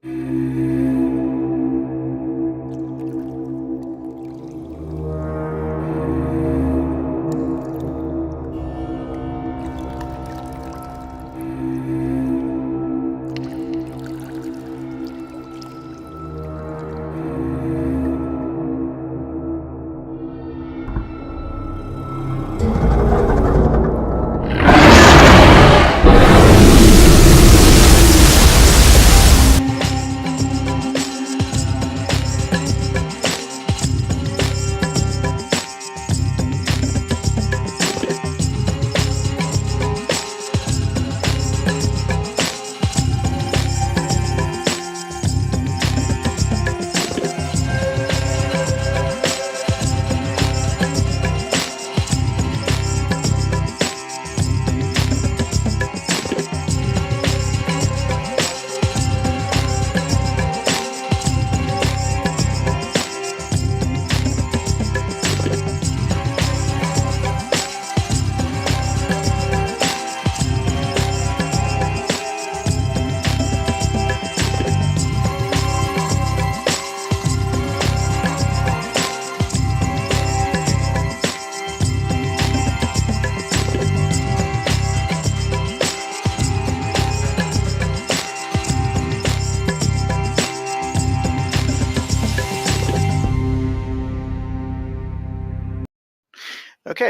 Okay,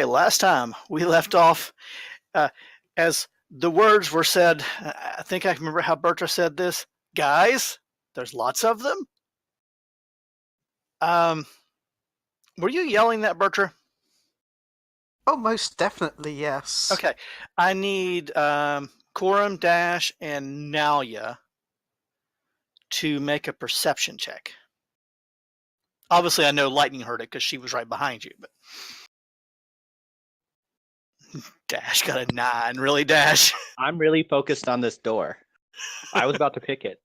last time we left off as the words were said. I think I remember how Berttra said this. Guys, there's lots of them. Were you yelling that, Berttra? Oh, most definitely, yes. Okay, I need Coram, Dash, and Nalia to make a perception check. Obviously, I know Lightning heard it because she was right behind you, but Dash got a 9. Really, Dash? I'm really focused on this door. I was about to pick it.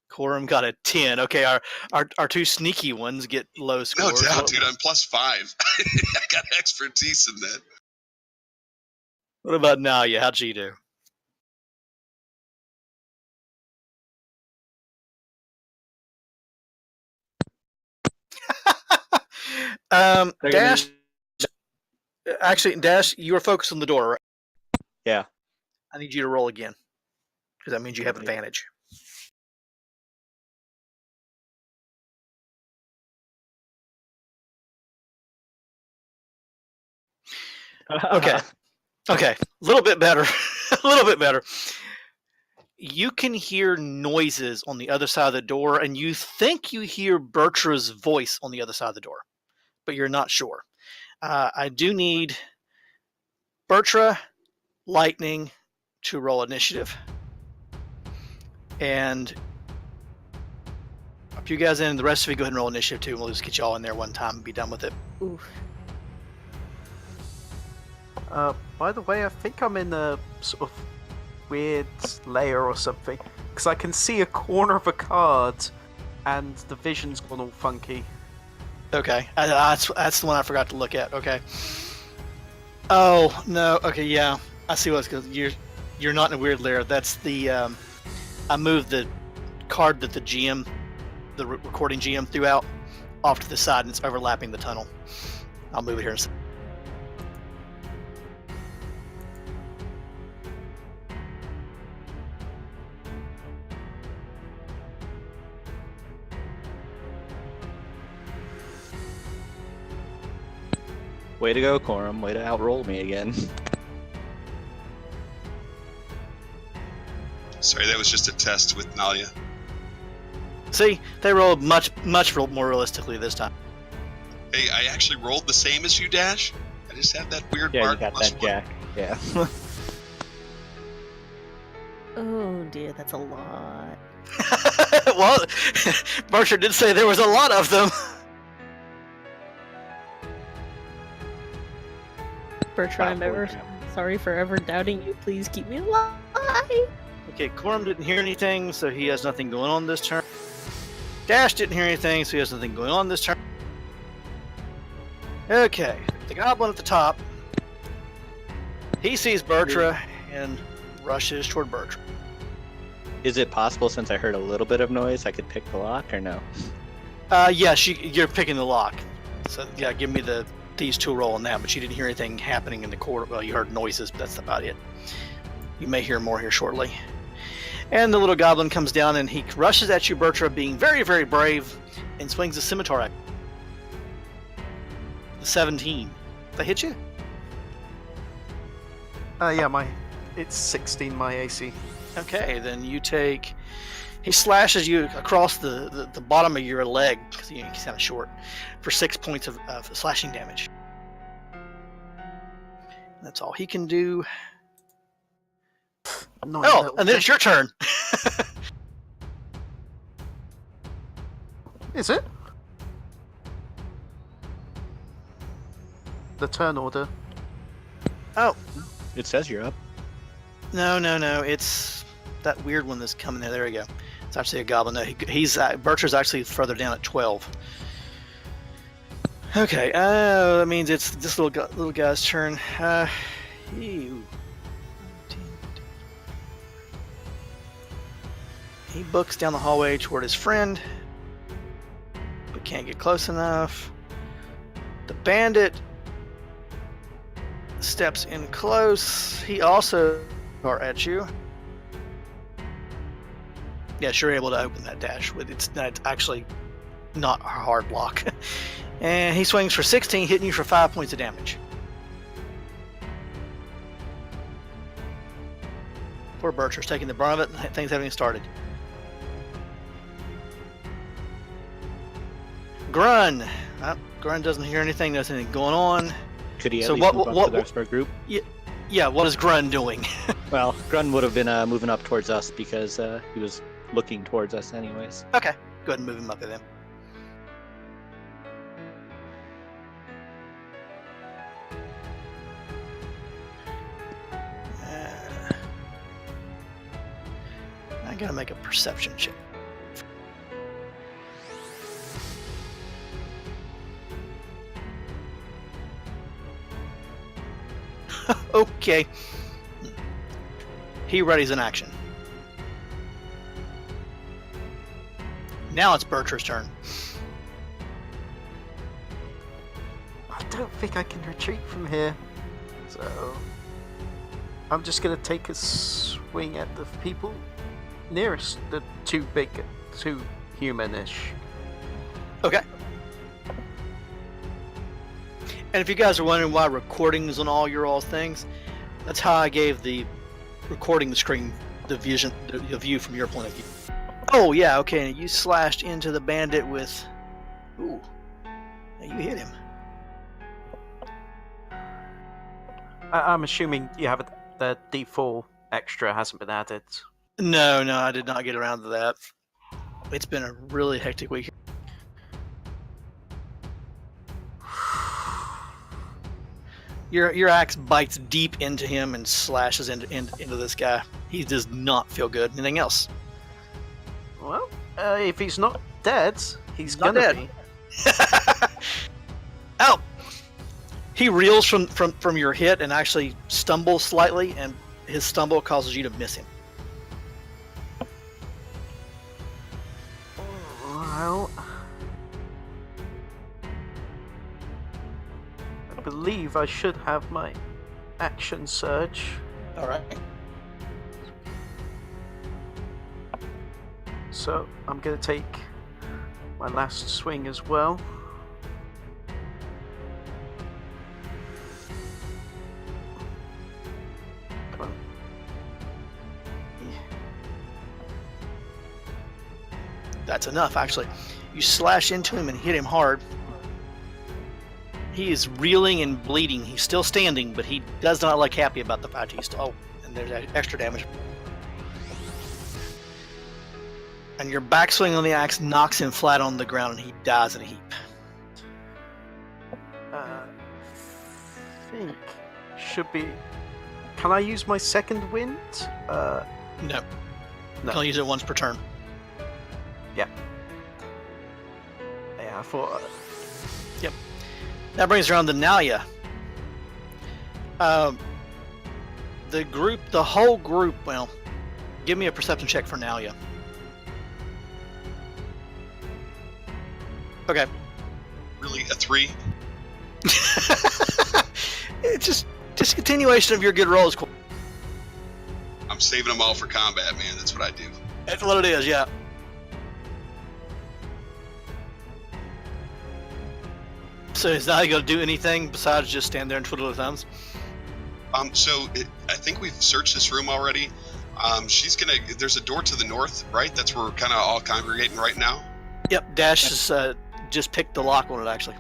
Coram got a 10. Okay, our two sneaky ones get low scores. No doubt, dude. I'm +5. I got expertise in that. What about Nalia? How'd she do? Dash. Actually, Dash, you were focused on the door, right? Yeah. I need you to roll again, because that means you have advantage. Okay. Okay. A little bit better. A little bit better. You can hear noises on the other side of the door, and you think you hear Bertra's voice on the other side of the door, but you're not sure. I do need Berttra, Lightning to roll initiative. And up you guys in, the rest of you go ahead and roll initiative too, and we'll just get you all in there one time and be done with it. Oof. By the way, I think I'm in a sort of weird layer or something, because I can see a corner of a card, and the vision's gone all funky. Okay, that's the one I forgot to look at. Okay. Oh no. Okay, yeah, I see what's because you're not in a weird layer. That's the I moved the card that the GM, the recording GM, threw out off to the side, and it's overlapping the tunnel. I'll move it here in a second. Way to go, Coram. Way to outroll me again. Sorry, that was just a test with Nalia. See, they rolled much more realistically this time. Hey, I actually rolled the same as you, Dash. I just had that weird Yeah, mark you got plus that, one. Jack. Yeah. Oh dear, that's a lot. Well, Berttra did say there was a lot of them. Bertram, I'm ever sorry for ever doubting you. Please keep me alive. Okay, Coram didn't hear anything, so he has nothing going on this turn. Dash didn't hear anything, so he has nothing going on this turn. Okay, the goblin at the top. He sees Berttra and rushes toward Bertram. Is it possible, since I heard a little bit of noise, I could pick the lock or no? Yeah, you're picking the lock. So yeah, give me the thieves' tool roll on that. But you didn't hear anything happening in the corridor. Well, you heard noises, but that's about it. You may hear more here shortly. And the little goblin comes down and he rushes at you, Bertram, being very, very brave, and swings a scimitar at you. The 17. Did that hit you? Yeah, it's 16 my AC. Okay, then you take. He slashes you across the bottom of your leg because he's kind of short for 6 points of slashing damage. That's all he can do. Oh, and then it's your turn. Is it? The turn order. Oh, It says you're up. no. It's that weird one that's coming there. There we go. It's actually a goblin. No, Bertra's actually further down at 12. Okay, that means it's this little guy's turn. He books down the hallway toward his friend, but can't get close enough. The bandit steps in close. He also are at you. Yes, you're able to open that dash with it's actually not a hard lock. And he swings for 16, hitting you for 5 points of damage. Poor Bertra's taking the brunt of it, and things haven't even started. Grun. Grun doesn't hear anything. There's anything going on. Could he at So least move up to the rest of our group? Yeah, what is Grun doing? Well, Grun would have been moving up towards us because he was looking towards us anyways. Okay, go ahead and move him up then. I gotta make a perception check. Okay. He readies an action. Now it's Bertra's turn. I don't think I can retreat from here. So I'm just gonna take a swing at the people nearest, the two humanish. Okay. And if you guys are wondering why recordings on all your all's things, that's how I gave the recording screen the view from your point of view. Oh yeah, okay. You slashed into the bandit with. Ooh, you hit him. I'm assuming you have the D4 extra hasn't been added. No, I did not get around to that. It's been a really hectic week. Your axe bites deep into him and slashes into this guy. He does not feel good. Anything else? Well, if he's not dead, he's Not gonna dead. be. Ow! He reels from your hit and actually stumbles slightly, and his stumble causes you to miss him. Well, I believe I should have my action surge. All right. So I'm gonna take my last swing as well. Come on. That's enough, actually. You slash into him and hit him hard. He is reeling and bleeding. He's still standing, but he does not look happy about the fact he's still. Oh, and there's extra damage. And your backswing on the axe knocks him flat on the ground, and he dies in a heap. Think should be. Can I use my second wind? No. No. You can only use it once per turn. Yeah, I thought. That brings around to Nalia. the whole group, well, give me a perception check for Nalia. Okay. Really, a 3? It's just continuation of your good rolls. I'm saving them all for combat, man. That's what I do. That's what it is, yeah. So is Nalia going to do anything besides just stand there and twiddle her thumbs? I think we've searched this room already. There's a door to the north, right? That's where we're kind of all congregating right now. Yep, Dash has just picked the lock on it, actually.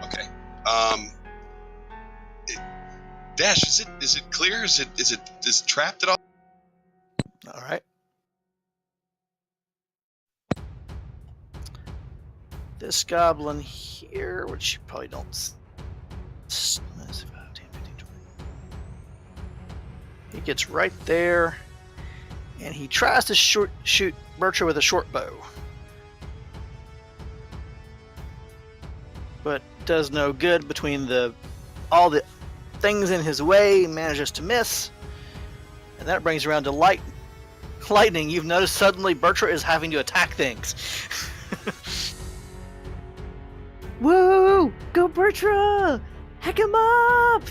Okay. Dash, is it clear? Is it trapped at all? All right. This goblin here, which you probably don't. He gets right there, and he tries to shoot Berttra with a short bow, but does no good. Between all the things in his way, he manages to miss, and that brings around to lightning. You've noticed suddenly Berttra is having to attack things. Woo! Go Berttra! Heck him up!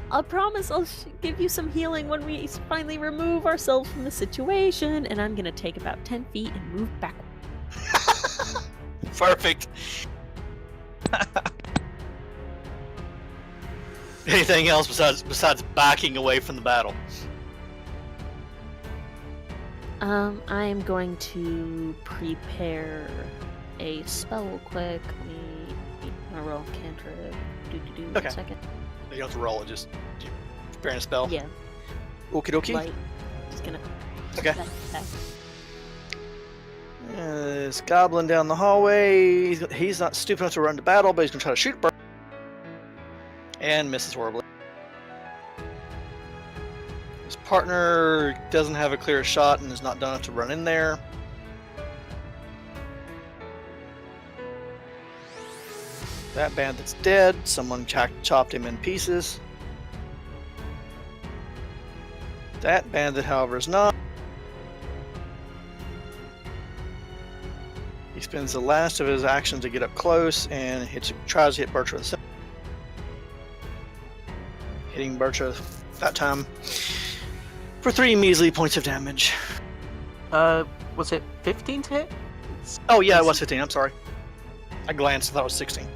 I promise I'll give you some healing when we finally remove ourselves from the situation, and I'm gonna take about 10 feet and move backward. Perfect. Anything else besides backing away from the battle? I am going to prepare a spell quick. I'm gonna roll cantrip. Okay. 1 second. You don't have to roll it, just preparing a spell. Yeah. Okie dokie. Light. Just gonna. Okay. Back. This goblin down the hallway. He's not stupid enough to run to battle, but he's gonna try to shoot Berttra. And misses horribly. His partner doesn't have a clear shot and is not done enough to run in there. That bandit's dead. Someone chopped him in pieces. That bandit, however, is not. He spends the last of his action to get up close and tries to hit Berttra with a hitting Berttra that time for 3 measly points of damage. Was it 15 to hit? Oh yeah, it was 15. I'm sorry. I glanced. I thought it was 16.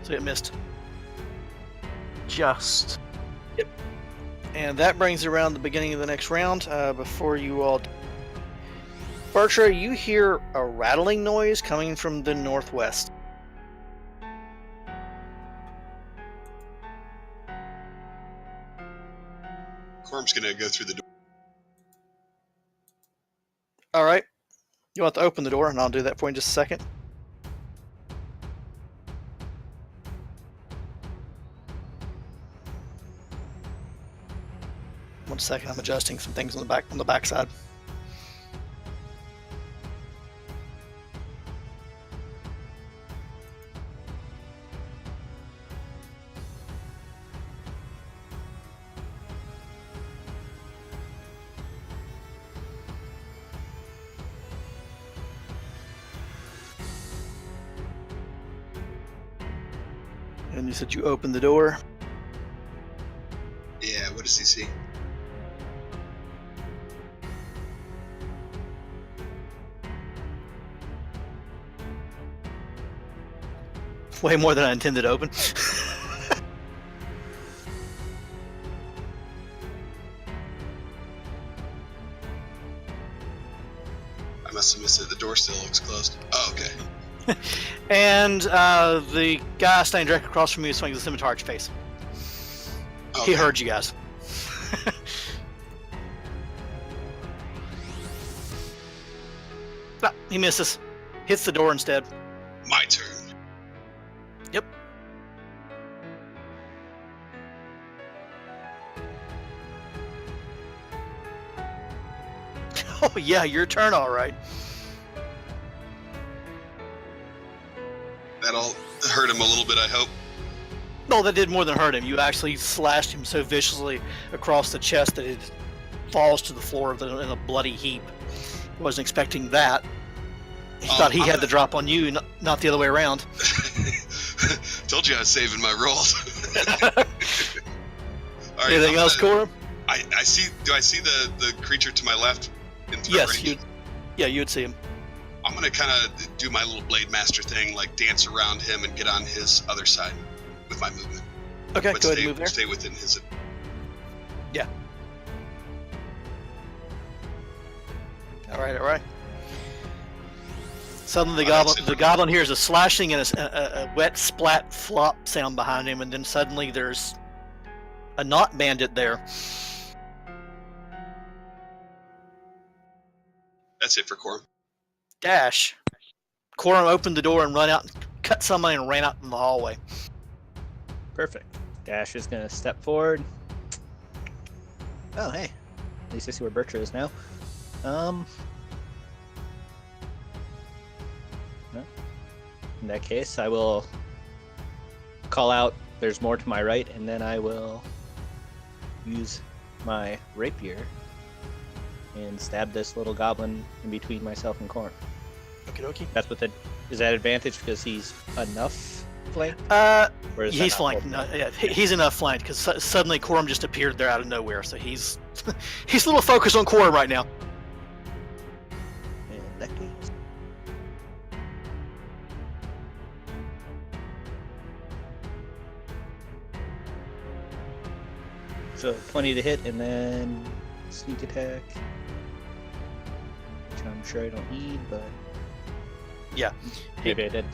So it missed. Just. Yep. And that brings around the beginning of the next round. Before you all... Berttra, you hear a rattling noise coming from the northwest. Corm's gonna go through the door. Alright. You'll have to open the door, and I'll do that for you in just a second. One second, I'm adjusting some things on the back side. And you said you opened the door. Yeah, what does he see? Way more than I intended to open. I must have missed it. The door still looks closed. Oh, okay. And the guy standing directly across from you swings a scimitar at your face. Okay. He heard you guys. Ah, he misses. Hits the door instead. My turn. Yep. Oh yeah, your turn, all right. That'll hurt him a little bit, I hope. No, that did more than hurt him. You actually slashed him so viciously across the chest that it falls to the floor in a bloody heap. He wasn't expecting that. He thought he had the drop on you, not the other way around. Told you I was saving my rolls. All right, Anything else, Cora? I see. Do I see the creature to my left? In threat Yes, range? you would see him. I'm gonna kind of do my little blade master thing, like dance around him and get on his other side with my movement. Okay, But go ahead stay, and move there. Stay within his. All right. Suddenly, Oh, that's the it. goblin hears a slashing and a wet splat flop sound behind him, and then suddenly there's a knot bandit there. That's it for Corum. Dash. Corum opened the door and run out, cut somebody, and ran out in the hallway. Perfect. Dash is gonna step forward. Oh, hey. At least I see where Berttra is now. No. In that case, I will call out there's more to my right, and then I will use my rapier and stab this little goblin in between myself and Corn. Okie dokie. That's what is that advantage because he's enough flanked? Or is that He's not flanked. full? No, yeah, he's enough flanked because suddenly Corum just appeared there out of nowhere. So he's he's a little focused on Corum right now. In that case. So 20 to hit, and then sneak attack, which I'm sure I don't need, but Yeah. maybe I did.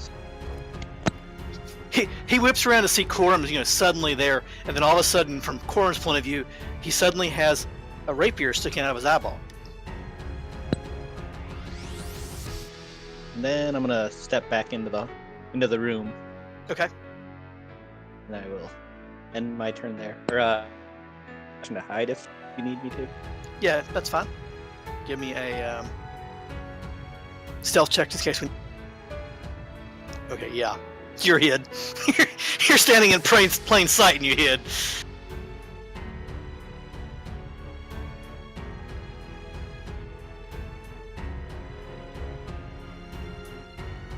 He whips around to see Corum, suddenly there, and then all of a sudden, from Corum's point of view, he suddenly has a rapier sticking out of his eyeball. And then I'm gonna step back into the room, Okay. and I will end my turn there. Or to hide if you need me to. Yeah, that's fine. Give me a stealth check just in case we. Okay, yeah. You're hid. You're standing in plain sight and you hid.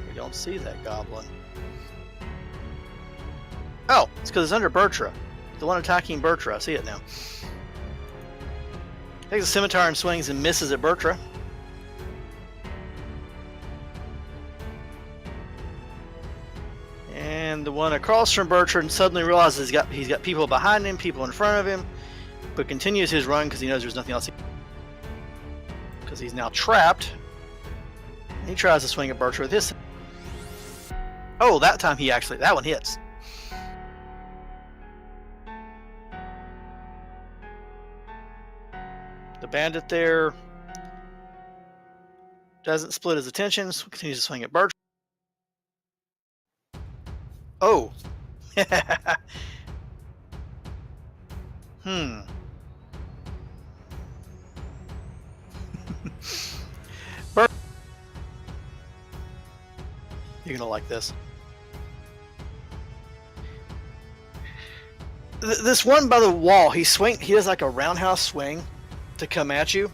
We don't see that goblin. Oh, it's because it's under Berttra. The one attacking Berttra. I see it now. Takes a scimitar and swings and misses at Berttra. And the one across from Bertrand suddenly realizes he's got people behind him, people in front of him, but continues his run because he knows there's nothing else. Because he's now trapped. He tries to swing at Bertrand with his. Oh, that time that one hits. The bandit there doesn't split his attention, so continues to swing at Bertrand. Oh. You're gonna like this. This one by the wall, he does like a roundhouse swing to come at you,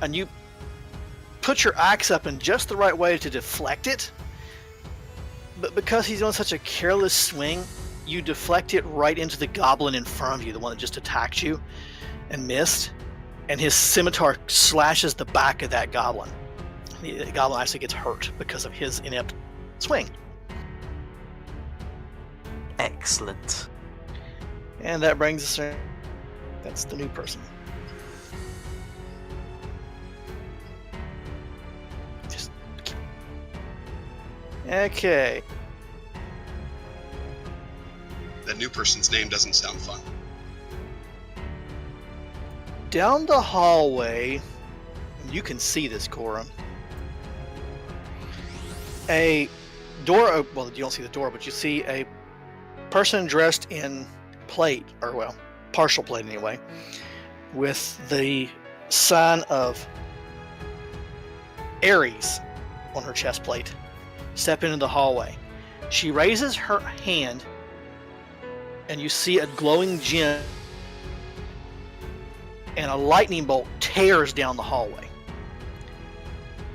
and you put your axe up in just the right way to deflect it. But because he's doing such a careless swing, you deflect it right into the goblin in front of you, the one that just attacked you and missed. And his scimitar slashes the back of that goblin. The goblin actually gets hurt because of his inept swing. Excellent. And that brings us to... That's the new person. Okay. That new person's name doesn't sound fun. Down the hallway, you can see this, Corum. A door, well, you don't see the door, but you see a person dressed in plate, or well, partial plate anyway, with the sign of Ares on her chest plate. Step into the hallway. She raises her hand and you see a glowing gem, and a lightning bolt tears down the hallway.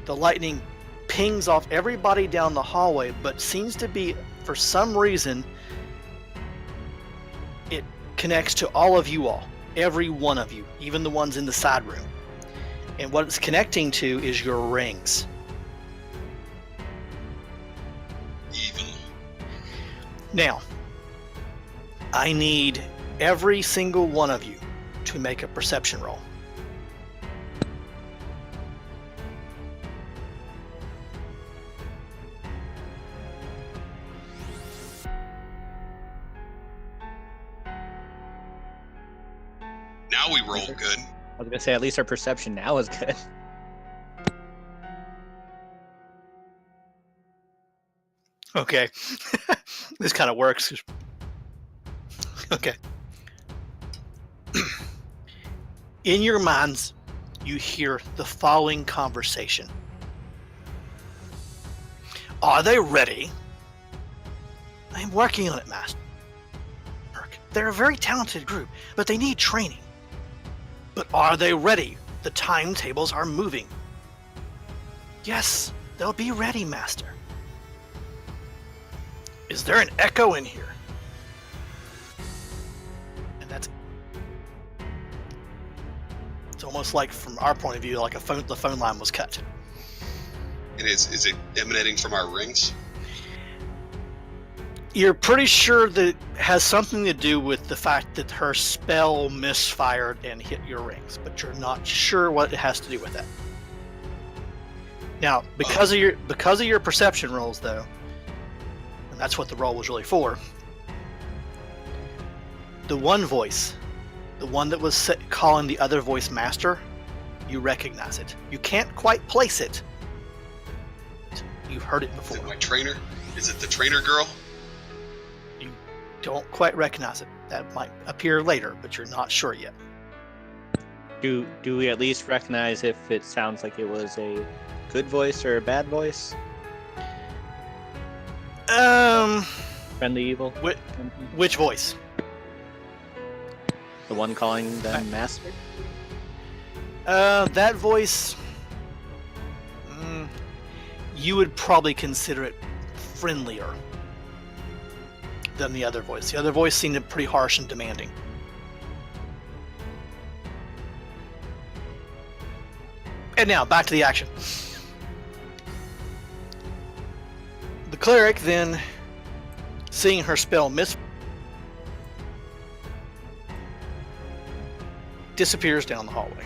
The lightning pings off everybody down the hallway, but seems to be, for some reason, it connects to all of you all. Every one of you, even the ones in the side room. And what it's connecting to is your rings. Evil. Now, I need every single one of you to make a perception roll. Now we roll good. I was gonna say at least our perception now is good. Okay. This kind of works. Okay. In your minds, you hear the following conversation. Are they ready? I'm working on it, Master. They're a very talented group, but they need training. But are they ready? The timetables are moving. Yes, they'll be ready, Master. Is there an echo in here? And that's... It's almost like, from our point of view, like the phone line was cut. And is it emanating from our rings? You're pretty sure that it has something to do with the fact that her spell misfired and hit your rings, but you're not sure what it has to do with that. Now, because of your perception rolls, though, and that's what the roll was really for, the one voice, the one that was calling the other voice master, you recognize it. You can't quite place it. You've heard it before. Is it my trainer? Is it the trainer girl? Don't quite recognize it. That might appear later, but you're not sure yet. Do we at least recognize if it sounds like it was a good voice or a bad voice? Friendly evil? Which voice? The one calling them master? That voice, you would probably consider it friendlier than the other voice. The other voice seemed pretty harsh and demanding. And now, back to the action. The cleric then, seeing her spell miss, disappears down the hallway.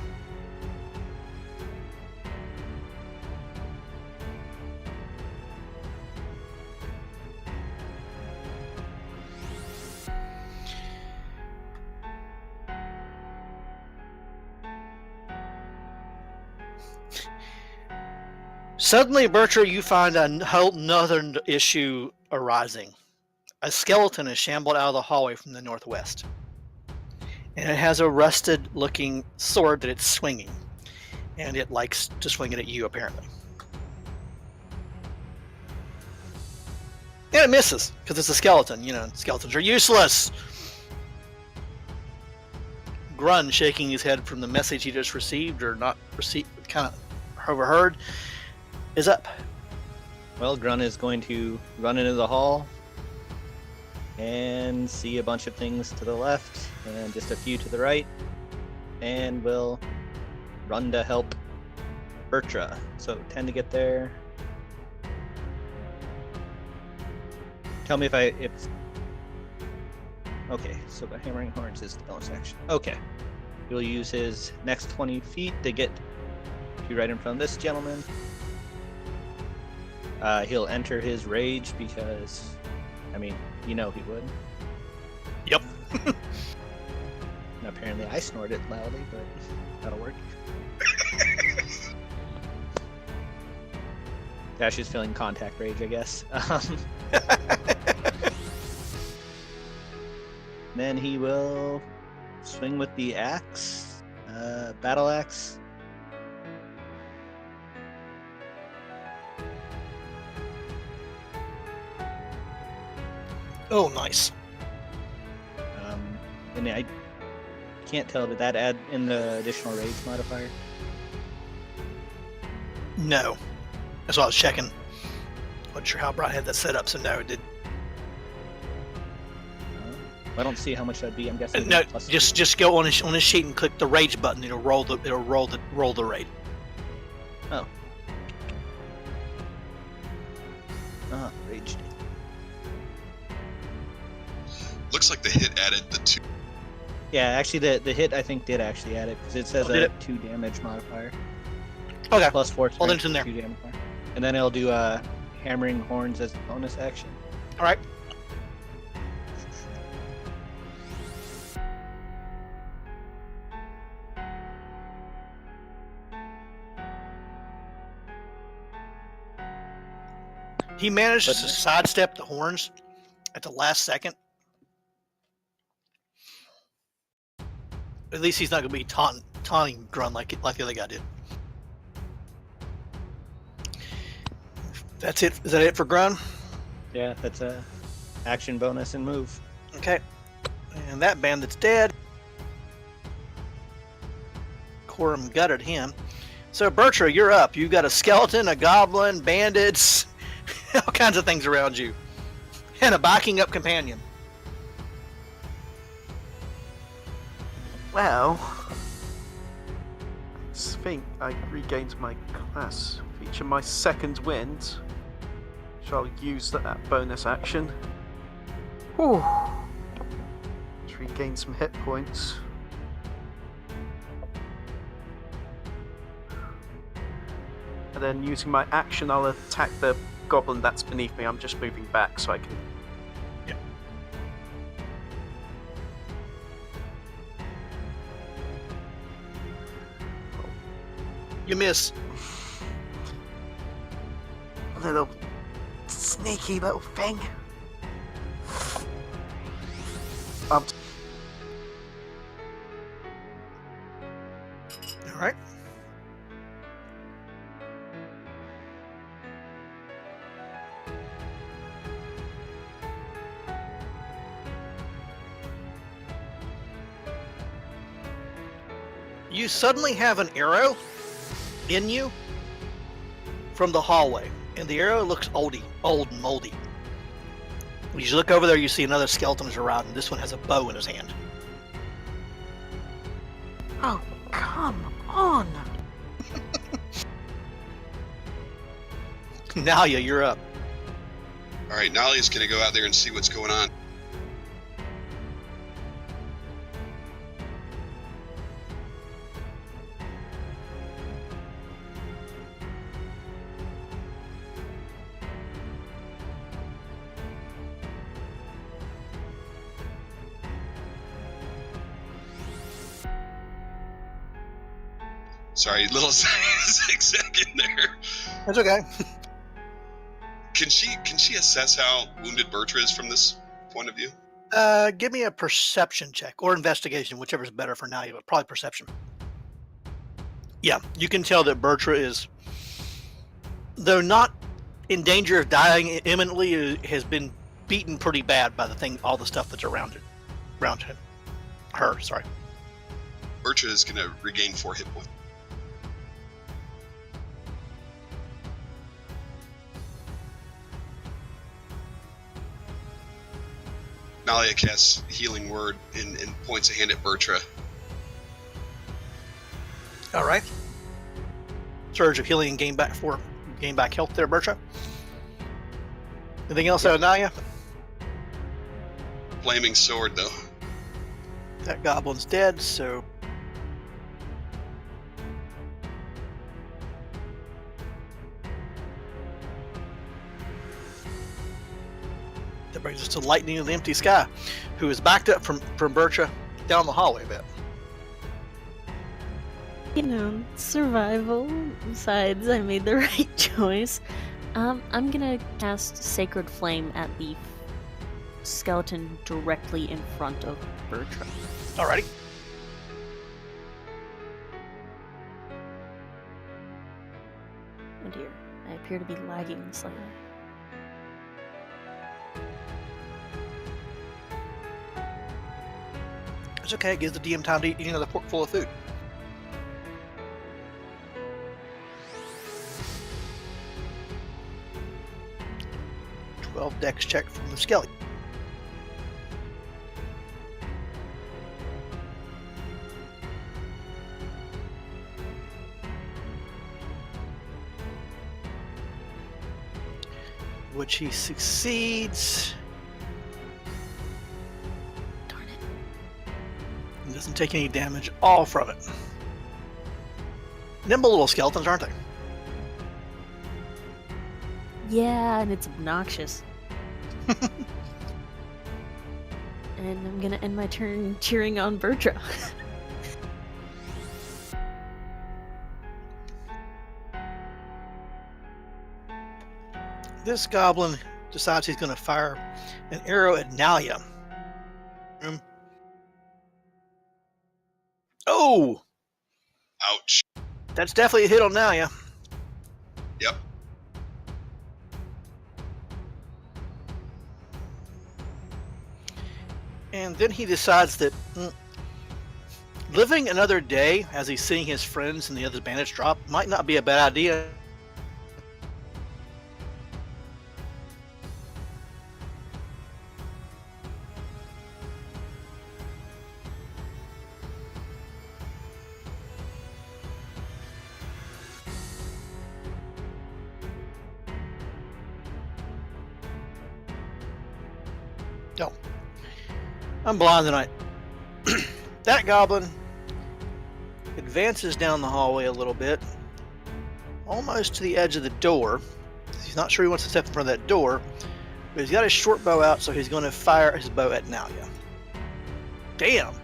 Suddenly, Berttra, you find another issue arising. A skeleton is shambled out of the hallway from the northwest. And it has a rusted-looking sword that it's swinging. And it likes to swing it at you, apparently. And it misses, because it's a skeleton. You know, skeletons are useless! Grun, shaking his head from the message he just received, or not received, kind of overheard, is up. Well, Grun is going to run into the hall and see a bunch of things to the left and just a few to the right, and will run to help Berttra. So 10 to get there. Tell me if okay, so the hammering horns is the bonus action. Okay. He'll use his next 20 feet to get to right in front of this gentleman. He'll enter his rage because, I mean, you know he would. Yep. And apparently I snorted loudly, but that'll work. Dash is feeling contact rage, I guess. Then he will swing with the axe, battle axe. Oh, nice. And I can't tell, did that add in the additional rage modifier? No. That's what I was checking. Wasn't sure how Brian had that set up, so no, it did. I don't see how much that'd be. I'm guessing. No, plus just go on his sheet and click the rage button. It'll roll the rate. Oh. Rage. Looks like the hit added the 2. Yeah, actually, the hit I think did actually add it because it says did a it? 2 damage modifier. Okay. Plus 4 Well, then strength, it's in there. 2 damage modifier. And then it'll do hammering horns as a bonus action. All right. He manages to sidestep the horns at the last second. At least he's not going to be taunting Grun like the other guy did. That's it. Is that it for Grun? Yeah, that's a action bonus and move. Okay. And that bandit's dead. Corum gutted him. So, Berttra, you're up. You've got a skeleton, a goblin, bandits, all kinds of things around you. And a backing up companion. Well, I think I regained my class feature, my second wind. Shall use that bonus action. Whew. Let's regain some hit points. And then using my action, I'll attack the goblin that's beneath me. I'm just moving back so I can. Yeah. You miss. Little sneaky little thing. All right. You suddenly have an arrow in you from the hallway, and the arrow looks old and moldy. When you look over there, you see another skeleton's around, and this one has a bow in his hand. Oh, come on! Nalia, you're up. All right, Nalia's going to go out there and see what's going on. Sorry, little zigzag in there. That's okay. Can she assess how wounded Berttra is from this point of view? Give me a perception check or investigation, whichever's better for Nalia, but probably perception. Yeah, you can tell that Berttra is, though not in danger of dying imminently, has been beaten pretty bad by all the stuff that's around him. Her, sorry. Berttra is going to regain 4 hit points. Nalia casts Healing Word and points a hand at Berttra. All right. Surge of healing and gain back health there, Berttra. Anything else out of Nalia? Flaming Sword, though. That goblin's dead, so that brings us to Lightning in the Empty Sky, who is backed up from Berttra down the hallway a bit. You know, survival. Besides, I made the right choice. I'm gonna cast Sacred Flame at the skeleton directly in front of Bertram. Alrighty. Oh dear, I appear to be lagging slightly. It's okay. It gives the DM time to eat another fork full of food. Dex check from the Skelly. Which he succeeds. Darn it. And doesn't take any damage all from it. Nimble little skeletons, aren't they? Yeah, and it's obnoxious. And I'm gonna end my turn cheering on Berttra. This goblin decides he's going to fire an arrow at Nalia. Oh! Ouch. That's definitely a hit on Nalia. Yep. And then he decides that living another day as he's seeing his friends and the other bandits drop might not be a bad idea. Oh, I'm blind tonight. That goblin advances down the hallway a little bit, almost to the edge of the door. He's not sure he wants to step in front of that door, but he's got his short bow out, so he's going to fire his bow at Nalia. Damn!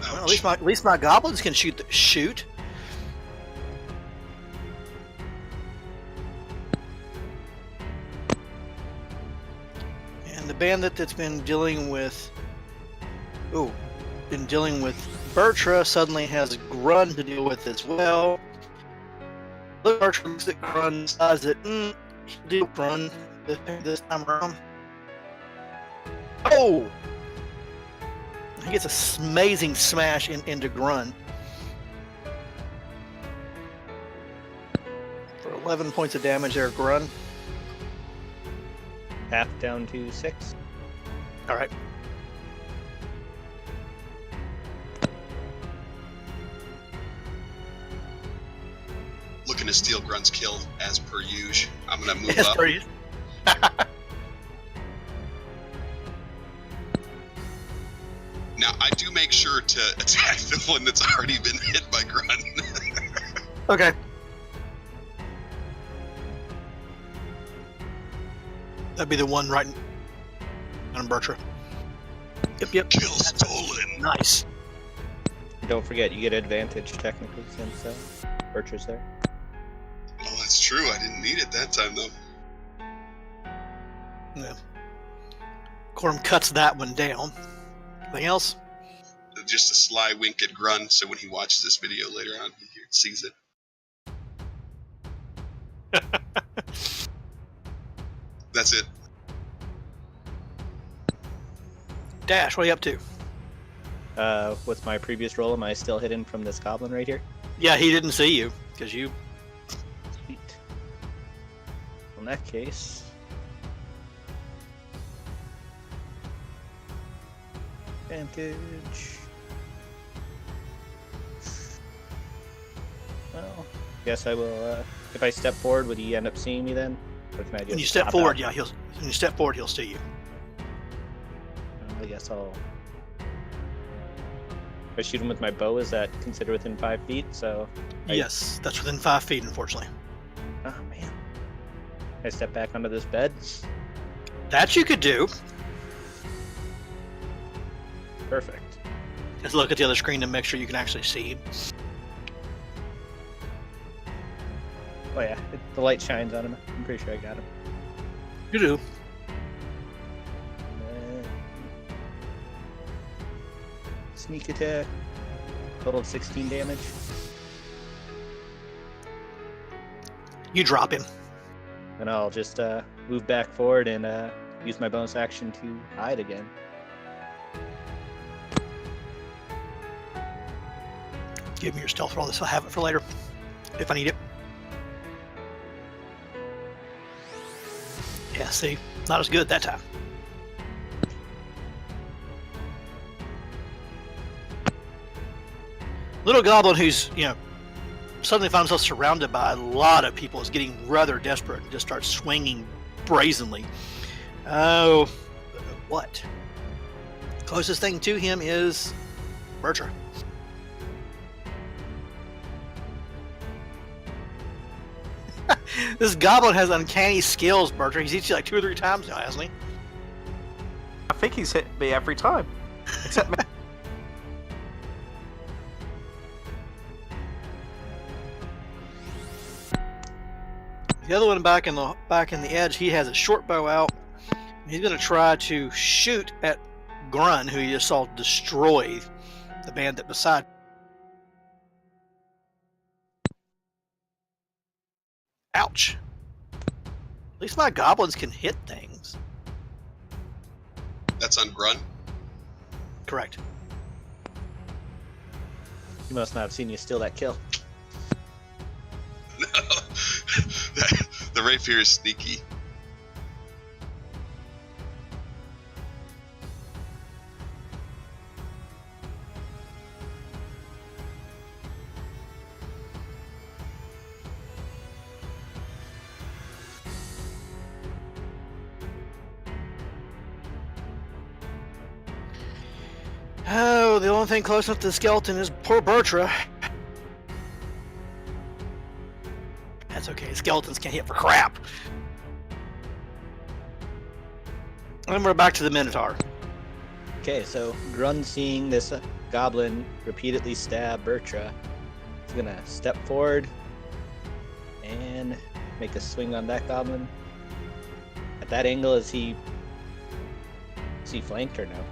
Well, at least my goblins can shoot. And the bandit that's been dealing with Berttra suddenly has Grun to deal with as well. Berttra looks at Grun and decides that he'll deal with Grun this time around. Oh! He gets a amazing smash into Grun for 11 points of damage there, Grun. Half down to 6. All right. Looking to steal Grun's kill as per usual. I'm gonna move As up. per usual. Now I do make sure to attack the one that's already been hit by Grun. Okay. That'd be the one right on Bertram. Yep. Kill stolen. Nice. Don't forget, you get advantage technically since Bertra's there. Oh, that's true. I didn't need it that time though. Yeah. Corm cuts that one down. Anything else? Just a sly wink at Grun, so when he watches this video later on, he sees it. That's it. Dash, what are you up to? With my previous roll, am I still hidden from this goblin right here? Yeah, he didn't see you because you. Sweet. In that case, advantage. Well, guess I will. If I step forward, would he end up seeing me then? Or can I just When you step hop forward, out? yeah, when you step forward, he'll see you. I guess I'll. If I shoot him with my bow, is that considered within 5 feet? So. Yes, that's within 5 feet, unfortunately. Oh man. I step back onto this bed. That you could do. Perfect. Just look at the other screen to make sure you can actually see him. Oh yeah, the light shines on him. I'm pretty sure I got him. You do. Sneak attack. Total of 16 damage. You drop him. And I'll just move back forward and use my bonus action to hide again. Give me your stealth roll. This I'll have it for later if I need it. Yeah, see, not as good that time. Little goblin who's, suddenly found himself surrounded by a lot of people is getting rather desperate and just starts swinging brazenly. Oh, what? Closest thing to him is Berttra. This goblin has uncanny skills, Bertram. He's hit you like 2 or 3 times now, hasn't he? I think he's hit me every time. Except me. The other one back in the edge, he has a short bow out. He's going to try to shoot at Grun, who you just saw destroy the bandit beside. Ouch. At least my goblins can hit things. That's on Grun. Correct. He must not have seen you steal that kill. No. The rapier is sneaky. Oh, the only thing close enough to the skeleton is poor Berttra. That's okay. Skeletons can't hit for crap. And we're back to the Minotaur. Okay, so Grun, seeing this goblin repeatedly stab Berttra, is gonna step forward and make a swing on that goblin. At that angle, is he flanked or no?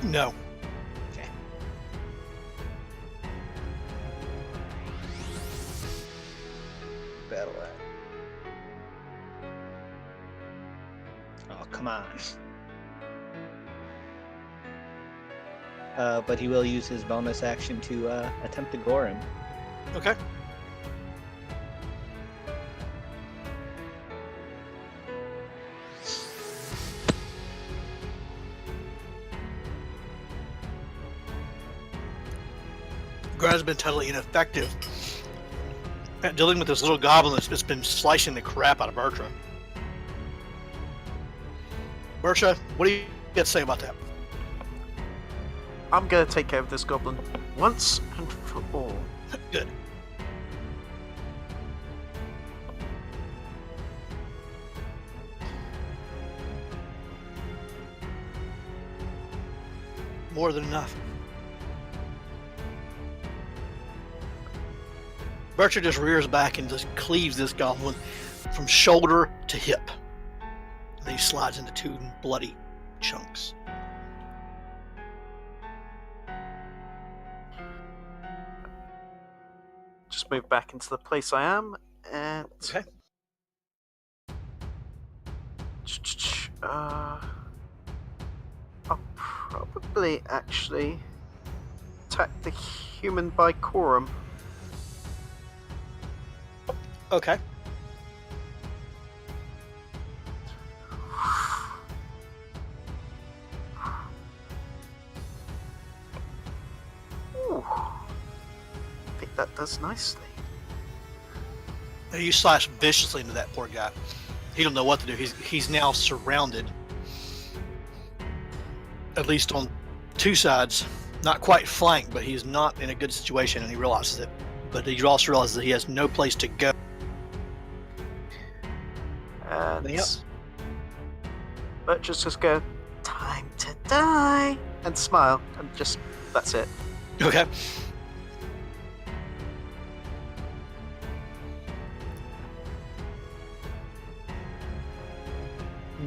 No. Okay. Battle axe. Oh, come on. But he will use his bonus action to attempt to gore him. Okay. Grun's been totally ineffective at dealing with this little goblin that's just been slicing the crap out of Bertram. Bertram, what do you got to say about that? I'm gonna take care of this goblin once and for all. Good. More than enough. Bertram just rears back and just cleaves this goblin from shoulder to hip. And he slides into 2 bloody chunks. Just move back into the place I am, and Okay. I'll probably actually attack the human by quorum. Okay. Ooh. I think that does nicely. Now you slash viciously into that poor guy. He don't know what to do. He's now surrounded, at least on 2 sides. Not quite flanked, but he's not in a good situation, and he realizes it. But he also realizes that he has no place to go. And Yep. Bertra's just go, time to die, and smile, and just, that's it. Okay.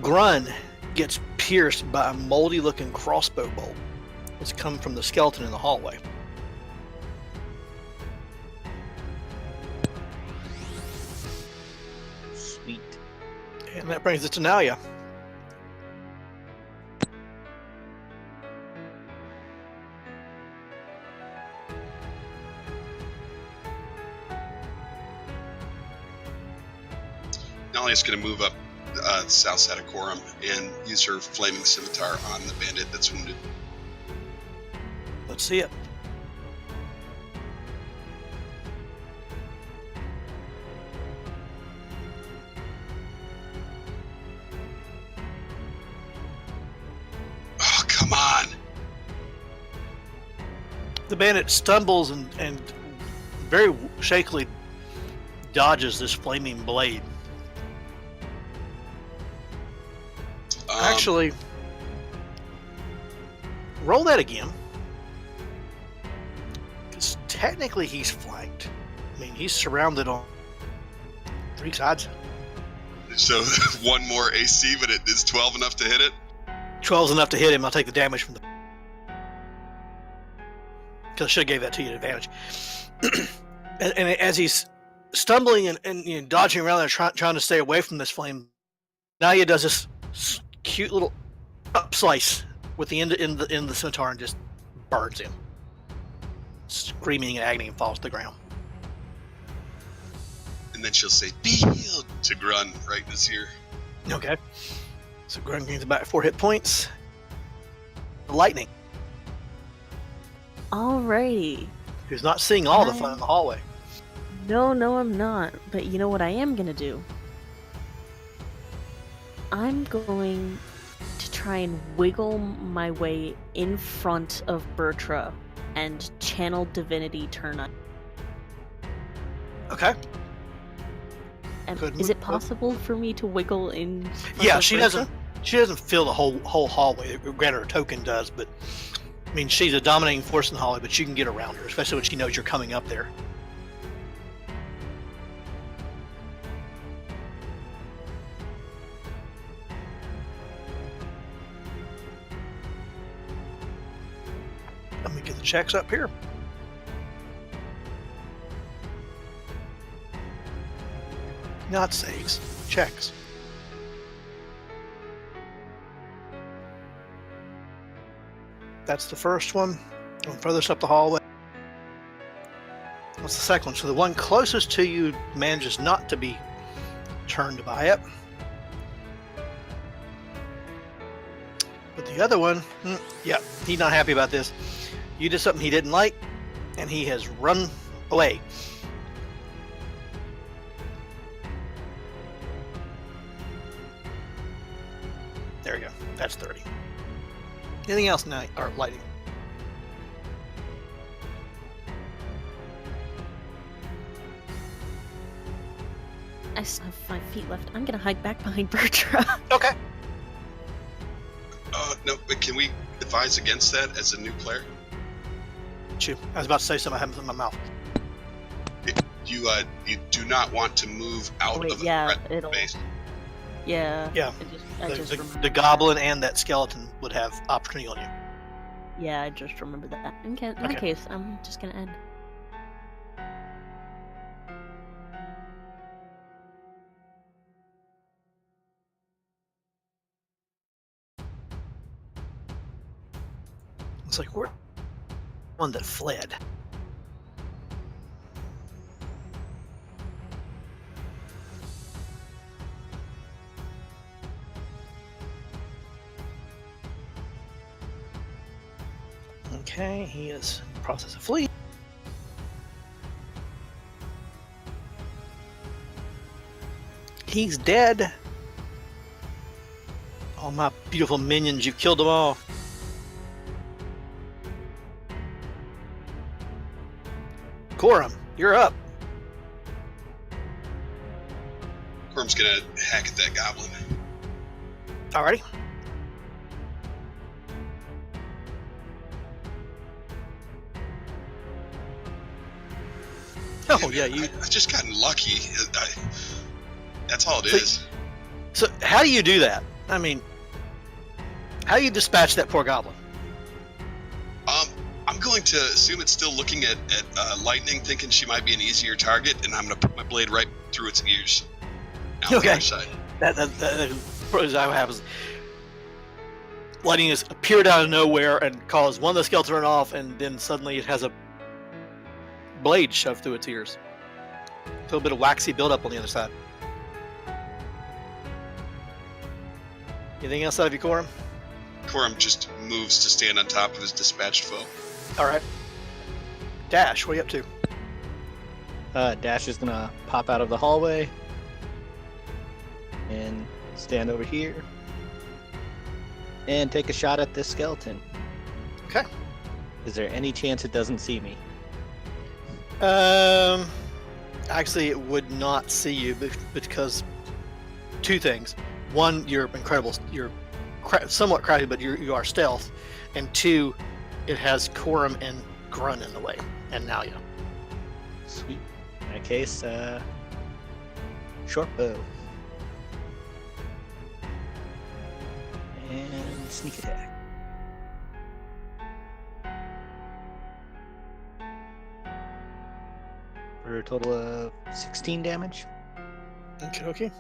Grun gets pierced by a moldy-looking crossbow bolt that's come from the skeleton in the hallway. Sweet. And that brings us to Nalia. Nalia's going to move up south side of Corum and use her flaming scimitar on the bandit that's wounded. Let's see it. Oh, come on! The bandit stumbles and very shakily dodges this flaming blade. Actually, roll that again. Because technically he's flanked. I mean, he's surrounded on 3 sides. So 1 more AC, but it is 12 enough to hit it? 12's enough to hit him. I'll take the damage from the... Because I should have gave that to you at advantage. and as he's stumbling and you know, dodging around there, trying to stay away from this flame, Nalia does this cute little up slice with the end in the scimitar and just burns him, screaming in agony, and falls to the ground. And then she'll say, "Be healed," to Grun right in his ear. Okay. So Grun gains about 4 hit points. Lightning, Alrighty. who's not seeing all the fun in the hallway. No, I'm not. But you know what I am gonna do? I'm going to try and wiggle my way in front of Berttra and channel divinity turn on. Okay. And Good is move. it possible for me to wiggle in? front Yeah, of she Berttra? doesn't fill the whole hallway. Granted, her token does, but I mean, she's a dominating force in the hallway. But you can get around her, especially when she knows you're coming up there. Let me get the checks up here. Not saves, checks. That's the first one. Going furthest up the hallway. What's the second one? So the one closest to you manages not to be turned by it. But the other one, yeah, he's not happy about this. You did something he didn't like, and he has run away. There we go. That's 30. Anything else, night or lighting? I still have 5 feet left. I'm gonna hide back behind Bertram. Okay. No, but can we advise against that as a new player? Shoot, I was about to say something. I haven't in my mouth. You do not want to move out Wait, of the yeah, threat it'll. base. Yeah. Yeah. I just The remembered. goblin and that skeleton would have opportunity on you. Yeah, I just remembered that. In that Okay. case, I'm just gonna end. It's like we're one that fled. Okay, he is in the process of fleeing. He's dead. All my beautiful minions, you've killed them all. Corum, you're up. Corum's gonna hack at that goblin. Alrighty. Oh yeah, you. I just gotten lucky. That's all it So- is. So how do you do that? I mean, how do you dispatch that poor goblin? I'm going to assume it's still looking at lightning, thinking she might be an easier target, and I'm gonna put my blade right through its ears. Now on the Okay. other side. That is what happens. Lightning has appeared out of nowhere and caused one of the skeletons to run off, and then suddenly it has a blade shoved through its ears. A little bit of waxy buildup on the other side. Anything else out of you, Corum? Corum just moves to stand on top of his dispatched foe. All right. Dash, what are you up to? Dash is gonna pop out of the hallway and stand over here and take a shot at this skeleton. Okay. Is there any chance it doesn't see me? Actually, it would not see you because two things. One, you're incredible. You're somewhat crowded, but you are stealth. And two, it has Corum and Grun in the way, and now you. Sweet. In that case, short bow. And sneak attack. For a total of 16 damage. Okay.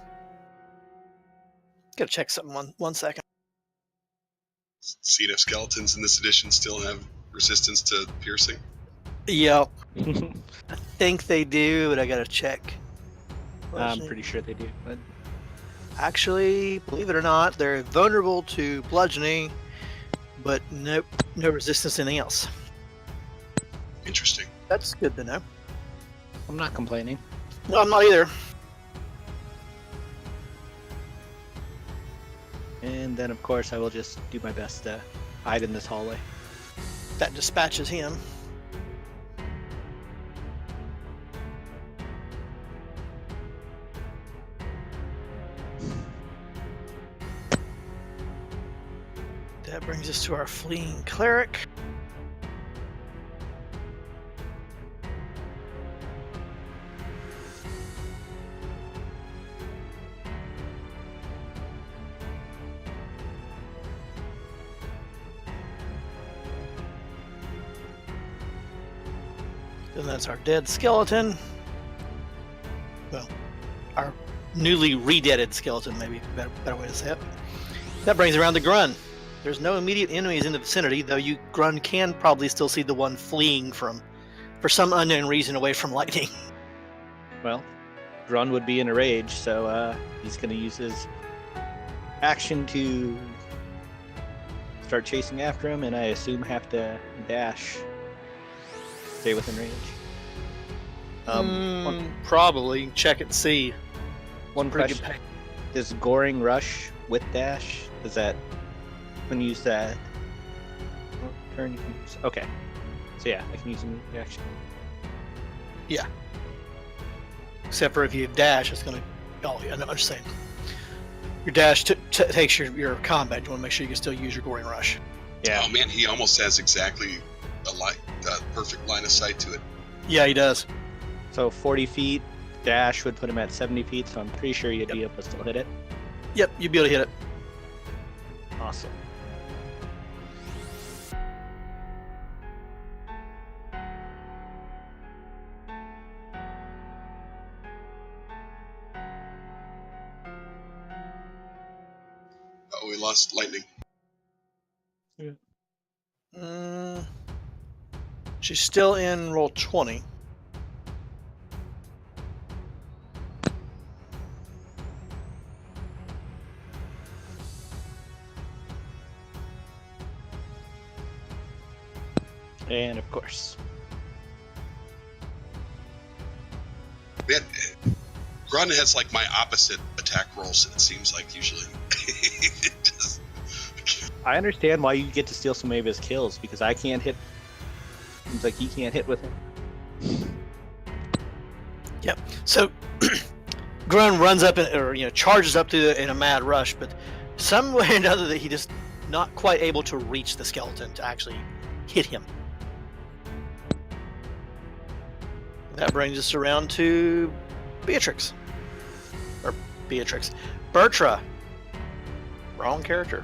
Gotta check something one second. See if skeletons in this edition still have resistance to piercing. Yeah, I think they do, but I gotta check. I'm pretty sure they do. But Actually, believe it or not, they're vulnerable to bludgeoning, but no resistance to anything else. Interesting. That's good to know. I'm not complaining. No, I'm not either. And then, of course, I will just do my best to hide in this hallway. That dispatches him. That brings us to our fleeing cleric. Then that's our dead skeleton. Well, our newly re-deaded skeleton, maybe a better way to say it. That brings around the Grun. There's no immediate enemies in the vicinity, though Grun can probably still see the one fleeing for some unknown reason, away from lightning. Well, Grun would be in a rage, so he's going to use his action to start chasing after him, and I assume have to dash. Stay within range. Probably. Check it, see. One Pretty question. good Does Goring Rush with dash? Does that... When you use that... Turn you can use... Okay. So yeah, I can use a new reaction. Except for if you dash, it's going to... Oh, yeah, no, I'm just saying. Your dash takes your combat. You want to make sure you can still use your Goring Rush. Yeah. Oh man, he almost has exactly a perfect line of sight to it. Yeah, he does. So 40 feet, dash would put him at 70 feet, so I'm pretty sure you'd be able to still hit it. Yep, you'd be able to hit it. Awesome. Oh, we lost lightning. She's still in roll 20. And of course. Man, Grun has like my opposite attack rolls, it seems like usually. It just- I understand why you get to steal so many of his kills, because I can't hit. Seems like he can't hit with him. Yep. So Grun runs up charges up to in a mad rush, but some way or another that he just not quite able to reach the skeleton to actually hit him. That brings us around to Beatrix. Berttra. Wrong character.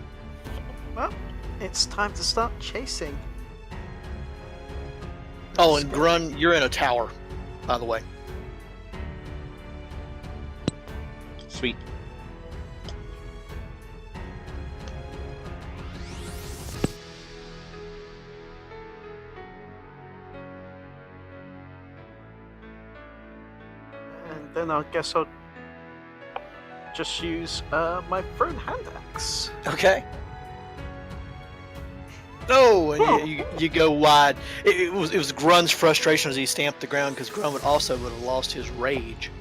Well, it's time to start chasing. Oh, and Grun, you're in a tower, by the way. Sweet. And then I guess I'll just use my thrown hand axe. Okay. Oh, and you go wide. It was Grun's frustration as he stamped the ground, because Grun would have lost his rage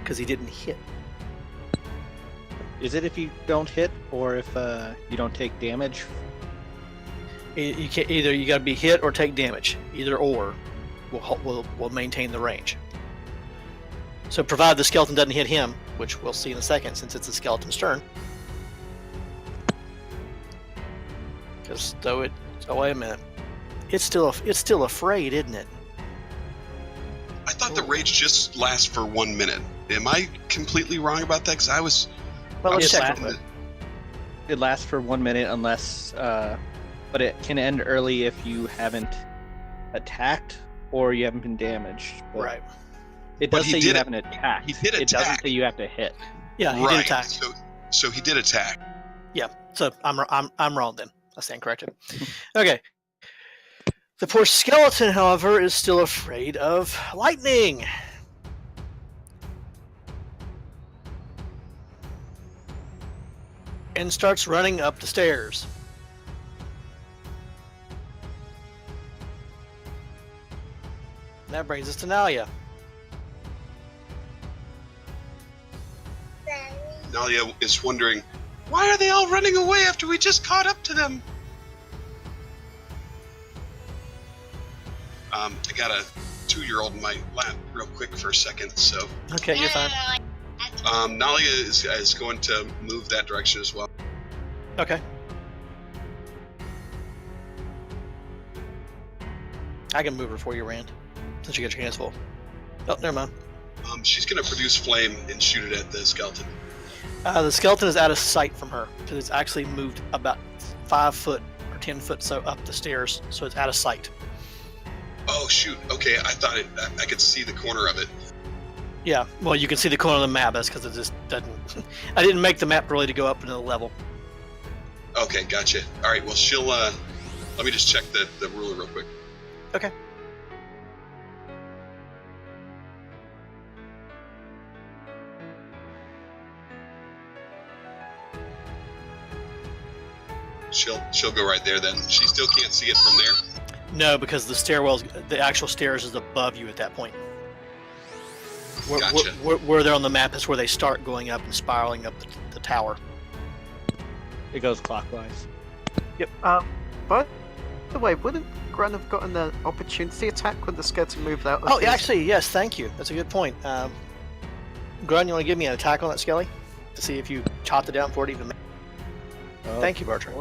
because he didn't hit. Is it if you don't hit, or if you don't take damage? You can't, either you got to be hit or take damage. Either or will maintain the range. So provided the skeleton doesn't hit him, which we'll see in a second since it's the skeleton's turn. Because oh wait a minute, it's still afraid, isn't it? I thought the rage just lasts for 1 minute. Am I completely wrong about that? Because I was. Well, let's It check. lasts- It lasts for 1 minute unless, but it can end early if you haven't attacked or you haven't been damaged. But Right. It But does he say did you it- haven't attacked. he did It doesn't attack. say you have to hit. Yeah, he right. did attack. So he did attack. Yeah. So I'm wrong then. I stand corrected. Okay. The poor skeleton, however, is still afraid of lightning. And starts running up the stairs. And that brings us to Nalia. Nalia is wondering, why are they all running away after we just caught up to them? I got a 2-year-old in my lap real quick for a second, so Okay, you're fine. Nalia is going to move that direction as well. Okay. I can move her for you, Rand, since you got your hands full. Oh, never mind. She's going to produce flame and shoot it at the skeleton. The skeleton is out of sight from her because it's actually moved about 5 foot or 10 foot so up the stairs, so it's out of sight. Oh shoot! Okay, I thought I could see the corner of it. Yeah, well, you can see the corner of the map. That's because it just doesn't. I didn't make the map really to go up another level. Okay, gotcha. All right, well, she'll. Let me just check the ruler real quick. Okay. She'll go right there then. She still can't see it from there. No, because the actual stairs is above you at that point. Gotcha. Where they're on the map is where they start going up and spiraling up the tower. It goes clockwise. Yep. By the way, wouldn't Grun have gotten the opportunity attack when the skeleton moved out? Of Oh, his- actually, yes. Thank you. That's a good point. Grun, you want to give me an attack on that Skelly to see if you chopped it down for it even? Oh, Thank you, Bertram.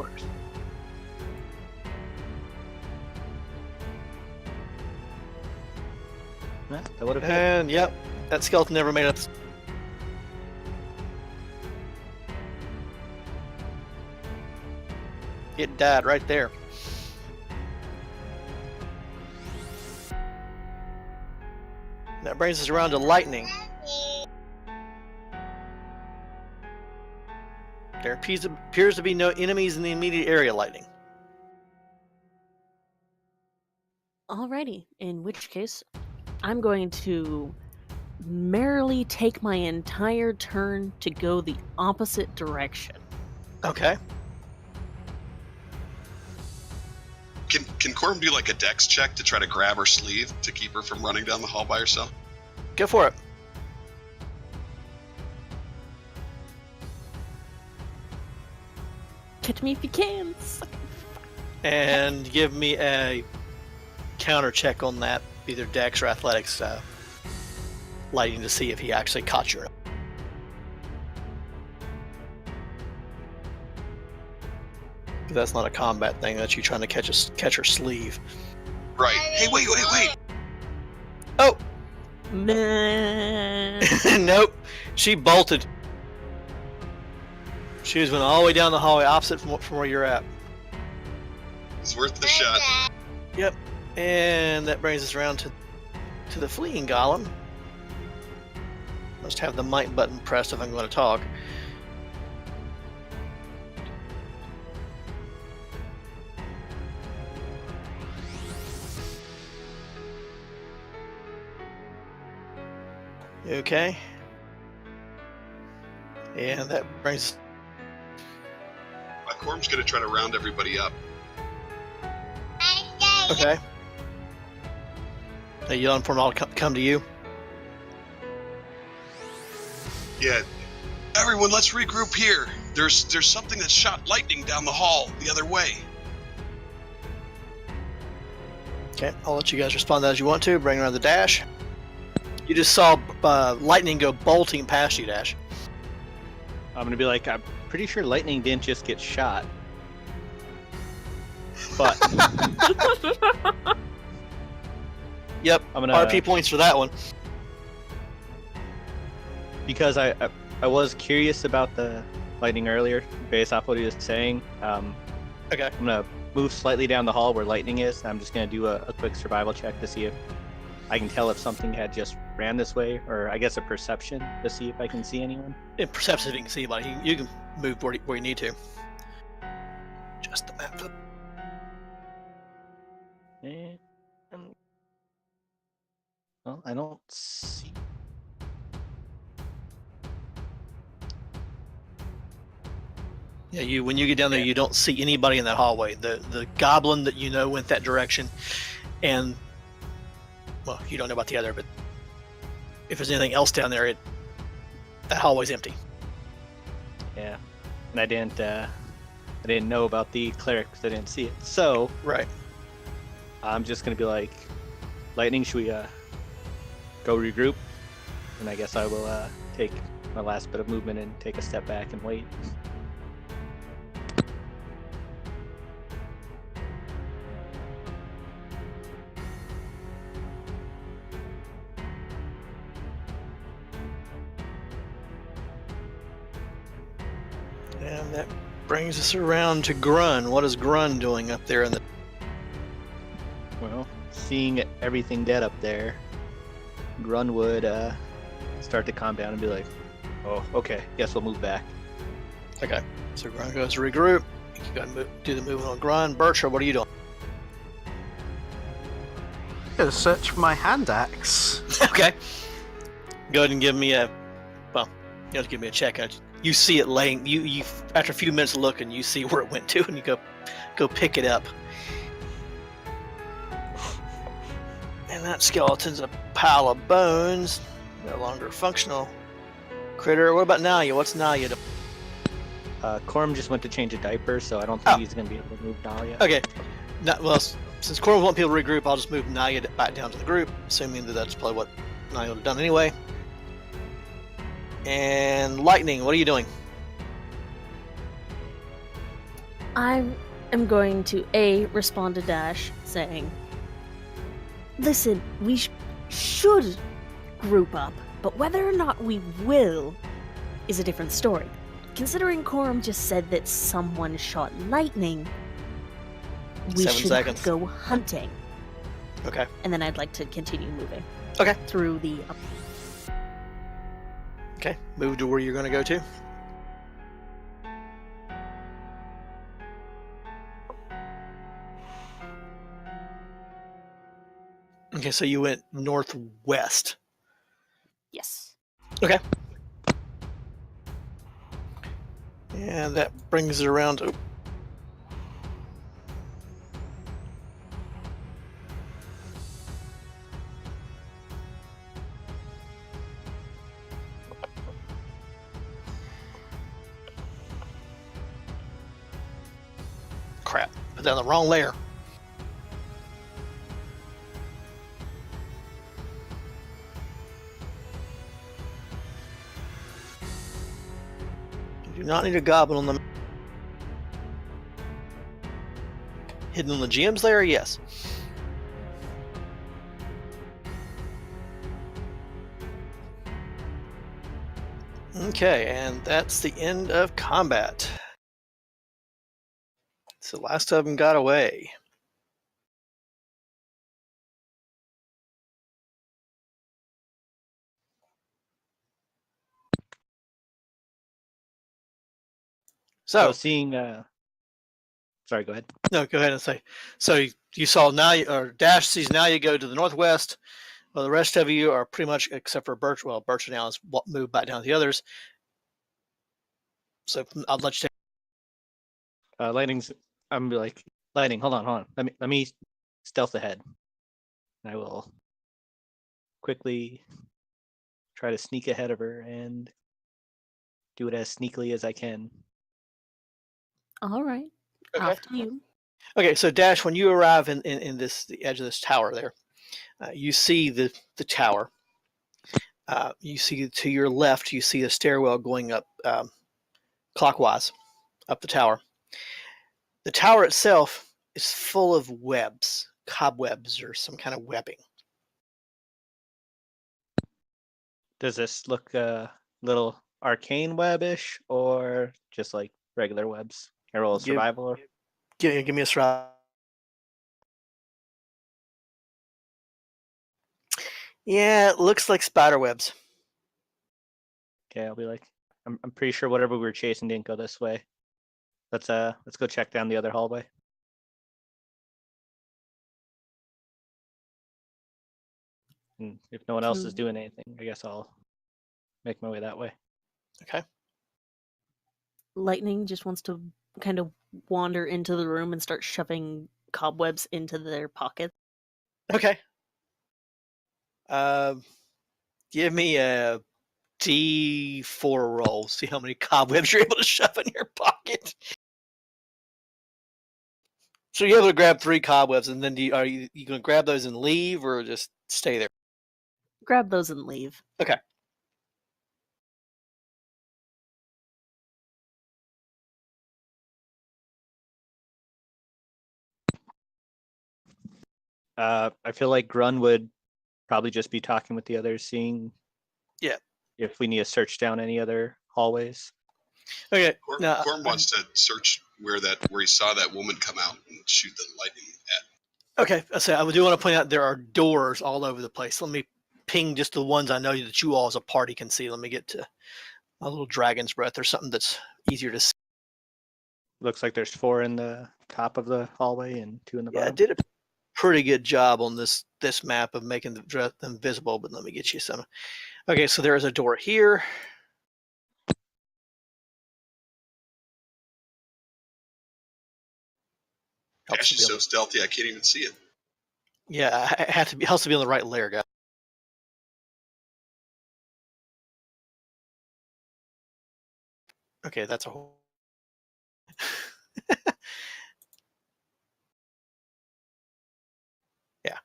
Yeah, that would have hit. And yep, that skeleton never made it. It died right there. That brings us around to lightning. There appears to be no enemies in the immediate area, lightning. Alrighty, in which case, I'm going to merrily take my entire turn to go the opposite direction. Okay. Can Corbin do like a dex check to try to grab her sleeve to keep her from running down the hall by herself? Go for it. Catch me if you can. Suck. And give me a counter check on that, either Dex or Athletics, lighting to see if he actually caught you. That's not a combat thing. That's you trying to catch her sleeve. Right. Hey, wait. Oh Meh. nope, she bolted. She was went all the way down the hallway, opposite from where you're at. It's worth the shot. Yep. And that brings us around to the fleeing golem. Must have the mic button pressed if I'm going to talk. Okay. And that brings. Corm's going to try to round everybody up. Okay. Are you yelling for them all to come to you? Yeah. Everyone, let's regroup here. There's something that shot lightning down the hall the other way. Okay, I'll let you guys respond as you want to. Bring around the Dash. You just saw lightning go bolting past you, Dash. I'm gonna be like, I'm pretty sure lightning didn't just get shot. But Yep, I'm gonna RP points for that one. because I was curious about the lightning earlier, based off what he was saying. Okay. I'm gonna move slightly down the hall where lightning is. I'm just gonna do a quick survival check to see if I can tell if something had just ran this way, or I guess a perception to see if I can see anyone. In perception, if you can see anybody, you can move where you need to. Just the map. And, well, I don't see. Yeah, when you get down there, you don't see anybody in that hallway. The goblin that you know went that direction, and well, you don't know about the other, but if there's anything else down there, that hallway's empty. Yeah, and I didn't know about the cleric because I didn't see it. So Right. I'm just gonna be like, lightning, should we go regroup? And I guess I will take my last bit of movement and take a step back and wait. And that brings us around to Grun. What is Grun doing up there in the? Well, seeing everything dead up there, Grun would start to calm down and be like, "Oh, okay, guess we'll move back." Okay. So Grun goes to regroup. You gotta do the movement on Grun. Berttra, what are you doing? I'm gonna search for my hand axe. Okay. Go ahead and give me a. Well, you have to give me a check. You see it laying. You after a few minutes of looking, you see where it went to, and you go pick it up. And that skeleton's a pile of bones, no longer functional. Critter. What about Nalia? What's Nalia doing? Corm just went to change a diaper, so I don't think he's gonna be able to move Dahlia. Okay. Well, since Corm won't be able to regroup, I'll just move Nalia back down to the group, assuming that that's probably what Nalia would have done anyway. And Lightning, what are you doing? I am going to respond to Dash saying, "Listen, we should group up, but whether or not we will is a different story. Considering Corum just said that someone shot lightning, we 7 should seconds. go hunting." Okay. And then I'd like to continue moving. Okay. Through the Okay. Move to where you're going to go to. Okay, so you went northwest. Yes. Okay. And that brings it around to. Crap. Put that on the wrong layer. You do not need a goblin on the. Hidden on the GM's layer? Yes. Okay, and that's the end of combat. So the last of them got away. So So, seeing, sorry, go ahead. no, go ahead and say. So you saw now, or Dash sees now you go to the northwest. Well, the rest of you are pretty much, except for Bertram. Well, Bertram now has moved back down to the others. So I'll let you take. Lightning's. I'm like, Lightning. Hold on. Let me stealth ahead. And I will quickly try to sneak ahead of her and do it as sneakily as I can. All right. Okay. Off to you. Okay, so Dash, when you arrive in the edge of this tower there, you see the tower. You see to your left, you see a stairwell going up clockwise up the tower. The tower itself is full of webs, cobwebs, or some kind of webbing. Does this look a little arcane webbish or just like regular webs? Can I roll a Give- survival? Or... Give me a survival. Yeah, it looks like spider webs. Okay, I'll be like, I'm pretty sure whatever we were chasing didn't go this way. Let's go check down the other hallway. And if no one else is doing anything, I guess I'll make my way that way. Okay. Lightning just wants to kind of wander into the room and start shoving cobwebs into their pockets. Okay. Give me a D4 roll. See how many cobwebs you're able to shove in your pocket. So you're able to grab 3 cobwebs, and then are you going to grab those and leave, or just stay there? Grab those and leave. Okay. I feel like Grun would probably just be talking with the others, seeing if we need to search down any other hallways. Okay. Corm wants to search where he saw that woman come out and shoot the lightning at. Okay. So I do want to point out there are doors all over the place. Let me ping just the ones I know that you all as a party can see. Let me get to my little dragon's breath or something that's easier to see. Looks like there's 4 in the top of the hallway and 2 in the Yeah, I bottom. did a pretty good job on this map of making them visible, but let me get you some. Okay, so there is a door here. Dash is so stealthy I can't even see it. Yeah, it has to be on the right layer, guys. Okay, that's a whole. Yeah.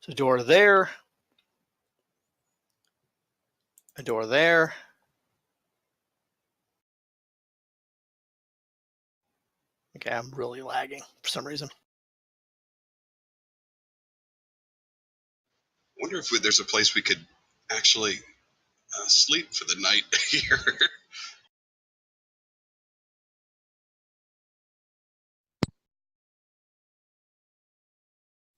So a door there. A door there. Okay, I'm really lagging for some reason. I wonder if there's a place we could actually sleep for the night here.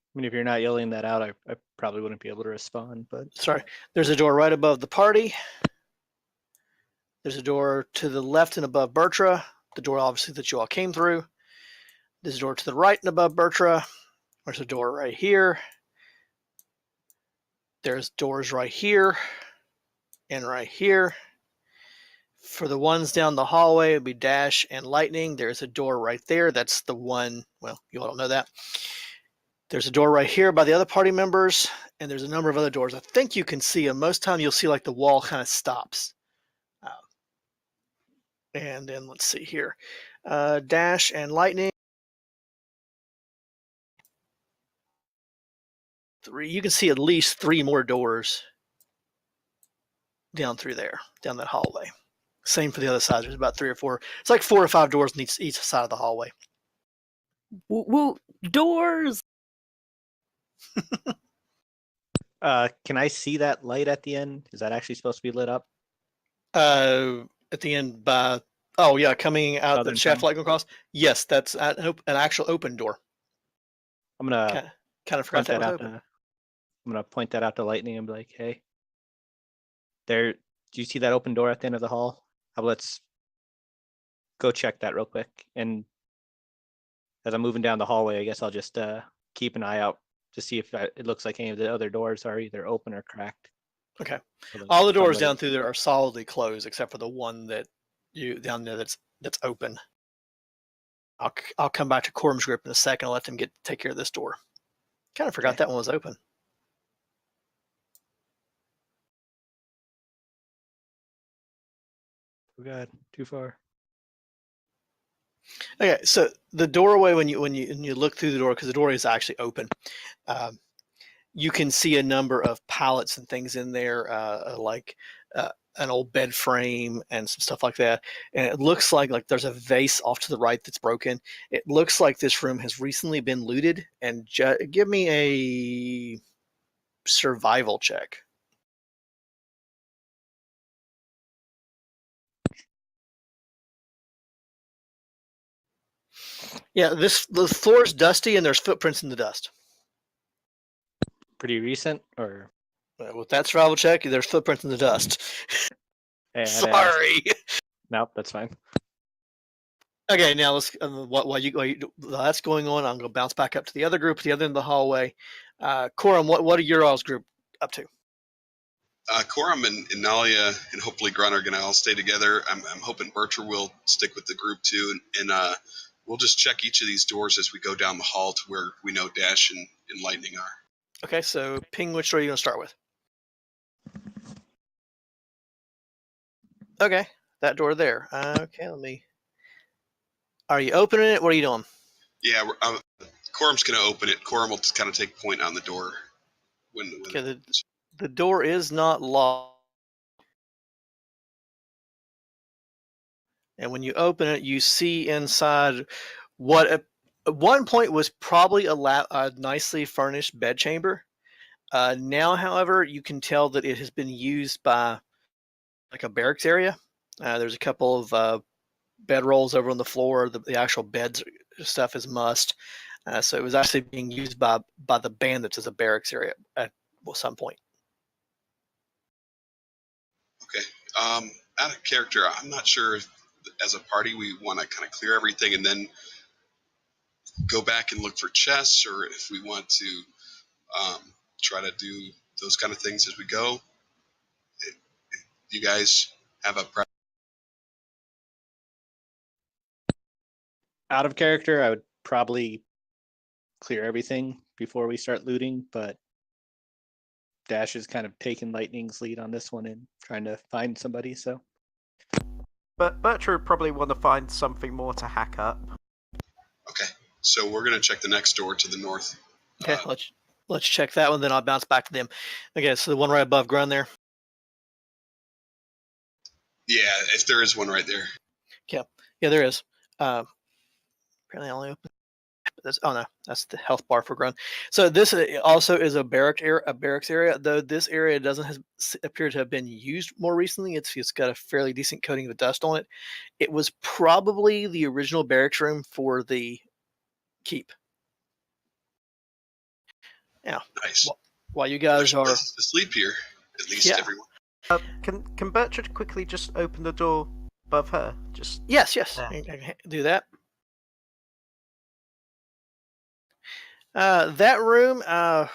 I mean, if you're not yelling that out, I probably wouldn't be able to respond. But Sorry. There's a door right above the party. There's a door to the left and above Berttra. The door, obviously, that you all came through. There's a door to the right and above Berttra. There's a door right here. There's doors right here and right here. For the ones down the hallway, it would be Dash and Lightning. There's a door right there. That's the one. Well, you all don't know that. There's a door right here by the other party members, and there's a number of other doors. I think you can see them. Most time you'll see like the wall kind of stops. And then let's see here. Dash and Lightning. 3. You can see at least 3 more doors down through there, down that hallway. Same for the other side. There's about 3 or 4. It's like 4 or 5 doors on each side of the hallway. Woo, doors! can I see that light at the end? Is that actually supposed to be lit up? At the end by coming out Southern the shaft tunnel. light across. Yes, that's an actual open door. I'm gonna Kind of forgot point that was out. open. I'm gonna point that out to Lightning and be like, "Hey, there. Do you see that open door at the end of the hall? Let's go check that real quick." And as I'm moving down the hallway, I guess I'll just keep an eye out to see if it looks like any of the other doors are either open or cracked. Okay. So All the doors down through there are solidly closed except for the one that you down there that's open. I'll come back to Corm's group in a second. I'll let them take care of this door. Kind of forgot Okay. that one was open. Oh god, too far. Okay, so the doorway when you look through the door, because the door is actually open, you can see a number of pallets and things in there, like an old bed frame and some stuff like that. And it looks like there's a vase off to the right that's broken. It looks like this room has recently been looted. And give me a survival check. Yeah, the floor is dusty and there's footprints in the dust. Pretty recent, or With that survival check, there's footprints in the dust. hey, I had to ask. Sorry. Nope, that's fine. Okay, now let's while that's going on, I'm gonna bounce back up to the other group at the other end of the hallway. Corum, what are your all's group up to? Corum and Nalia and hopefully Grun are gonna all stay together. I'm hoping Berttra will stick with the group too, and we'll just check each of these doors as we go down the hall to where we know Dash and Lightning are. Okay, so ping, which door are you gonna start with? Okay, that door there. Okay, let me. Are you opening it? What are you doing? Yeah, Corum's gonna open it. Corum will just kind of take point on the door when Okay, the door is not locked. And when you open it, you see inside what at one point was probably a nicely furnished bedchamber. Now, however, you can tell that it has been used by like a barracks area. There's a couple of bedrolls over on the floor. The actual beds stuff is mussed. So it was actually being used by the bandits as a barracks area at some point. Okay. Out of character, I'm not sure if as a party we want to kind of clear everything and then go back and look for chests, or if we want to try to do those kind of things as we go. You guys have a Out of character, I would probably clear everything before we start looting, but Dash is kind of taking Lightning's lead on this one and trying to find somebody, so. But Bertram would probably want to find something more to hack up. Okay, so we're gonna check the next door to the north. Okay, let's check that one. Then I'll bounce back to them. Okay, so the one right above Grun there. Yeah, if there is one right there. Yeah, there is. Apparently, I only open. That's the health bar for Grun. So this also is a barracks area, though this area doesn't appear to have been used more recently. It's got a fairly decent coating of dust on it. It was probably the original barracks room for the keep. Now, Nice. while you guys are places to sleep here, at least everyone. Can Bertram quickly just open the door above her? Just yes, Yeah. I can do that. That room, well,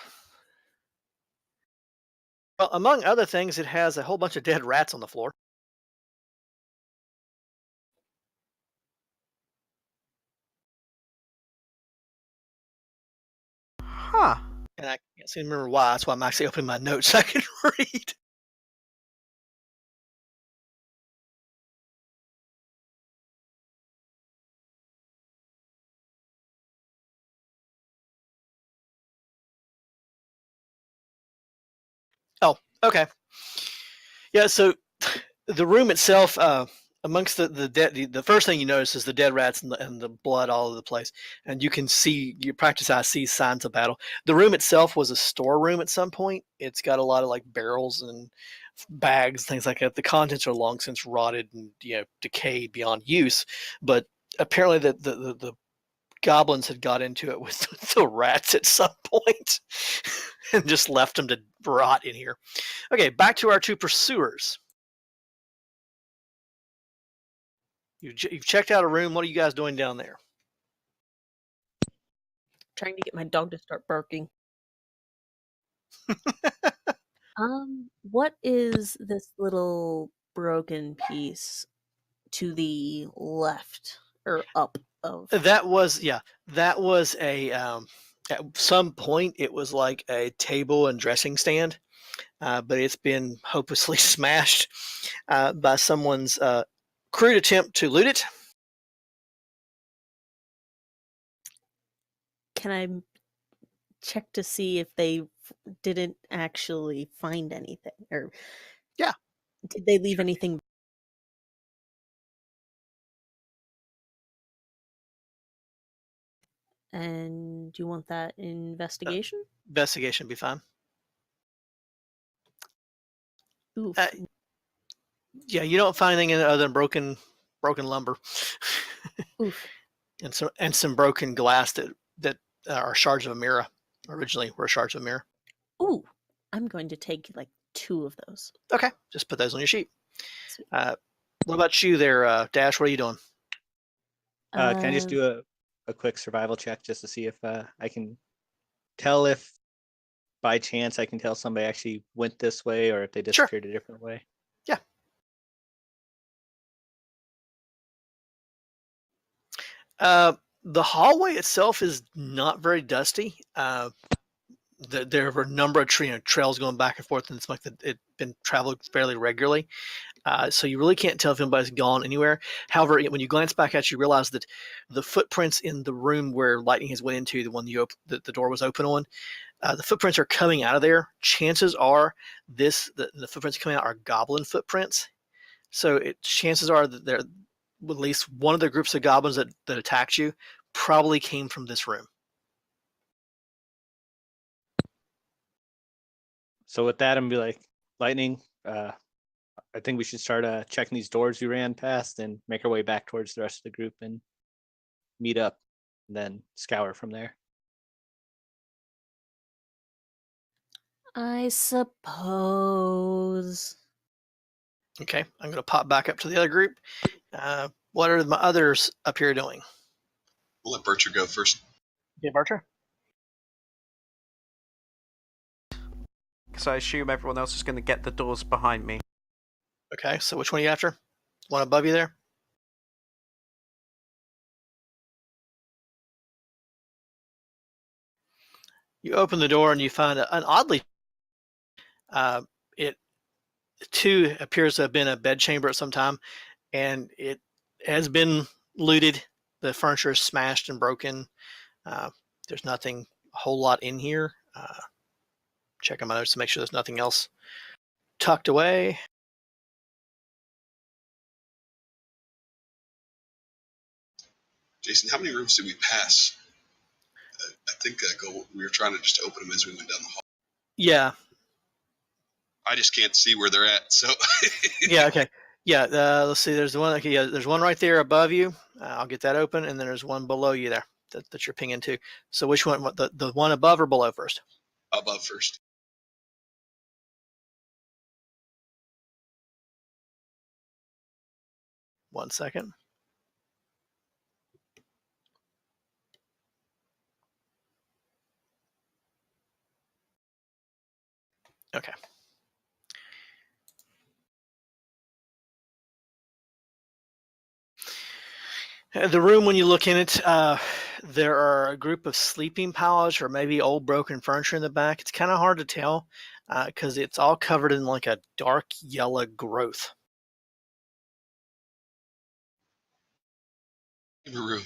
among other things, it has a whole bunch of dead rats on the floor. Huh. And I can't seem to remember why. That's why I'm actually opening my notes so I can read. Oh, okay. Yeah, so the room itself, amongst the dead, the first thing you notice is the dead rats and the blood all over the place, and you can see your practice eye sees signs of battle. The room itself was a storeroom at some point. It's got a lot of like barrels and bags, things like that. The contents are long since rotted and decayed beyond use, but apparently the goblins had got into it with the rats at some point and just left them to rot in here. Okay, back to our two pursuers. You've checked out a room. What are you guys doing down there? Trying to get my dog to start barking. What is this little broken piece to the left or up of. That was a at some point it was like a table and dressing stand, but it's been hopelessly smashed by someone's crude attempt to loot it. Can I check to see if they didn't actually find anything, or Yeah. did they leave anything? And do you want that investigation? Investigation would be fine. Oof. Yeah, you don't find anything other than broken lumber. Oof. and some broken glass that are shards of a mirror. Originally were shards of a mirror. Ooh, I'm going to take like 2 of those. Okay, just put those on your sheet. Sweet. What about you there, Dash? What are you doing? Can I just do a quick survival check just to see if I can tell if by chance I can tell somebody actually went this way or if they Sure. disappeared a different way? Yeah. The hallway itself is not very dusty. There were a number of trails going back and forth, and it's like it's been traveled fairly regularly. So you really can't tell if anybody's gone anywhere. However, when you glance back at it, you realize that the footprints in the room where lightning has went into, the one the door was open on, the footprints are coming out of there. Chances are the footprints coming out are goblin footprints. So chances are that there at least one of the groups of goblins that attacked you probably came from this room. So with that, I'm gonna be like, Lightning, I think we should start checking these doors we ran past and make our way back towards the rest of the group and meet up, and then scour from there. I suppose. Okay, I'm going to pop back up to the other group. What are my others up here doing? We'll let Bertra go first. Okay, Bertram. Because I assume everyone else is going to get the doors behind me. Okay, so which one are you after? One above you there? You open the door and you find an oddly, it too appears to have been a bed chamber at some time, and it has been looted. The furniture is smashed and broken. There's nothing a whole lot in here. Checking my notes to make sure there's nothing else tucked away. Jason, how many rooms did we pass? I think we were trying to just open them as we went down the hall. Yeah. I just can't see where they're at. So. Yeah. Okay. Yeah. Let's see. There's the one. Okay. Yeah. There's one right there above you. I'll get that open, and then there's one below you there that you're pinging to. So which one? The one above or below first? Above first. One second. Okay. The room, when you look in it, there are a group of sleeping pallets or maybe old broken furniture in the back. It's kind of hard to tell because it's all covered in like a dark yellow growth. Chamber room.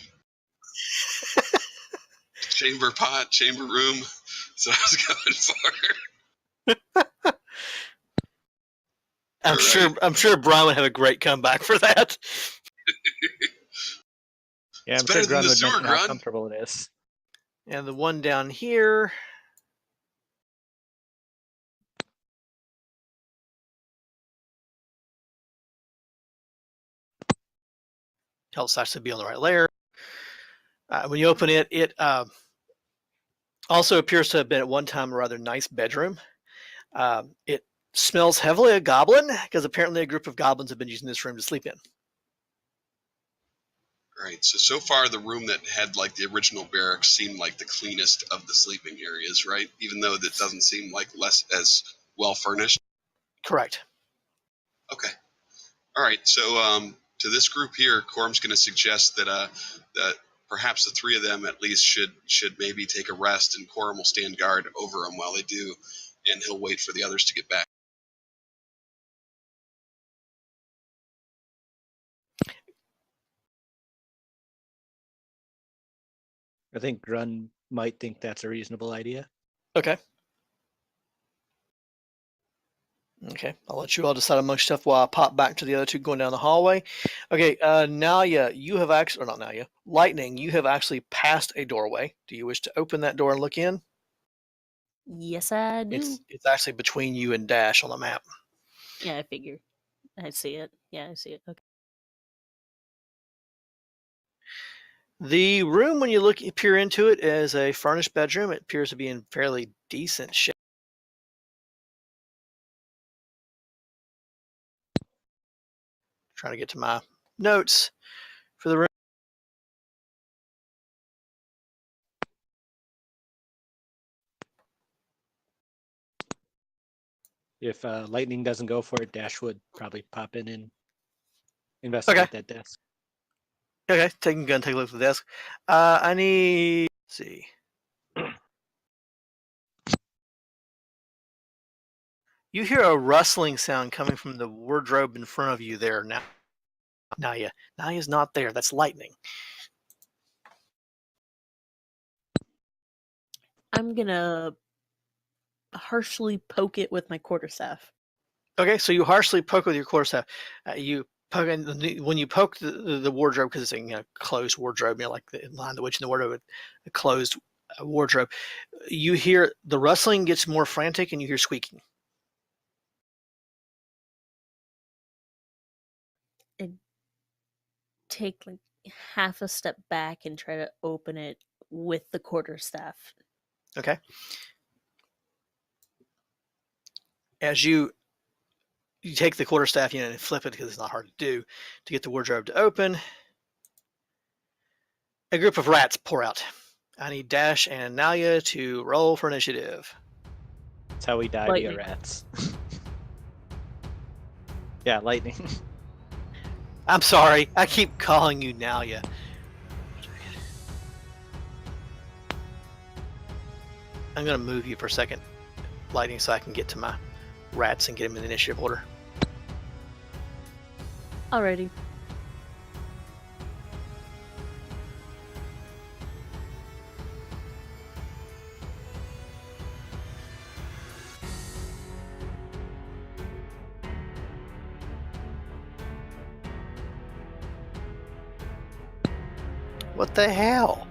Chamber pot, chamber room. So I was going for. I'm sure Brian would have a great comeback for that. Yeah, It's I'm better sure than Grun the would sewer, mention how Grun. comfortable it is. And the one down here. Helps actually be on the right layer. When you open it, it also appears to have been at one time a rather nice bedroom. It smells heavily of goblin because apparently a group of goblins have been using this room to sleep in. Right. So far, the room that had like the original barracks seemed like the cleanest of the sleeping areas, right? Even though that doesn't seem like less as well furnished. Correct. Okay. All right. So to this group here, Corm's going to suggest that perhaps the three of them at least should maybe take a rest, and Corm will stand guard over them while they do, and he'll wait for the others to get back. I think Grun might think that's a reasonable idea. Okay. Okay, I'll let you all decide amongst stuff while I pop back to the other two going down the hallway. Okay, Nalia, you have actually, or not Nalia, Lightning, you have actually passed a doorway. Do you wish to open that door and look in? Yes, I do. It's actually between you and Dash on the map. Yeah, I figure. I see it. Yeah, I see it. Okay. The room, when you peer into it, is a furnished bedroom. It appears to be in fairly decent shape. Trying to get to my notes for the room. If Lightning doesn't go for it, Dash would probably pop in and investigate that desk. Okay, take a gun, take a look at the desk. I need. Let's see. You hear a rustling sound coming from the wardrobe in front of you there now. Naya's not there. That's Lightning. I'm gonna harshly poke it with my quarterstaff. Okay, so you harshly poke with your quarterstaff. You poke, and when you poke the wardrobe, because it's a closed wardrobe, like the Lion the Witch in the wardrobe, a closed wardrobe, you hear the rustling gets more frantic, and you hear squeaking. And take like half a step back and try to open it with the quarterstaff. Okay. As you take the quarterstaff, and flip it, because it's not hard to do, to get the wardrobe to open, a group of rats pour out. I need Dash and Nalia to roll for initiative. That's how we die via rats. Yeah, Lightning. I'm sorry, I keep calling you Nalia. I'm going to move you for a second, Lightning, so I can get to my rats and get them in initiative order. Alrighty. What the hell?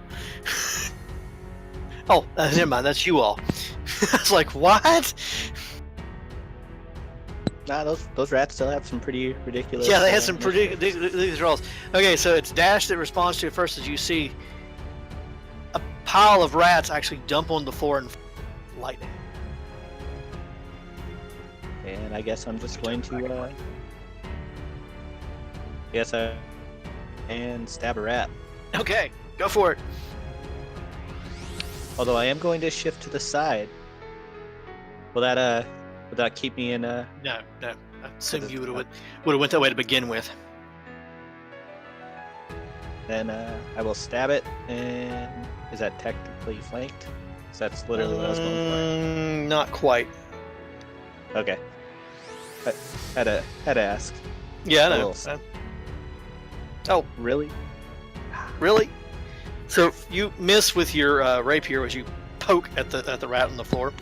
Oh, never mind. That's you all. I was like, what? Nah, those rats still have some pretty ridiculous. Yeah, they had some pretty ridiculous rolls. Okay, so it's Dash that responds to it first, as you see a pile of rats actually dump on the floor and Lightning. And I guess I'm just going to and stab a rat. Okay, go for it. Although I am going to shift to the side. Will that keep me in No. I assume you would have went that way to begin with. Then I will stab it, and is that technically flanked? So that's literally what I was going Not quite. for. Okay. I had to ask. Yeah, I know. Oh, Really? really? So you miss with your rapier as you poke at the rat on the floor.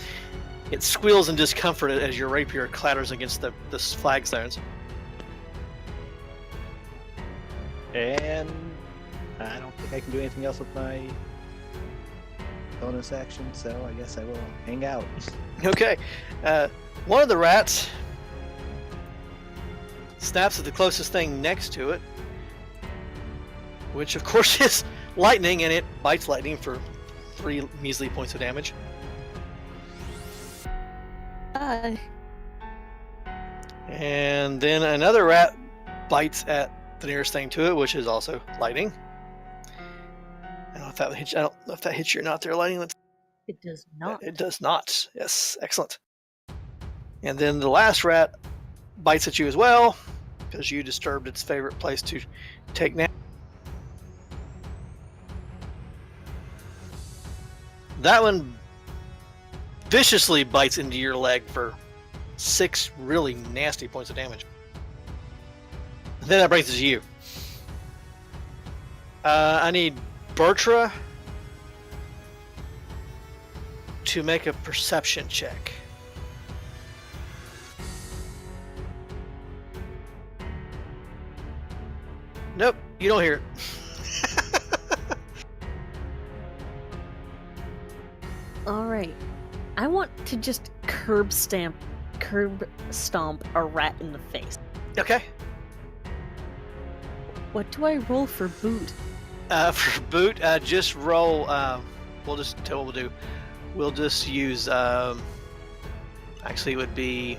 It squeals in discomfort as your rapier clatters against the flagstones. And I don't think I can do anything else with my bonus action, so I guess I will hang out. Okay. One of the rats snaps at the closest thing next to it, which of course is Lightning, and it bites Lightning for 3 measly points of damage. And then another rat bites at the nearest thing to it, which is also Lightning. I don't know if that hits you or not there, Lightning. It does not. It does not. Yes, excellent. And then the last rat bites at you as well, because you disturbed its favorite place to take nap. That one viciously bites into your leg for 6 really nasty points of damage. Then that brings it to you. I need Berttra to make a perception check. Nope, you don't hear it. All right. I want to just curb stomp a rat in the face. Okay. What do I roll for boot? For boot, just roll. We'll just tell what we'll do. We'll just use. Actually, it would be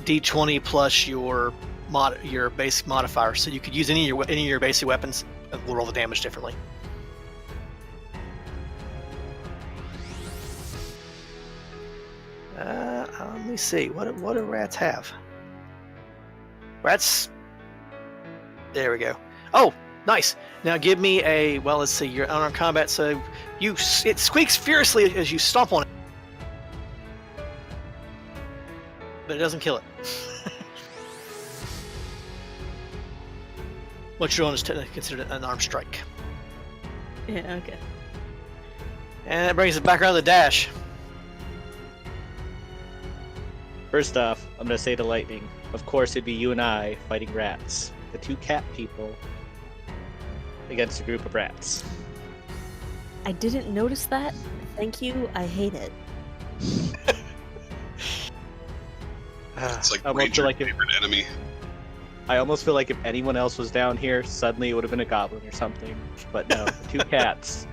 D20 plus your basic modifier. So you could use any of your basic weapons. We'll roll the damage differently. Let me see. What do rats have? Rats. There we go. Oh, nice. Now give me a. Well, let's see. You're unarmed combat, so it squeaks furiously as you stomp on it, but it doesn't kill it. What you're doing is technically considered an armed strike. Yeah, okay. And that brings us back around the dash. First off, I'm gonna say to Lightning, of course it'd be you and I fighting rats. The 2 cat people against a group of rats. I didn't notice that. Thank you. I hate it. It's like I almost Ranger feel like favorite enemy. I almost feel like if anyone else was down here, suddenly it would have been a goblin or something. But no, the 2 cats.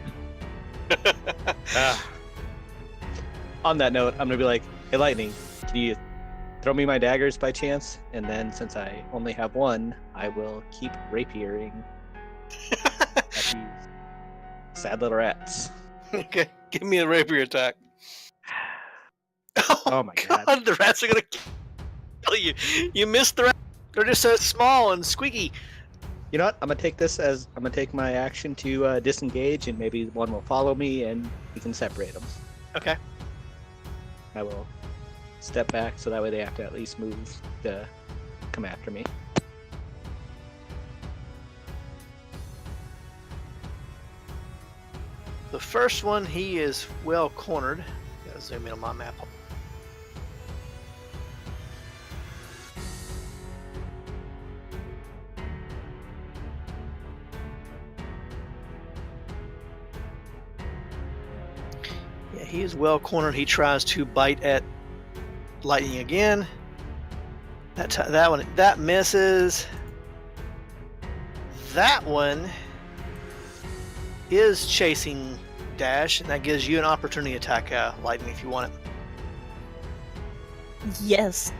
On that note, I'm gonna be like, hey Lightning, can you throw me my daggers by chance? And then since I only have one, I will keep rapiering at these sad little rats. Okay, give me a rapier attack. Oh my god. The rats are gonna kill you. You missed the rats. They're just so small and squeaky. You know what? I'm gonna take my action to disengage, and maybe one will follow me, and we can separate them. Okay. I will step back so that way they have to at least move to come after me. The first one, he is well cornered. Gotta zoom in on my map. Yeah, he is well cornered. He tries to bite at Lightning again. That misses. That one is chasing Dash, and that gives you an opportunity attack, Lightning, if you want it. Yes,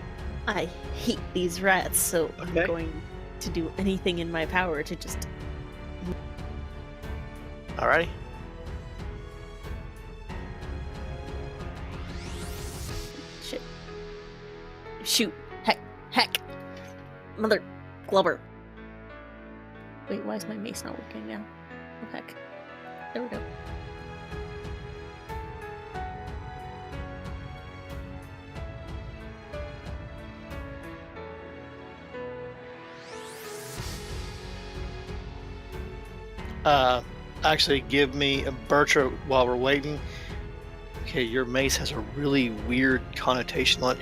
I hate these rats, so Okay. I'm going to do anything in my power to just. Alrighty. Shit. Shoot. Heck. Mother Glover. Wait, why is my mace not working now? Oh, heck. There we go. Actually, give me a Berttra while we're waiting. Okay, your mace has a really weird connotation on it.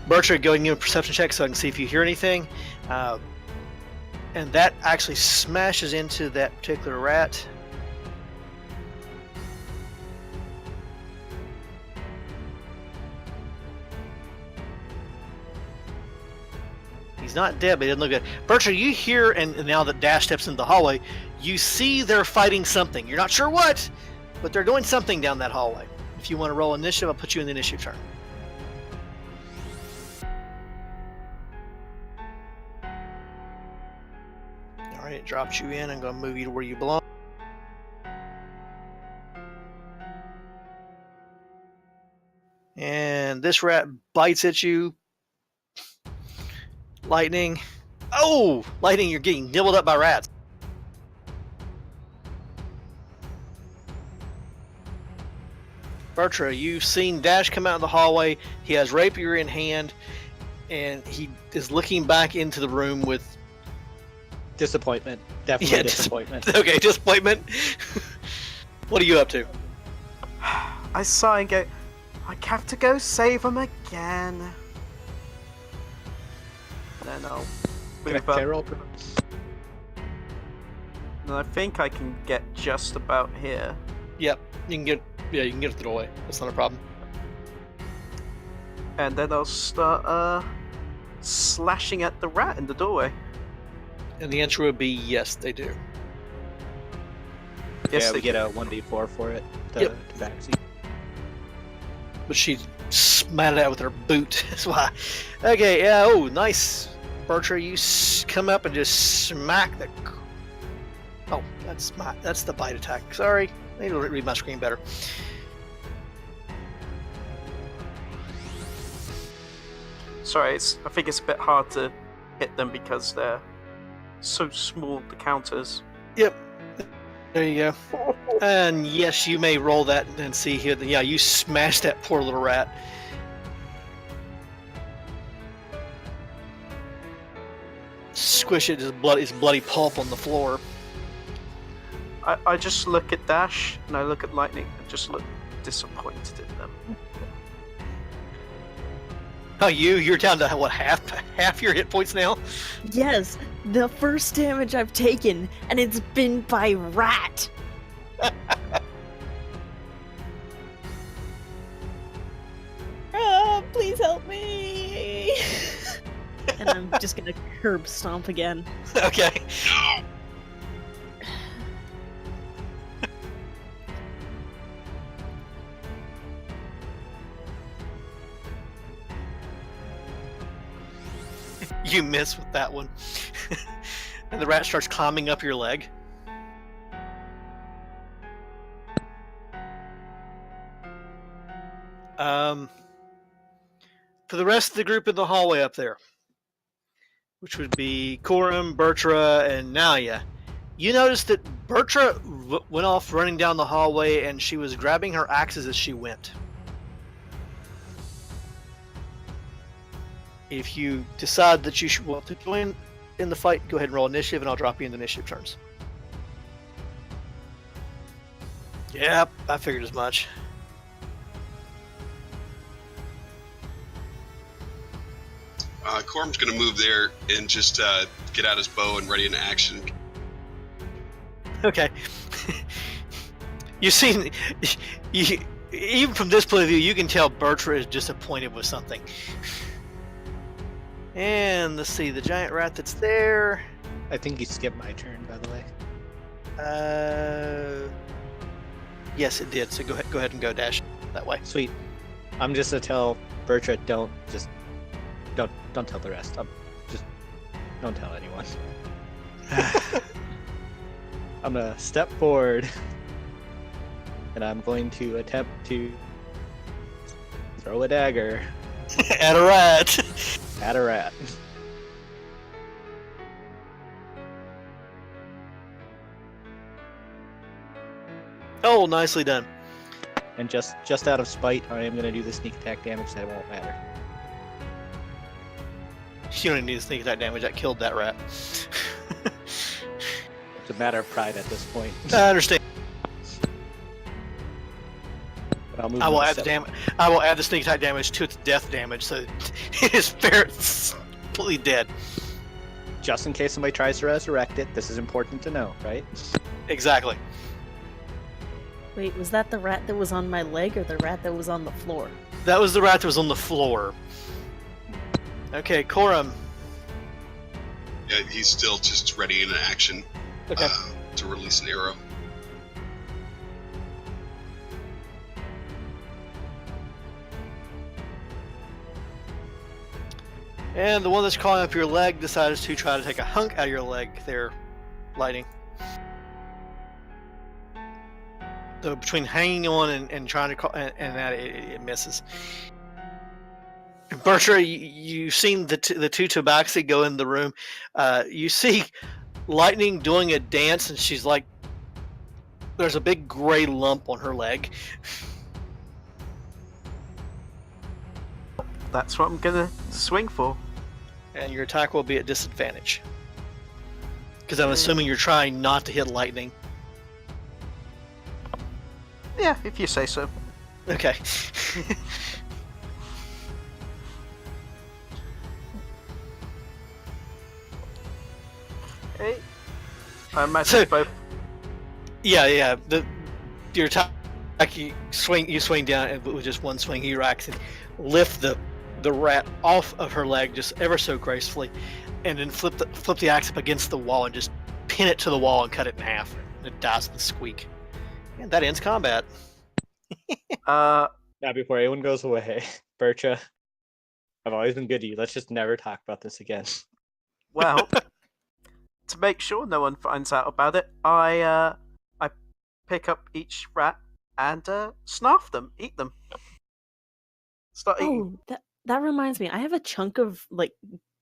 Berttra, go and give me a perception check so I can see if you hear anything. And that actually smashes into that particular rat. He's not dead, but he doesn't look good. Bertram, you hear, and now that Dash steps into the hallway, you see they're fighting something. You're not sure what, but they're doing something down that hallway. If you want to roll initiative, I'll put you in the initiative turn. All right, it drops you in. I'm going to move you to where you belong. And this rat bites at you. Lightning. Oh! Lightning, you're getting nibbled up by rats. Bertram, you've seen Dash come out of the hallway. He has rapier in hand, and he is looking back into the room with... Disappointment. Definitely disappointment. Okay, disappointment. What are you up to? I sigh and go, I have to go save him again. Then I'll move up. And I think I can get just about here. Yep, you can get it the doorway. That's not a problem. And then I'll start slashing at the rat in the doorway. And the answer would be yes, they do. Yes, Yeah, they we get a 1d4 for it to Yep. backseat. But she smattered it out with her boot. That's why. Okay, yeah, oh, nice. Bertram, you come up and just smack the... Oh, that's the bite attack. Sorry, I need to read my screen better. Sorry, I think it's a bit hard to hit them because they're so small, the counters. Yep. There you go. And yes, you may roll that and see here. Yeah, you smashed that poor little rat. Squish it, his bloody pulp on the floor. I just look at Dash and I look at Lightning and just look disappointed in them. Oh, you're down to what, half your hit points now? Yes, the first damage I've taken, and it's been by rat. Please help me. And I'm just gonna curb stomp again. Okay. You miss with that one. And the rat starts climbing up your leg. For the rest of the group in the hallway up there, which would be Corum, Berttra, and Nalia, you noticed that Berttra went off running down the hallway and she was grabbing her axes as she went. If you decide that you should want to join in the fight, go ahead and roll initiative, and I'll drop you into initiative turns. Yep, I figured as much. Corm's going to move there and just get out his bow and ready in action. Okay. Even from this point of view, you can tell Bertram is disappointed with something. And let's see, the giant rat that's there. I think you skipped my turn, by the way. Yes, it did. So go ahead and go dash that way. Sweet. I'm just gonna tell Bertram, don't tell the rest. Just don't tell anyone. I'm gonna step forward, and I'm going to attempt to throw a dagger At a rat. at a rat. Oh, nicely done. And just out of spite, I am gonna do the sneak attack damage. That won't matter. You don't need to sneak attack damage. That killed that rat. It's a matter of pride at this point. I understand. But I'll move. I will my add the step- damage. I will add the sneak attack damage to its death damage, so it is fair. It's completely dead. Just in case somebody tries to resurrect it, this is important to know, right? Exactly. Wait, was that the rat that was on my leg or the rat that was on the floor? That was the rat that was on the floor. Okay, Corum. Yeah, he's still just ready in action Okay. to release an arrow. And the one that's crawling up your leg decides to try to take a hunk out of your leg there, Lightning. So between hanging on and trying to call, and that it misses. And Bertram, you've seen the two tabaxi go in the room. You see Lightning doing a dance, and she's like, there's a big gray lump on her leg. That's what I'm gonna swing for. And your attack will be at disadvantage. Because I'm assuming you're trying not to hit Lightning. Yeah, if you say so. Okay. Hey. I imagine both. Yeah. Your attack, you swing down, and with just one swing, you actually lift the rat off of her leg just ever so gracefully, and then flip the axe up against the wall and just pin it to the wall and cut it in half. And it dies with a squeak. And that ends combat. Now, before anyone goes away, Bertram, I've always been good to you. Let's just never talk about this again. Well, to make sure no one finds out about it, I pick up each rat and snarf them, eat them. Start eating. Oh, that reminds me. I have a chunk of like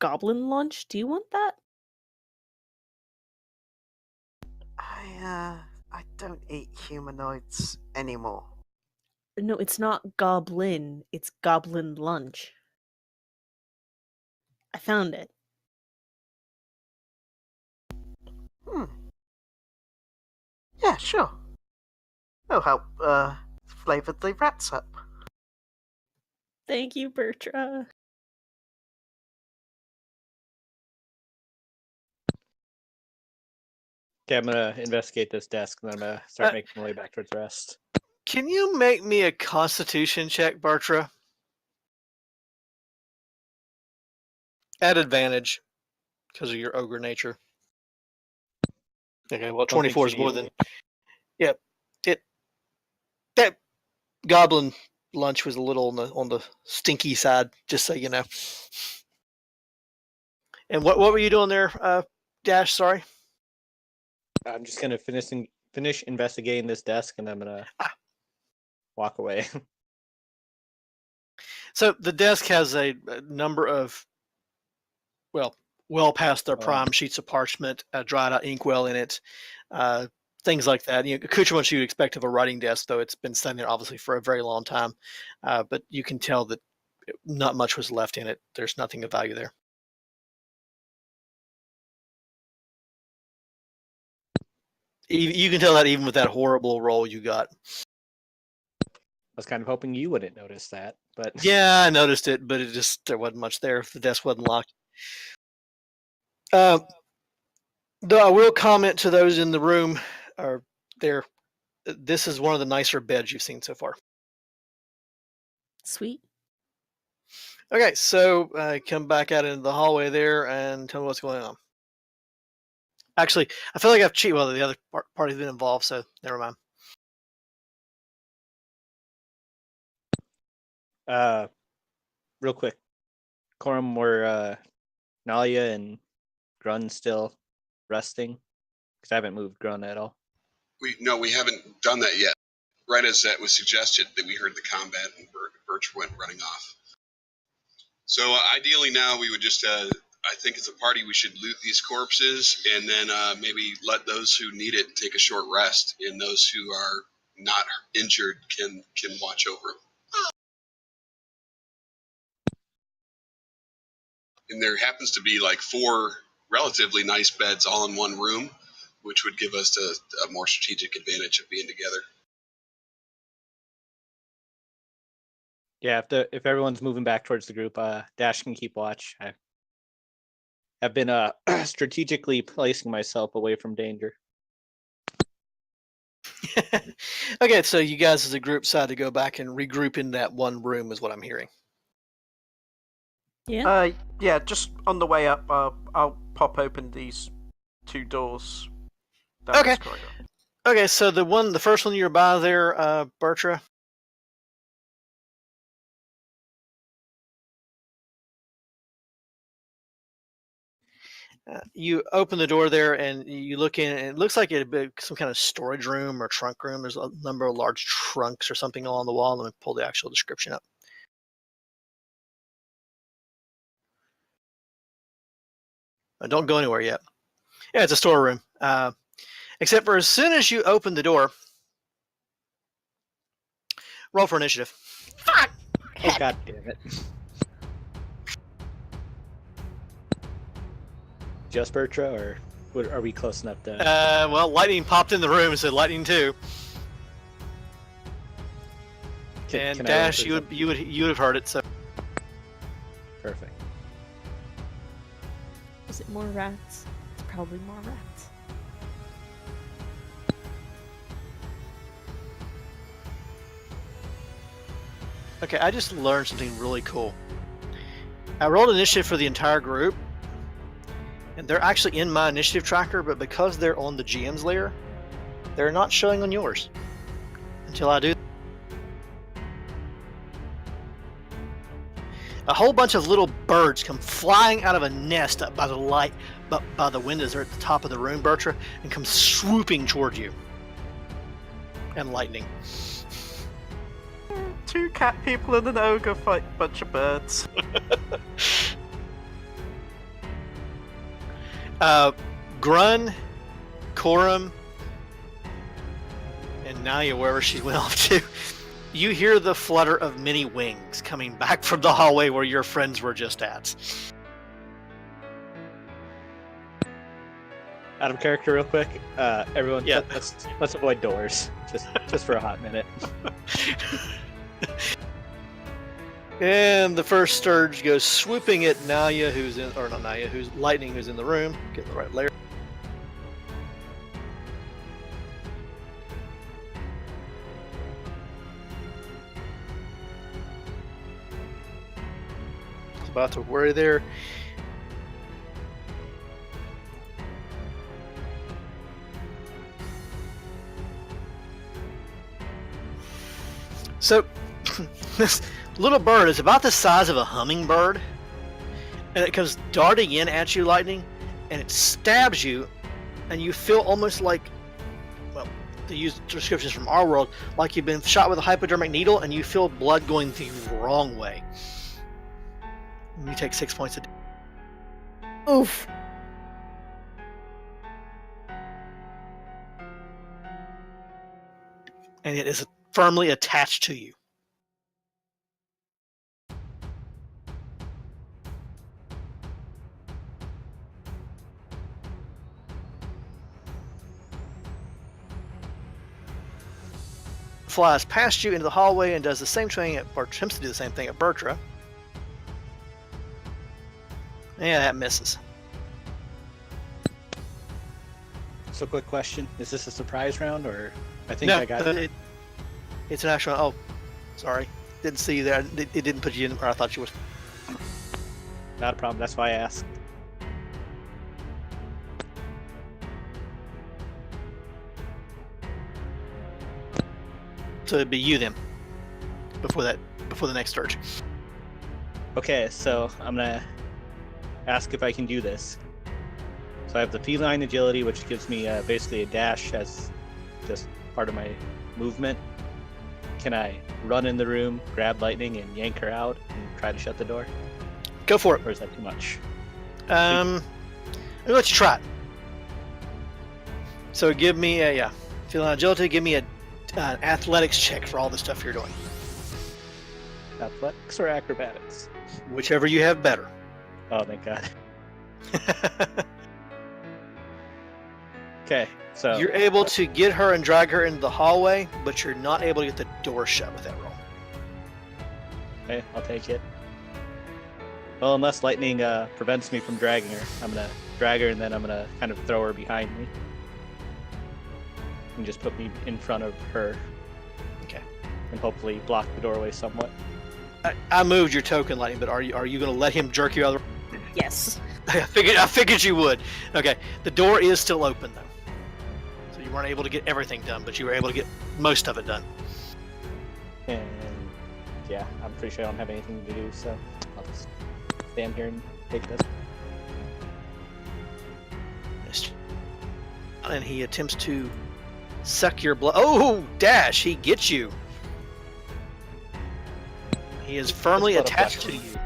goblin lunch. Do you want that? I don't eat humanoids anymore. No, it's not goblin. It's goblin lunch. I found it. Yeah, sure. It'll help flavor the rats up. Thank you, Bertram. Okay, I'm gonna investigate this desk, and then I'm gonna start making my way back towards the rest. Can you make me a Constitution check, Bertram? At advantage, because of your ogre nature. Okay, well, 24 is more than. Yep, that goblin lunch was a little on the stinky side, just so you know. And what were you doing there, Dash? Sorry. I'm just gonna finish investigating this desk, and I'm gonna walk away. So the desk has a number of, well past their prime sheets of parchment, dried out inkwell in it, things like that. Accoutrements you'd expect of a writing desk, though it's been sitting there obviously for a very long time. But you can tell that not much was left in it. There's nothing of value there. You can tell that even with that horrible roll you got. I was kind of hoping you wouldn't notice that, but yeah, I noticed it, but there wasn't much there. The desk wasn't locked. Though I will comment to those in the room, this is one of the nicer beds you've seen so far. Sweet. Okay, so come back out into the hallway there and tell me what's going on. Actually, I feel like I've cheated. Well, the other party's been involved, so never mind. Real quick, Corum, were Nalia and Grun still resting? Because I haven't moved Grun at all. We haven't done that yet. Right as that was suggested, that we heard the combat and Bertram went running off. So ideally now we would just, I think as a party we should loot these corpses and then maybe let those who need it take a short rest, and those who are not injured can watch over them. And there happens to be like 4 relatively nice beds all in one room, which would give us a more strategic advantage of being together. Yeah, if everyone's moving back towards the group, Dash can keep watch. I've been strategically placing myself away from danger. Okay, so you guys as a group decide to go back and regroup in that one room is what I'm hearing. Yeah. Yeah, just on the way up, I'll pop open these 2 doors down this corridor. Okay, so the first one you're by there, Bertram. You open the door there and you look in, and it looks like it'd be some kind of storage room or trunk room. There's a number of large trunks or something along the wall. Let me pull the actual description up. Don't go anywhere yet. Yeah, it's a storeroom. Except for as soon as you open the door, roll for initiative. Fuck! Oh, god damn it. Just Berttra, or are we close enough to... Well, lightning popped in the room, so lightning too. And can I Dash, roll you would have heard it. So Perfect. Is it more rats? It's probably more rats. okay, I just learned something really cool. I rolled initiative for the entire group, and they're actually in my initiative tracker, but because they're on the GM's layer, they're not showing on yours until I do. A whole bunch of little birds come flying out of a nest up by the light, by the windows. They're at the top of the room, Berttra, and come swooping toward you. And lightning. 2 cat people and an ogre fight a bunch of birds. Grun, Corum, and Naya, wherever she went off to, you hear the flutter of many wings coming back from the hallway where your friends were just at. Out of character real quick. Everyone, Yeah. let's avoid doors. Just for a hot minute. And the first Sturge goes swooping at Naya, who's in, or not Naya, who's Lightning, who's in the room. Get the right layer. It's about to worry there. So, this little bird is about the size of a hummingbird, and it comes darting in at you, Lightning, and it stabs you, and you feel almost like, well, to use descriptions from our world, like you've been shot with a hypodermic needle, and you feel blood going the wrong way. And you take 6 points of damage. Oof. And it is firmly attached to you. Flies past you into the hallway and does the same thing or attempts to do the same thing at Berttra. Yeah, that misses. So, quick question: is this a surprise round, or I think No, I got it? It's an actual. Oh, sorry, didn't see you there. It didn't put you in where I thought you would. Not a problem. That's why I asked. So it'd be you then. Before the next surge. Okay, so I'm gonna ask if I can do this. So I have the feline agility, which gives me basically a dash as just part of my movement. Can I run in the room, grab Lightning, and yank her out, and try to shut the door? Go for it. Or is that too much? Let me let you try it. So give me a feline agility. Give me an athletics check for all the stuff you're doing. Athletics or acrobatics? Whichever you have better. Oh, thank God. Okay, so You're able to get her and drag her into the hallway, but you're not able to get the door shut with that roll. okay, I'll take it. Well, unless Lightning prevents me from dragging her, I'm gonna drag her and then I'm gonna kind of throw her behind me. And just put me in front of her. Okay. And hopefully block the doorway somewhat. I moved your token, Lightning, but are you going to let him jerk you out of the... Yes. I figured you would. Okay, the door is still open, though. So you weren't able to get everything done, but you were able to get most of it done. And yeah, I'm pretty sure I don't have anything to do, so I'll just stand here and take this. And he attempts to suck your blood. Oh, Dash, he gets you. He is firmly That's what attached I'm to you.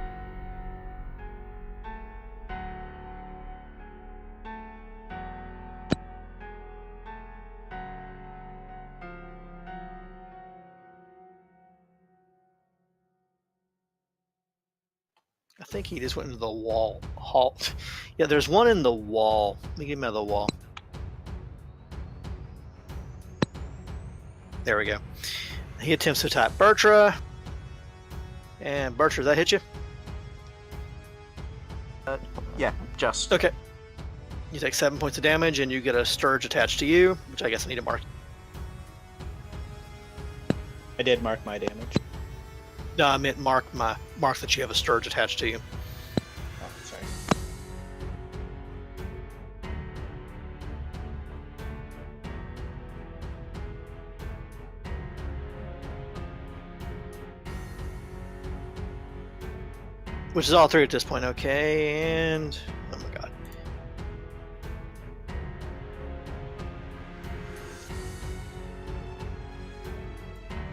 I think he just went into the wall. Halt. Yeah, there's one in the wall. Let me get him out of the wall. There we go. He attempts to attack Berttra. And Berttra, does that hit you? Yeah, just. Okay. You take 7 points of damage, and you get a Sturge attached to you, which I guess I need to mark. I did mark my damage. No, I meant mark that you have a Sturge attached to you. Oh, sorry. Which is all 3 at this point. Okay, and oh my god.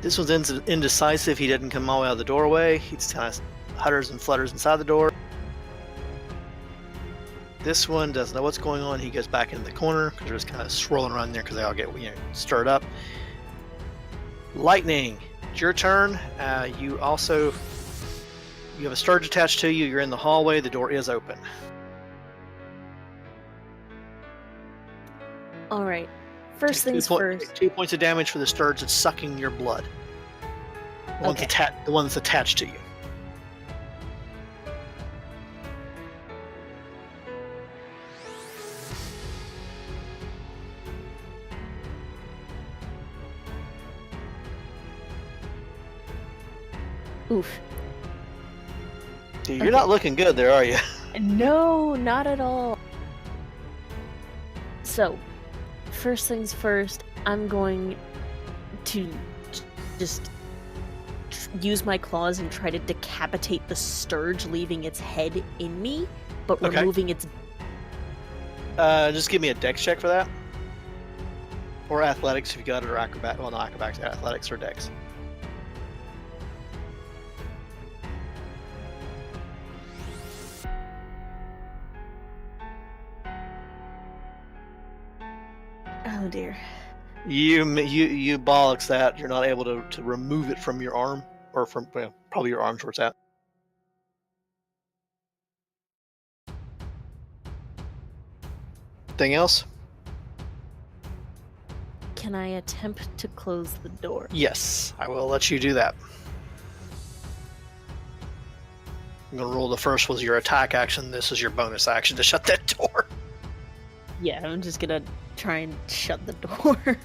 This one's indecisive. He didn't come all the way out of the doorway. He just kind of hutters and flutters inside the door. This one doesn't know what's going on. He goes back into the corner because they're just kind of swirling around there because they all get stirred up. Lightning, it's your turn. You have a Sturge attached to you. You're in the hallway. The door is open. All right. First things first. 2 points of damage for the Sturge that's sucking your blood. The one that's attached to you. Oof. Dude, you're not looking good there, are you? No, not at all. So, first things first, I'm going to just use my claws and try to decapitate the Sturge, leaving its head in me, but Okay. removing its... Just give me a dex check for that. Or athletics if you got it, or acrobat. Well, not acrobatics, athletics or dex. Oh dear. You bollocks that. You're not able to remove it from your arm, or from probably your arm's where it's at. Anything else? Can I attempt to close the door? Yes, I will let you do that. I'm gonna roll. The first was your attack action. This is your bonus action to shut that door. Yeah, I'm just gonna try and shut the door.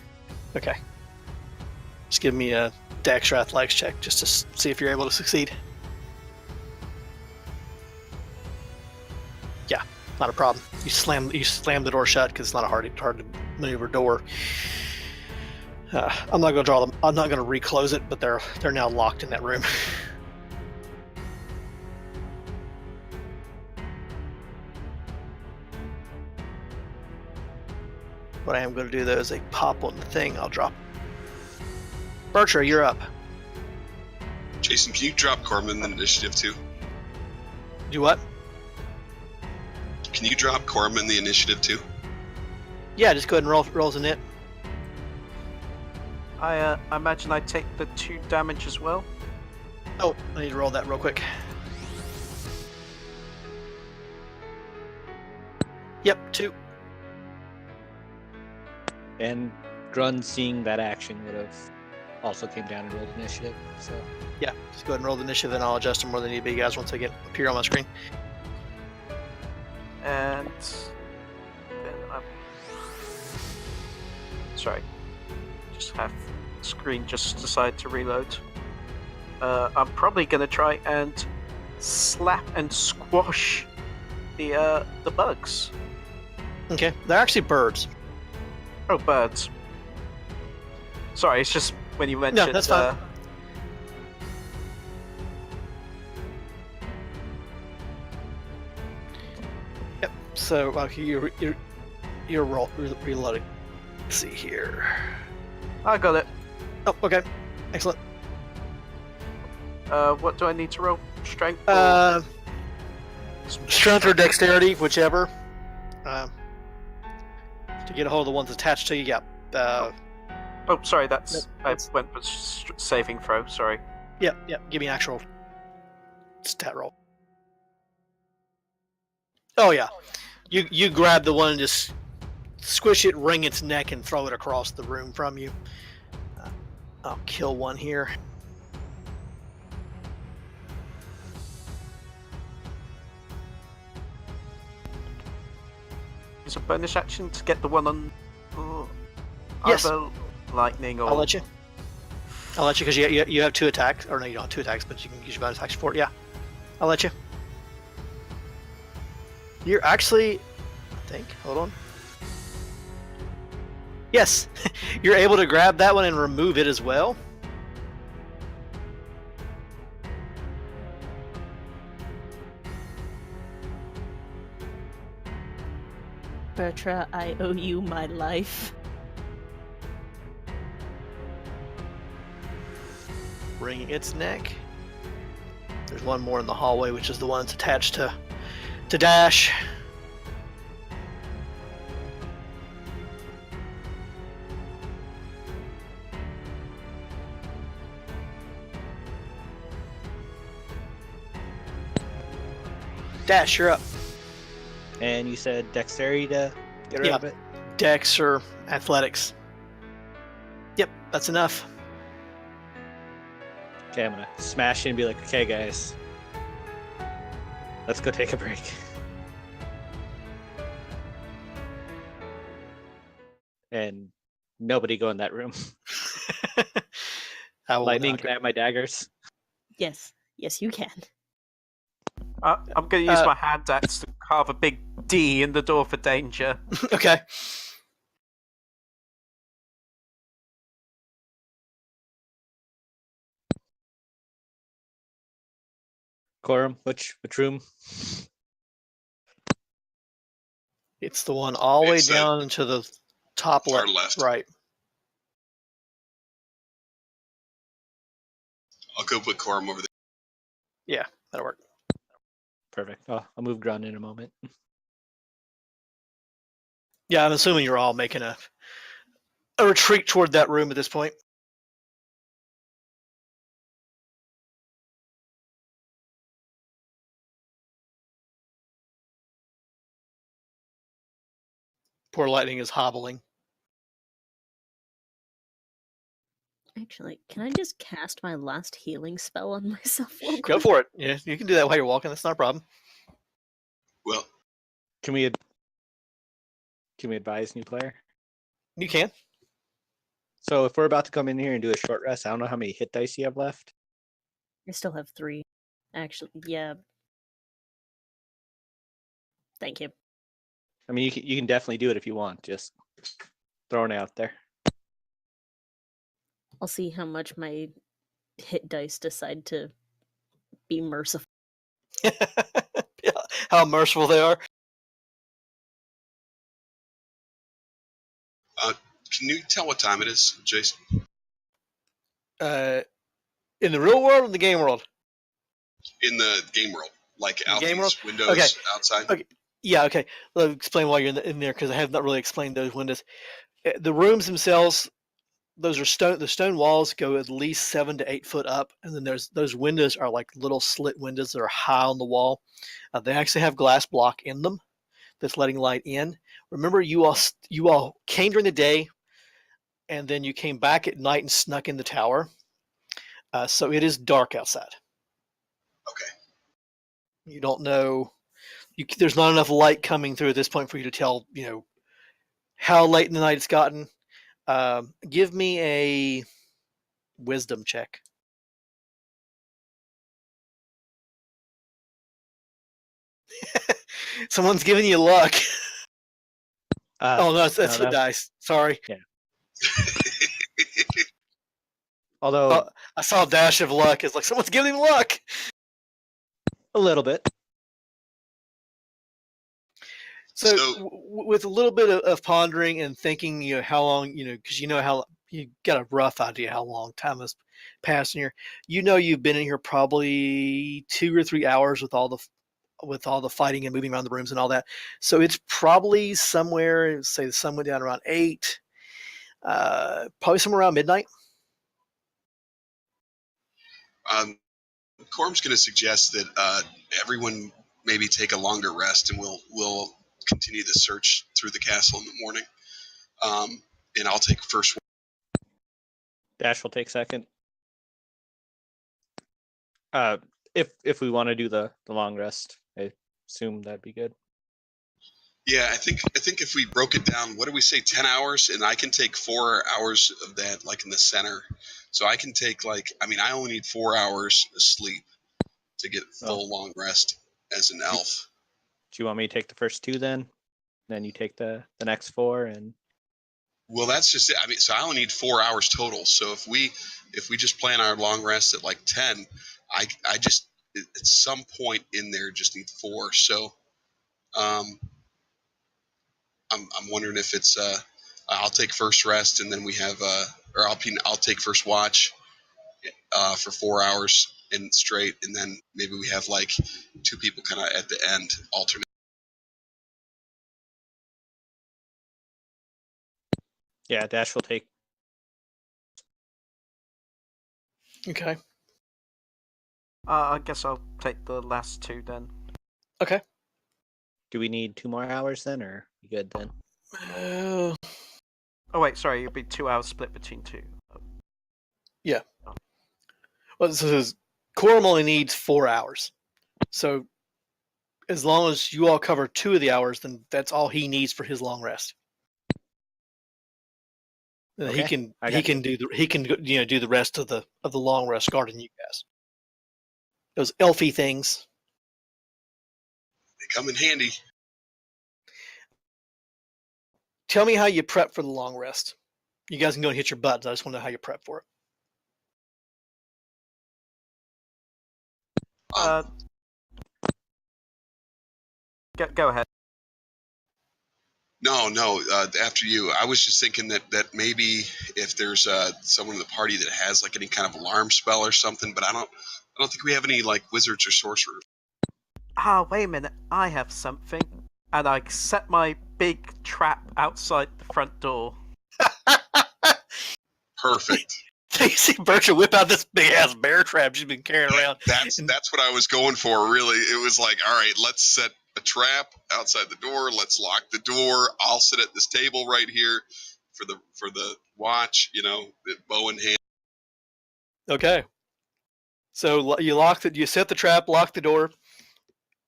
Okay. Just give me a dex or athletics check just to see if you're able to succeed. Yeah, not a problem. You slam the door shut because it's not a hard to maneuver door. I'm not going to reclose it, but they're now locked in that room. What I am going to do though is they pop on the thing. I'll drop. Berttra, you're up. Jason, can you drop Corman in initiative too? Do what? Can you drop Corman the initiative too? Yeah, just go ahead and roll as a knit. I imagine I take the 2 damage as well. Oh, I need to roll that real quick. Yep, 2. And Grun, seeing that action, would have also came down and rolled initiative. So Yeah, just go ahead and roll the initiative, and I'll adjust them where they need to be, guys, once they appear on my screen. And then I'm sorry, just have the screen just decide to reload. I'm probably gonna try and slap and squash the bugs. Okay, they're actually birds. Oh, birds. Sorry, it's just when you mentioned. that's fine. Yep. So you're reloading. Let's see here. I got it. Oh, okay. Excellent. What do I need to roll? Strength? Strength or dexterity, whichever. To get a hold of the ones attached to you, yeah. Oh, sorry, that's... I went for saving throw, sorry. Yeah. Give me an actual stat roll. Oh yeah, you grab the one and just squish it, wring its neck, and throw it across the room from you. I'll kill one here. Use a bonus action to get the one on Yes. either lightning or. I'll let you because you have 2 attacks. Or no, you don't have 2 attacks, but you can use your bonus action for it. Yeah, I'll let you. You're actually, I think. Hold on. Yes, you're able to grab that one and remove it as well. Berttra, I owe you my life. Wringing its neck. There's one more in the hallway, which is the one that's attached to Dash. Dash, you're up. And you said dexterity to get rid Yeah. of it? Dex or athletics. Yep, that's enough. Okay, I'm gonna smash it and be like, okay, guys, let's go take a break. And nobody go in that room. I will Lightning, not can I have my daggers? Yes, you can. I'm going to use my hand axe to carve a big D in the door for danger. Okay. Corum, which room? It's the one all the way It's, down to the top far left. left. Right. I'll go put Corum over there. Yeah, that'll work. Perfect. Oh, I'll move Grun in a moment. Yeah, I'm assuming you're all making a retreat toward that room at this point. Poor Lightning is hobbling. Actually, can I just cast my last healing spell on myself real quick? Go for it. Yeah, you can do that while you're walking. That's not a problem. Well, Can we advise new player? You can. So if we're about to come in here and do a short rest, I don't know how many hit dice you have left. I still have 3. Actually, yeah. Thank you. I mean, you can definitely do it if you want. Just throwing it out there. I'll see how much my hit dice decide to be merciful. Yeah, how merciful they are. can you tell what time it is, Jason? In the real world or the game world? In the game world, like The out game these world? windows Okay. outside. Okay. Yeah, okay. Let me explain why you're in there because I have not really explained those windows. The rooms themselves, those are stone. The stone walls go at least 7 to 8 foot up, and then there's those windows are like little slit windows that are high on the wall. They actually have glass block in them that's letting light in. Remember, you all came during the day, and then you came back at night and snuck in the tower. So it is dark outside. Okay. You don't know. There's not enough light coming through at this point for you to tell, how late in the night it's gotten. Give me a wisdom check. Someone's giving you luck. Oh, no, that's the dice. Sorry. Yeah. Although I saw a dash of luck. It's like someone's giving him luck. a little bit. So with a little bit of pondering and thinking, how long, because how you got a rough idea how long time has passed in here. You've been in here probably 2 or 3 hours with all the fighting and moving around the rooms and all that. So it's probably somewhere, say the sun went down around 8, probably somewhere around midnight. Corum's going to suggest that everyone maybe take a longer rest, and we'll continue the search through the castle in the morning. And I'll take first. Dash will take second. If we want to do the long rest, I assume that'd be good. Yeah, I think if we broke it down, what do we say, 10 hours? And I can take 4 hours of that, like in the center. So I can take I only need 4 hours of sleep to get full long rest as an elf. Do you want me to take the first 2 then? Then you take the next 4 and. Well, that's just it. So I only need 4 hours total. So if we just plan our long rest at like 10, I just at some point in there just need 4. So I'm wondering if it's I'll take first rest, and then we have I'll take first watch for 4 hours and straight, and then maybe we have like 2 people kind of at the end alternate. Yeah, Dash will take. Okay. I guess I'll take the last 2 then. Okay. Do we need 2 more hours then, or you good then? Oh wait, sorry, it'll be 2 hours split between 2. Yeah. Well, this is Quorum only needs 4 hours. So as long as you all cover 2 of the hours, then that's all he needs for his long rest. And Okay, he can do the rest of the long rest guarding you guys. Those elfy things. They come in handy. Tell me how you prep for the long rest. You guys can go and hit your buttons. I just want to know how you prep for it. Go ahead. No. After you, I was just thinking that maybe if there's someone in the party that has like any kind of alarm spell or something, but I don't think we have any like wizards or sorcerers. Wait a minute. I have something, and I set my big trap outside the front door. Perfect. You see Berttra whip out this big ass bear trap she's been carrying around. That's what I was going for. Really, it was like, all right, let's set a trap outside the door. Let's lock the door. I'll sit at this table right here for the watch. The bow in hand. Okay. So you set the trap, lock the door,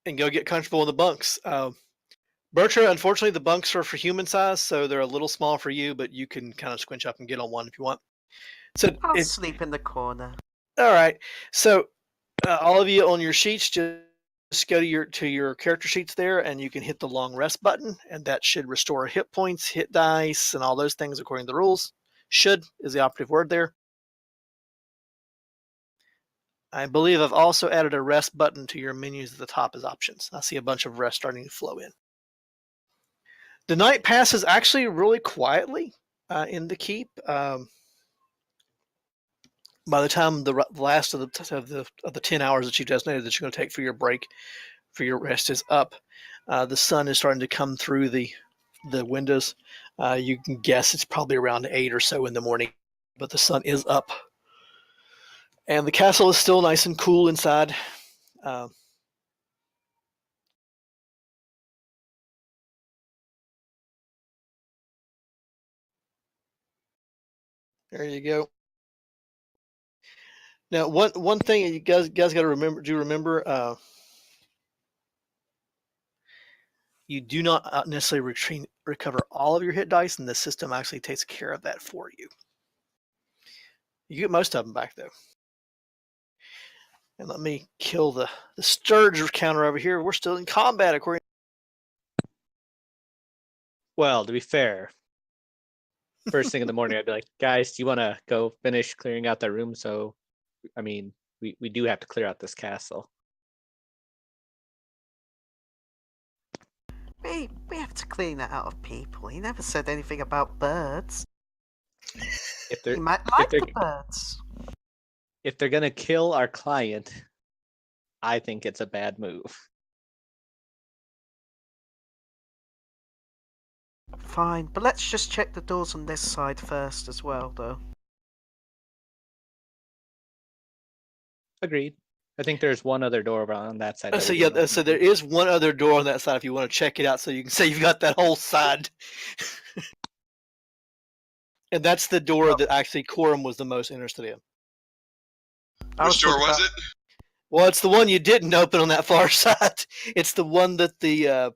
and go get comfortable in the bunks. Berttra, unfortunately, the bunks are for human size, so they're a little small for you, but you can kind of squinch up and get on one if you want. So I'll sleep in the corner. All right. So all of you on your sheets, just go to your character sheets there, and you can hit the long rest button, and that should restore hit points, hit dice, and all those things according to the rules. Should is the operative word there. I believe I've also added a rest button to your menus at the top as options. I see a bunch of rest starting to flow in. The night passes actually really quietly in the keep. By the time the last of the 10 hours that you designated that you're going to take for your break, for your rest is up, the sun is starting to come through the windows. You can guess it's probably around 8 or so in the morning, but the sun is up. And the castle is still nice and cool inside. There you go. Now, one thing you guys got to remember, you do not necessarily recover all of your hit dice, and the system actually takes care of that for you. You get most of them back, though. And let me kill the Sturge counter over here. We're still in combat, according. Well, to be fair, first thing in the morning, I'd be like, guys, do you want to go finish clearing out that room? So, we do have to clear out this castle. We have to clean that out of people. He never said anything about birds. He might like the birds. If they're gonna kill our client, I think it's a bad move. Fine, but let's just check the doors on this side first as well, though. Agreed. I think there's one other door on that side. that So we yeah, didn't open. so there is one other door on that side if you want to check it out, so you can say you've got that whole side. And that's the door that actually Corum was the most interested in. Which door was it? Well, it's the one you didn't open on that far side. It's the one that the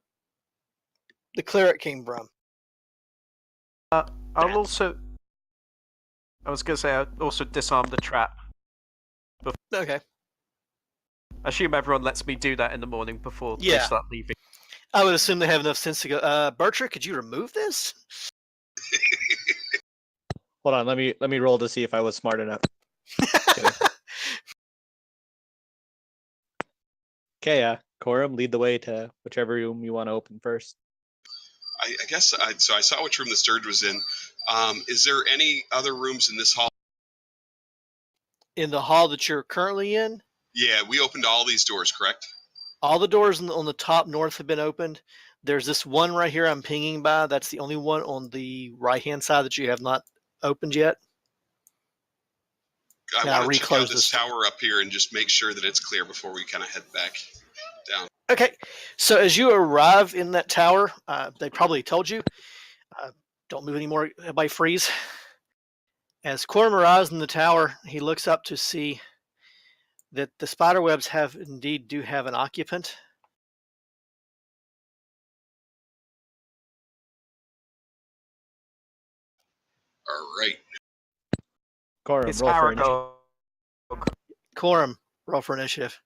cleric came from. I was gonna say I'll also disarm the trap. Okay. I assume everyone lets me do that in the morning before they Yeah. start leaving. I would assume they have enough sense to go. Berttra, could you remove this? Hold on, let me roll to see if I was smart enough. Okay, Corum, lead the way to whichever room you want to open first. I guess so. I saw which room the Sturge was in. Is there any other rooms in this hall? In the hall that you're currently in, Yeah, we opened all these doors, correct? all the doors on the top north have been opened. There's this one right here I'm pinging by. That's the only one on the right-hand side that you have not opened yet. I Now want to check out reclose this this. tower up here and just make sure that it's clear before we kind of head back down. Okay, so as you arrive in that tower, they probably told you, don't move anymore, everybody freeze. As Corum arrives in the tower, he looks up to see that the spider webs do have an occupant. All right. Corum, It's roll for initiative. Aragog. Corum, roll for initiative.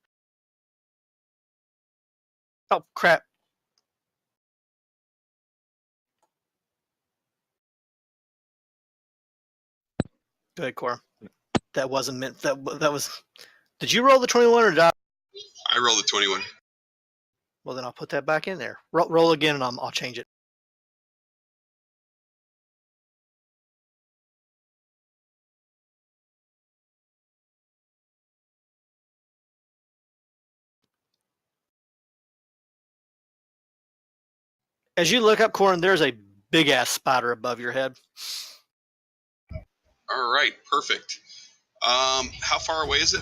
Oh, crap. Go ahead, Corum. That wasn't meant. That was. Did you roll the 21 or did I? I rolled a 21. Well, then I'll put that back in there. Roll again, and I'll change it. As you look up, Corum, there's a big ass spider above your head. All right, perfect. How far away is it?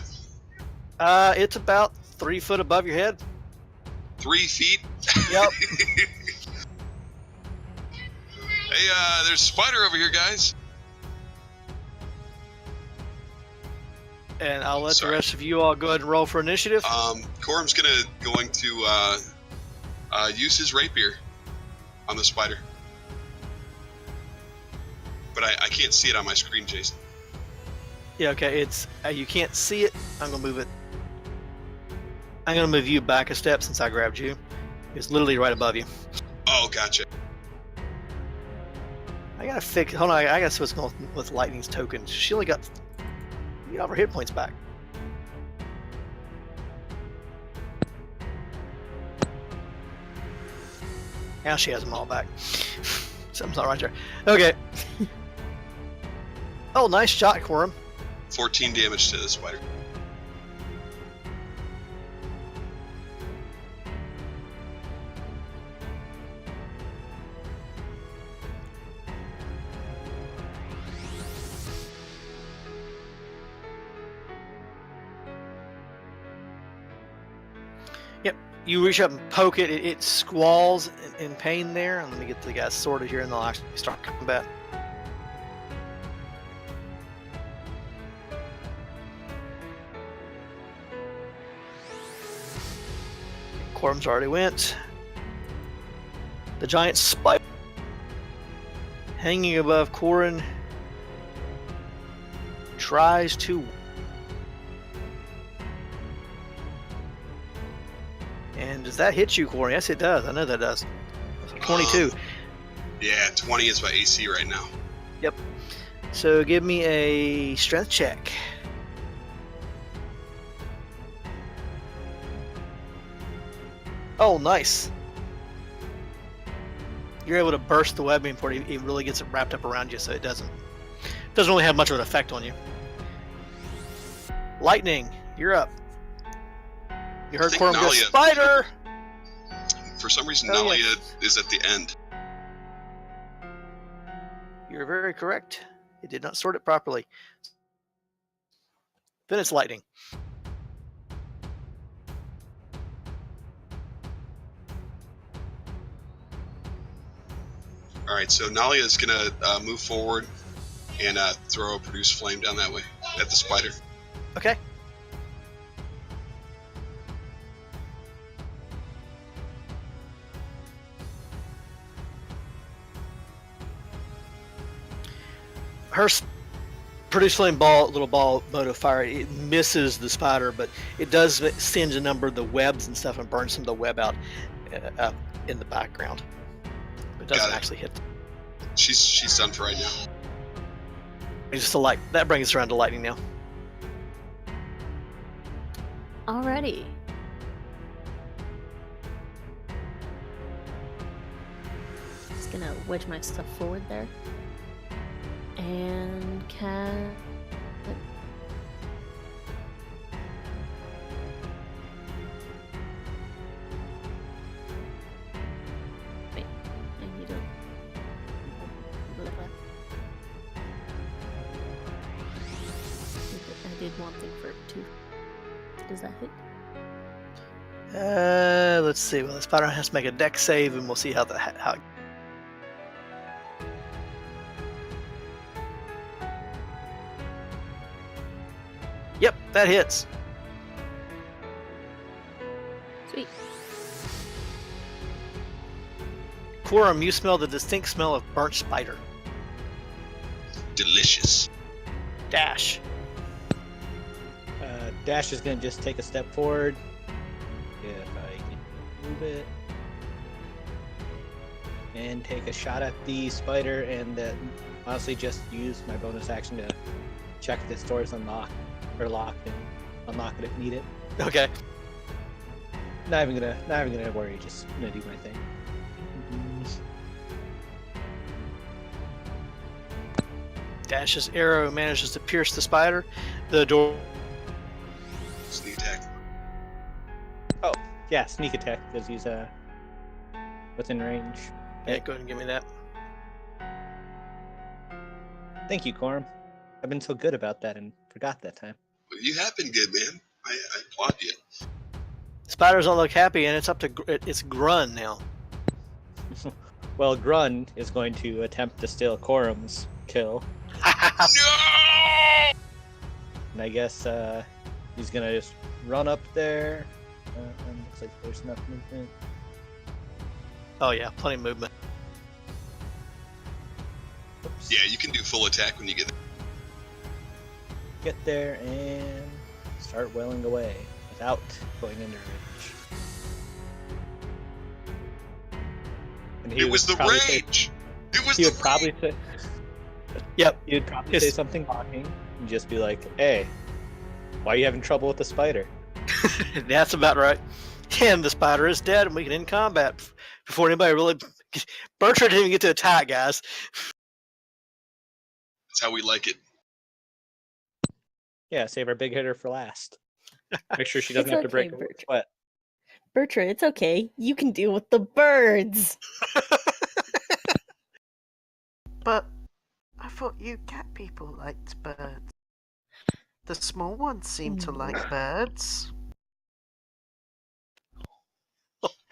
It's about 3 foot above your head. 3 feet? Yep. Hey, there's a spider over here, guys. And I'll let Sorry. the rest of you all go ahead and roll for initiative. Corum's going to use his rapier on the spider. But I can't see it on my screen, Jason. Yeah, okay. It's you can't see it. I'm gonna move it. I'm gonna move you back a step since I grabbed you. It's literally right above you. Oh, gotcha. I gotta fix. Hold on. I gotta see what's going on with Lightning's token. She only got all her hit points back. Now she has them all back. Something's not right there. Okay. Oh, nice shot, Corum. 14 damage to the spider. Yep. You reach up and poke it. It squalls in pain there. And let me get the guys sorted here, and they'll actually start combat. Corum's already went. The giant spider hanging above Corin tries to. And does that hit you, Corin? Yes, it does. I know that does. 22. Yeah, 20 is my AC right now. Yep. So give me a strength check. Oh, nice. You're able to burst the webbing before it really gets it wrapped up around you, so it doesn't really have much of an effect on you. Lightning, you're up. You heard Corum go, spider! For some reason, Oh, Nalia yes. is at the end. You're very correct. It did not sort it properly. Then it's lightning. All right, so Nalia is gonna move forward and throw a produce flame down that way at the spider. Okay. Her produce flame little ball mode of fire, it misses the spider, but it does singe a number of the webs and stuff and burn some of the web out in the background. It doesn't actually hit. She's done for right now. It's just a light. That brings us around to lightning now. Alrighty. Just gonna wedge my stuff forward there. And can... Wait, I need a... I did one thing for 2. Does that hit? Let's see. Well, the spider has to make a dex save, and we'll see how how. Yep, that hits. Sweet. Quorum, you smell the distinct smell of burnt spider. Delicious. Dash. Dash is going to just take a step forward. If I can move it. And take a shot at the spider, and honestly just use my bonus action to check if this door is unlocked or locked, and unlock it if needed. Okay. Not even gonna worry, just gonna do my thing. Dash's arrow manages to pierce the spider. The door. Sneak attack. Oh, yeah, sneak attack because he's within range. Okay, go ahead and give me that. Thank you, Corum. I've been so good about that and forgot that time. Well, you have been good, man. I applaud you. Spiders don't look happy, and it's up to it's Grun now. Well, Grun is going to attempt to steal Corum's kill, No! and I guess he's gonna just run up there. And looks like there's enough movement. Oh yeah, plenty of movement. Oops. Yeah, you can do full attack when you get there. Get there and start wailing away without going into range. And It was the probably say- rage! It was He the would probably say, Yep. he would probably say something mocking and just be like, "Hey, why are you having trouble with the spider?" That's about right. And the spider is dead, and we can end combat before anybody really. Berttra didn't even get to attack, guys. That's how we like it. Yeah, save our big hitter for last. Make sure she doesn't It's have to break okay, a Bertram. sweat. Bertram, it's okay. You can deal with the birds. But I thought you cat people liked birds. The small ones seem to like birds.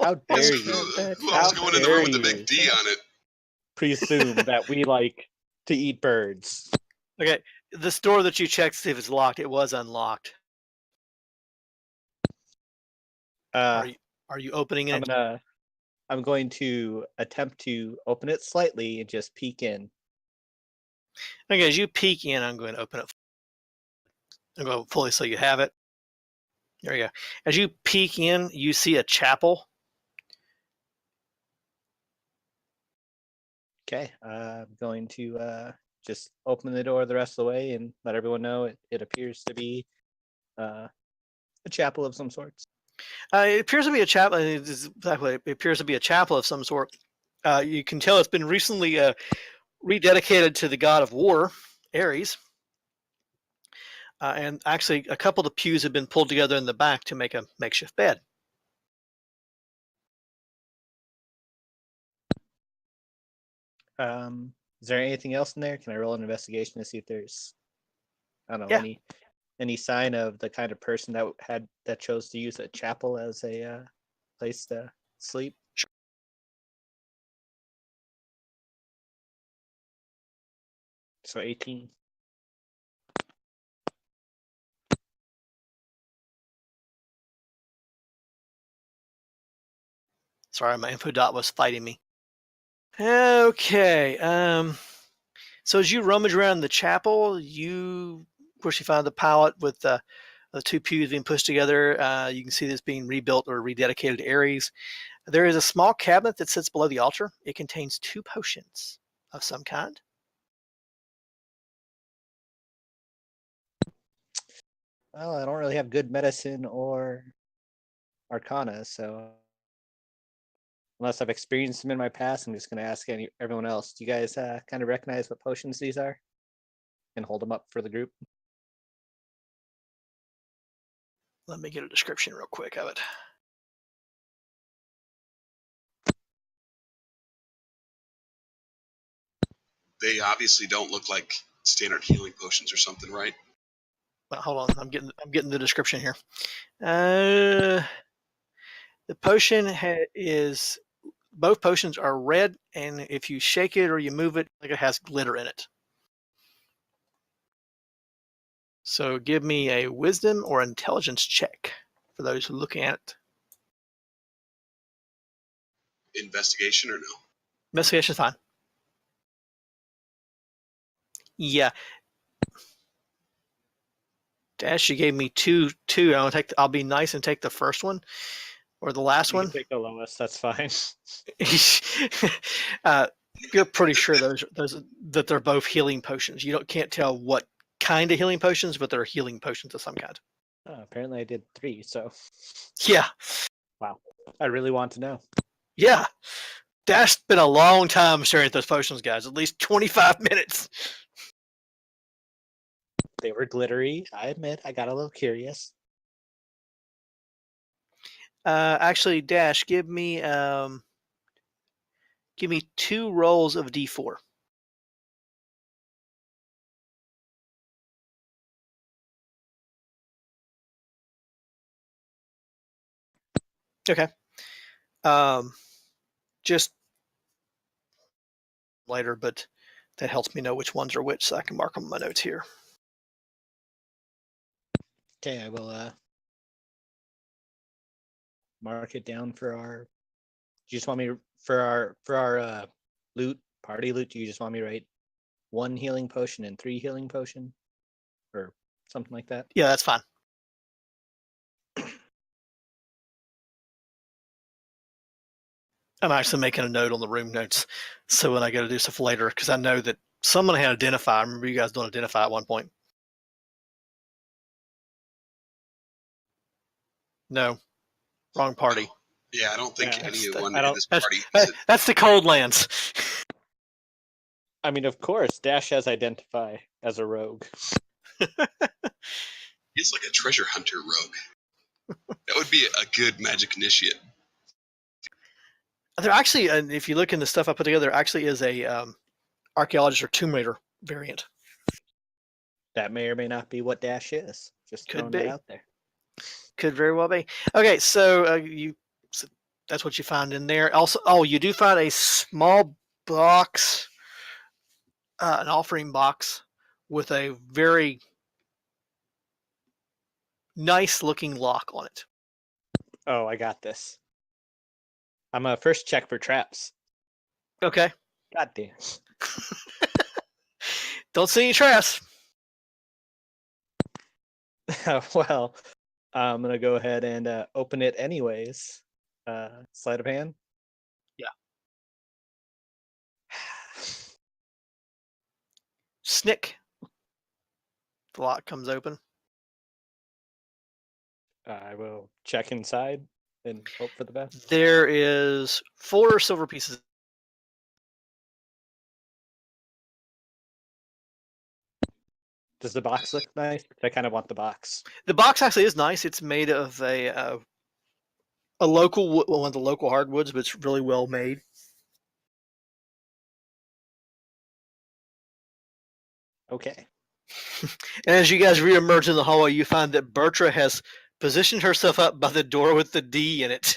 How dare Who, you who How else going in the dare room with the you. big D on it? presume that we like to eat birds? Okay, this door that you checked to see if it's locked, it was unlocked. Are you opening it? I'm going to attempt to open it slightly and just peek in. Okay, as you peek in, I'm going to open it. I'm going fully so you have it. There you go. As you peek in, you see a chapel. Okay, I'm going to just open the door the rest of the way and let everyone know it appears to be a chapel of some sorts. It appears to be a chapel. Exactly, it appears to be a chapel of some sort. You can tell it's been recently rededicated to the god of war, Ares. And actually, a couple of the pews have been pulled together in the back to make a makeshift bed. Is there anything else in there? Can I roll an investigation to see if there's, I don't know, Yeah. any sign of the kind of person that chose to use a chapel as a place to sleep? So 18. Sorry, my info dot was fighting me. Okay. So as you rummage around the chapel, of course, you find the pallet with the two pews being pushed together. You can see this being rebuilt or rededicated to Ares. There is a small cabinet that sits below the altar. It contains 2 potions of some kind. Well, I don't really have good medicine or arcana, so unless I've experienced them in my past, I'm just going to ask everyone else. Do you guys kind of recognize what potions these are? And hold them up for the group. Let me get a description real quick of it. They obviously don't look like standard healing potions or something, right? Well, hold on, I'm getting the description here. The potion is both potions are red, and if you shake it or you move it, like it has glitter in it. So give me a wisdom or intelligence check for those who are looking at it. Investigation or no? Investigation's fine. Yeah. Dash, you gave me two. I'll be nice and take the first one or the last You one. can take the lowest. That's fine. You're pretty sure those that they're both healing potions. Can't tell what kind of healing potions, but they're healing potions of some kind. Oh, apparently, I did 3. So, Yeah, wow. I really want to know. yeah. That's been a long time staring at those potions, guys. At least 25 minutes. They were glittery. I admit, I got a little curious. Actually, Dash, give me 2 rolls of D4. Okay. Just later, but that helps me know which ones are which, so I can mark them on my notes here. Okay, I will mark it down for our. Do you just want me for our loot party loot? Do you just want me to write 1 healing potion and 3 healing potion, or something like that? Yeah, that's fine. I'm actually making a note on the room notes, so when I go to do stuff later, because I know that someone had identify. I remember you guys doing identify at one point. No, wrong party. Yeah, I don't think Yeah, anyone I in don't- this party. That's the Cold Lands. I mean, of course, Dash has identify as a rogue. He's like a treasure hunter rogue. That would be a good magic initiate. There actually, and if you look in the stuff I put together, there actually is a archaeologist or tomb raider variant. That may or may not be what Dash is. Just Could throwing be. that out there. Could very well be. Okay, so so that's what you find in there. Also, you do find a small box, an offering box with a very nice looking lock on it. Oh, I got this. I'm gonna first check for traps. Okay. God damn. Don't see any traps. Well, I'm gonna go ahead and open it anyways. Sleight of hand. Yeah. Snick. The lock comes open. I will check inside and hope for the best. There is 4 silver pieces. Does the box look nice? I kind of want the box. The box actually is nice. It's made of a local one of the local hardwoods, but it's really well made. Okay. And as you guys reemerge in the hallway, you find that Berttra has positioned herself up by the door with the D in it.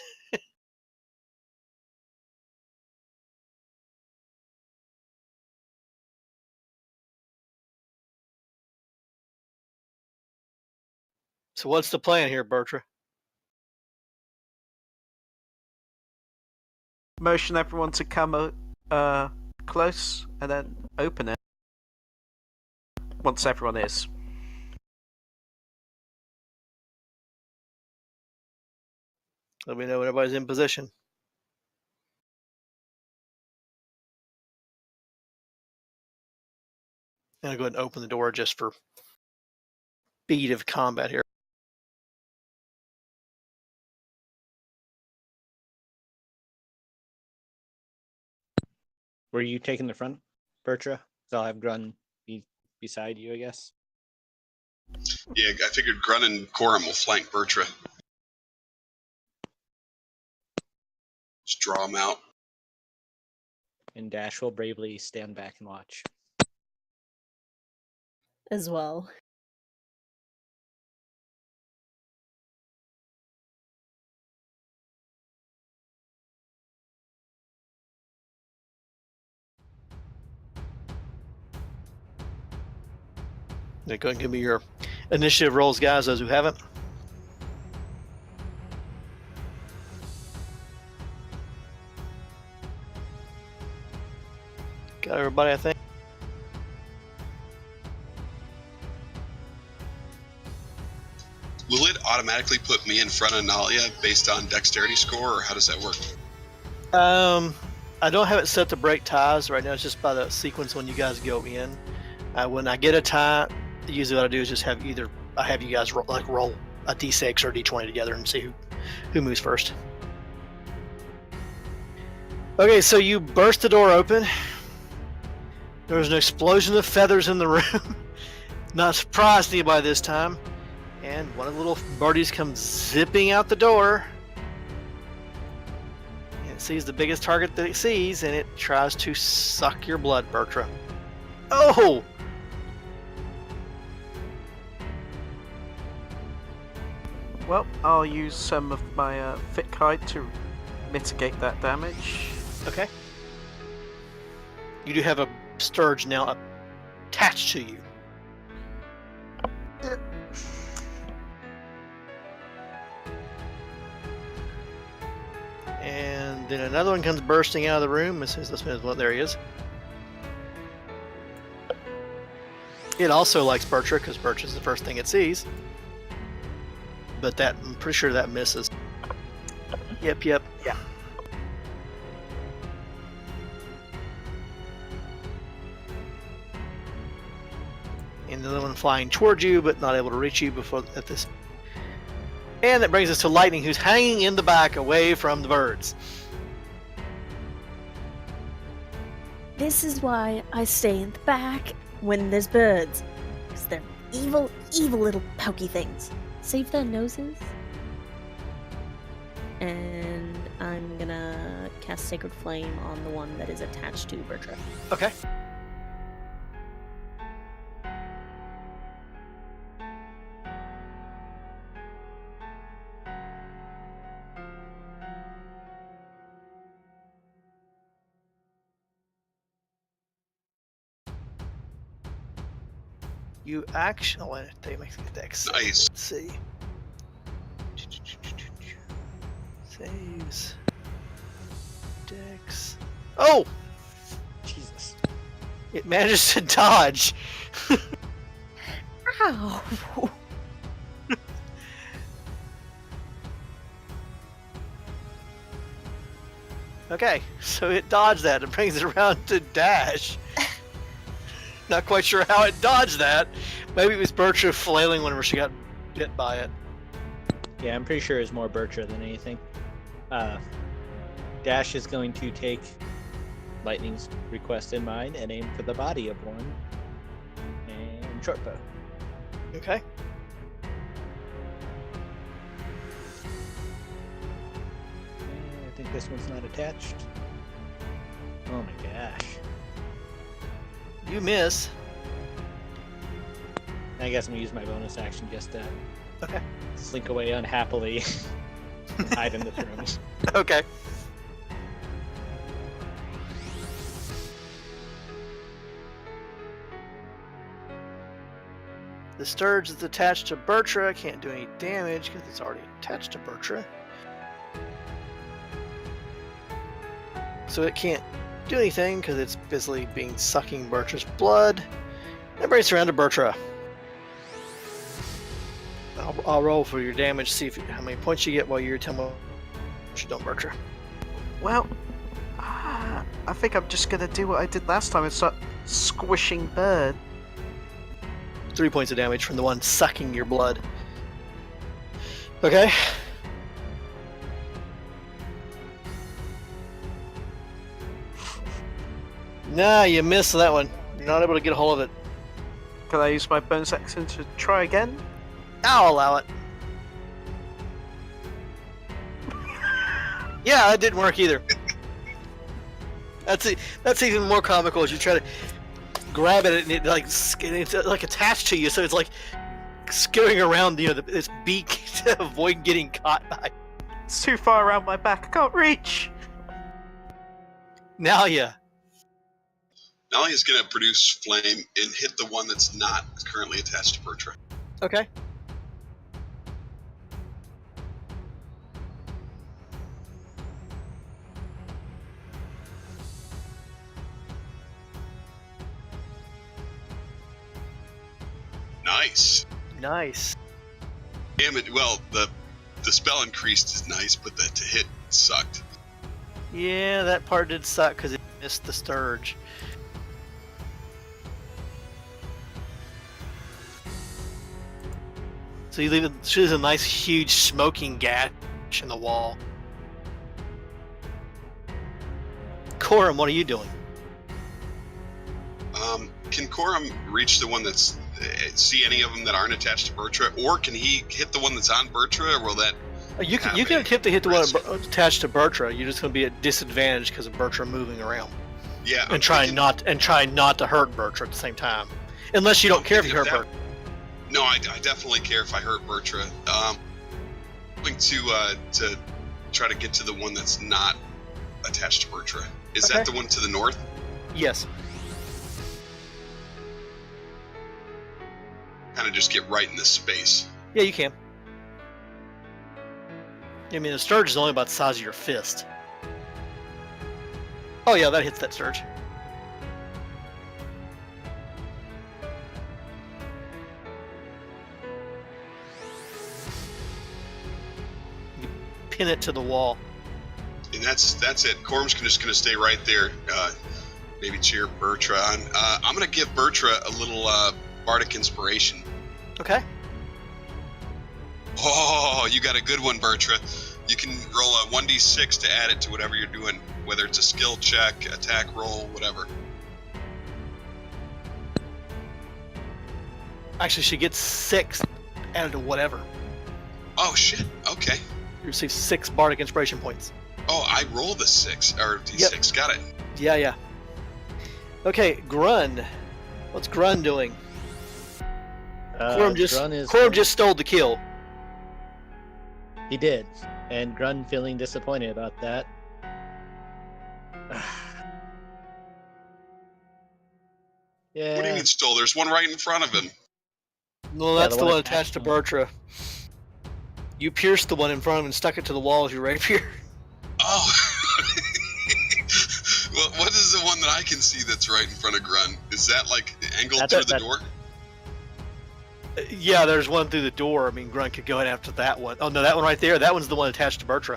So what's the plan here, Bertram? Motion everyone to come close and then open it. Once everyone is. Let me know when everybody's in position. I'm gonna go ahead and open the door just for speed of combat here. Were you taking the front, Bertra? So I'll have Grun be beside you, I guess. Yeah, I figured Grun and Corum will flank Bertra. Just draw them out. And Dash will bravely stand back and watch. As well. Go ahead and give me your initiative rolls, guys, those who haven't. Got everybody, I think. Will it automatically put me in front of Nalia based on dexterity score, or how does that work? I don't have it set to break ties right now. It's just by the sequence when you guys go in. When I get a tie, usually what I do is just have you guys roll a d6 or a d20 together and see who moves first. Okay, so you burst the door open. There was an explosion of feathers in the room. Not surprised anybody this time. And one of the little birdies comes zipping out the door. And it sees the biggest target that it sees, and it tries to suck your blood, Bertram. Oh! Well, I'll use some of my thick hide to mitigate that damage. Okay. You do have a scourge now attached to you. And then another one comes bursting out of the room. This one. There he is. It also likes Bertram because Bertram's the first thing it sees. But I'm pretty sure that misses. Yep. Yeah. And the other one flying towards you, but not able to reach you at this. And that brings us to Lightning, who's hanging in the back away from the birds. This is why I stay in the back when there's birds. Because they're evil, evil little pokey things. Save their noses. And I'm gonna cast Sacred Flame on the one that is attached to Bertram. Okay. You actually they make the dex. Nice. Let's see. Saves. Dex. Oh! Jesus. It manages to dodge. Ow! Okay, so it dodged that and brings it around to Dash. Not quite sure how it dodged that. Maybe it was Bertram flailing whenever she got bit by it. Yeah, I'm pretty sure it's more Bertra than anything. Dash is going to take Lightning's request in mind and aim for the body of one. And short bow. Okay. And I think this one's not attached. Oh my gosh. You miss. I guess I'm gonna use my bonus action just to Okay. slink away unhappily and hide in this room. Okay. The Sturge is attached to Berttra. Can't do any damage because it's already attached to Berttra. So it can't do anything because it's busily sucking Bertra's blood. That brings it around to Berttra. I'll roll for your damage, see how many points you get while you're telling me what you don't, Berttra. Well, I think I'm just gonna do what I did last time and start squishing bird. 3 points of damage from the one sucking your blood. Okay. Nah, you missed that one. You're not able to get a hold of it. Can I use my bonus action to try again? I'll allow it. Yeah, that didn't work either. That's even more comical as you try to grab it and it's like attached to you, so it's like skittering around, this beak to avoid getting caught by. It's too far around my back. I can't reach. Nalia. Nalia's going to produce flame and hit the one that's not currently attached to Berttra. Okay. Nice. Nice. Damn it. Well, the spell increased is nice, but the to hit sucked. Yeah, that part did suck because it missed the Sturge. So you leave a nice, huge, smoking gash in the wall. Corum, what are you doing? Can Corum reach the one that's... see any of them that aren't attached to Berttra? Or can he hit the one that's on Berttra, or will that... You can attempt to hit the one attached to Berttra. You're just going to be at disadvantage because of Berttra moving around. Yeah. And trying not to hurt Berttra at the same time. Unless you don't care if you hurt Berttra. No, I definitely care if I hurt Berttra. I'm going to try to get to the one that's not attached to Berttra. Is that the one to the north? Yes. Kind of just get right in this space. Yeah, you can. I mean, the Sturge is only about the size of your fist. Oh yeah, that hits that Sturge. You pin it to the wall. And that's it. Corum's just going to stay right there. Maybe cheer Berttra on. I'm going to give Berttra a little bardic inspiration. Okay. Oh, you got a good one, Berttra. You can roll a 1d6 to add it to whatever you're doing, whether it's a skill check, attack roll, whatever. Actually, she gets 6 added to whatever. Oh, shit. Okay. You receive 6 bardic inspiration points. Oh, I rolled a 6, or d6. Yep. Got it. Yeah. Okay, Grun. What's Grun doing? Corum just stole the kill. He did, and Grun feeling disappointed about that. Yeah. What do you mean stole? There's one right in front of him. No, that's the one attached to Berttra. You pierced the one in front of him and stuck it to the wall as your rapier. Oh. Well, what is the one that I can see that's right in front of Grun? Is that like angled through the door? Yeah, there's one through the door. I mean, Grun could go in after that one. Oh no, that one right there. That one's the one attached to Berttra.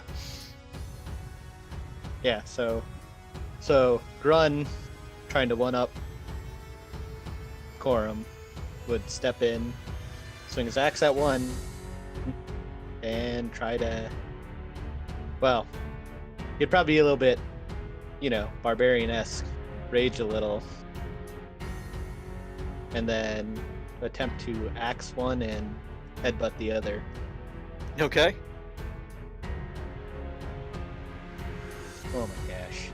Yeah. So Grun, trying to one up Corum, would step in, swing his axe at one, and try to. Well, he'd probably be a little bit, barbarian-esque, rage a little, and then attempt to axe one and headbutt the other. Okay. Oh my gosh.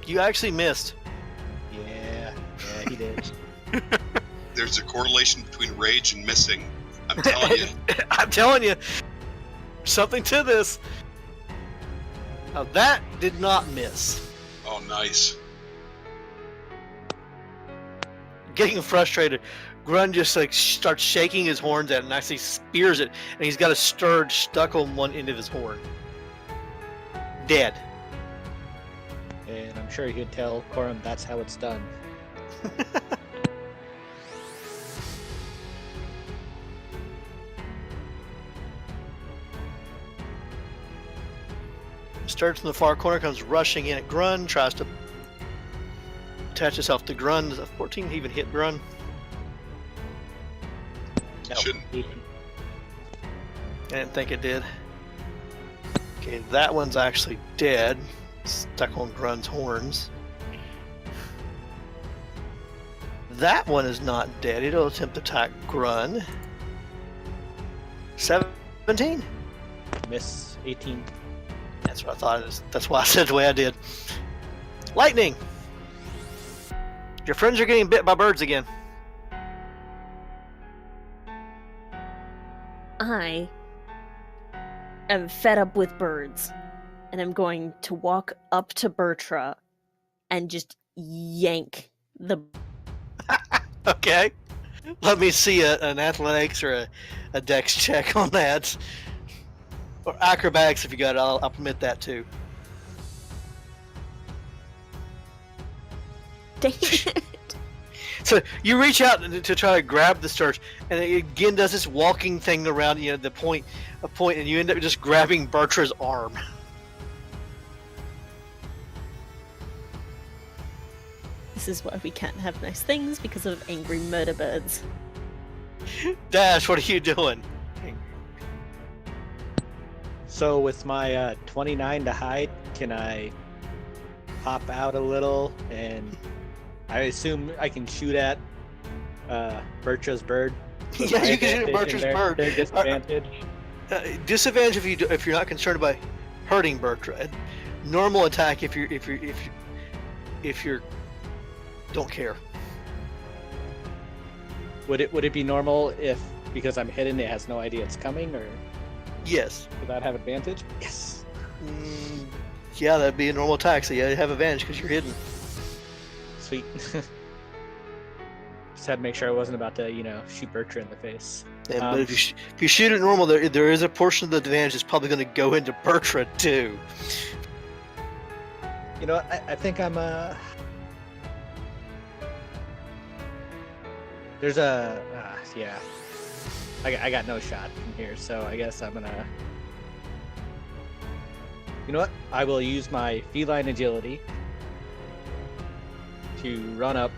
You actually missed. Yeah, he did. There's a correlation between rage and missing. I'm telling you. I'm telling you. Something to this. Now that did not miss. Oh, nice. getting frustrated, Grun just like starts shaking his horns at it and actually spears it, and he's got a scourge stuck on one end of his horn. Dead. And I'm sure he'd tell Corum that's how it's done. Starts in the far corner, comes rushing in at Grun, tries to attach itself to Grun. Does a 14 even hit Grun? No. Shouldn't. I didn't think it did. Okay, that one's actually dead. Stuck on Grun's horns. That one is not dead. It'll attempt to attack Grun. 17? Miss 18. That's what I thought it is. That's why I said the way I did. Lightning! Your friends are getting bit by birds again. I am fed up with birds, and I'm going to walk up to Berttra and just yank the. Okay. Let me see an athletics or a dex check on that. Or acrobatics if you got it. I'll permit that too. Dang it. So you reach out to try to grab the sturge, and it again does this walking thing around, the point, and you end up just grabbing Bertra's arm. This is why we can't have nice things, because of angry murder birds. Dash, what are you doing? So with my 29 to hide, can I pop out a little? And I assume I can shoot at Bertra's bird. with Yeah, my you can shoot at advantage Bertra's and bird. Their disadvantage. Disadvantage if you're not concerned about hurting Bertra. Normal attack if you're don't care. Would it be normal if, because I'm hidden, it has no idea it's coming, or Yes. would that have advantage? Yes. Yeah, that'd be a normal attack. So yeah, you have advantage because you're hidden. Sweet. Just had to make sure I wasn't about to, shoot Bertra in the face. And, but if you shoot it normal, there is a portion of the advantage that's probably going to go into Bertra too. You know what? I think I'm There's a yeah. I got no shot from here, so I guess I'm gonna. You know what? I will use my feline agility to run up.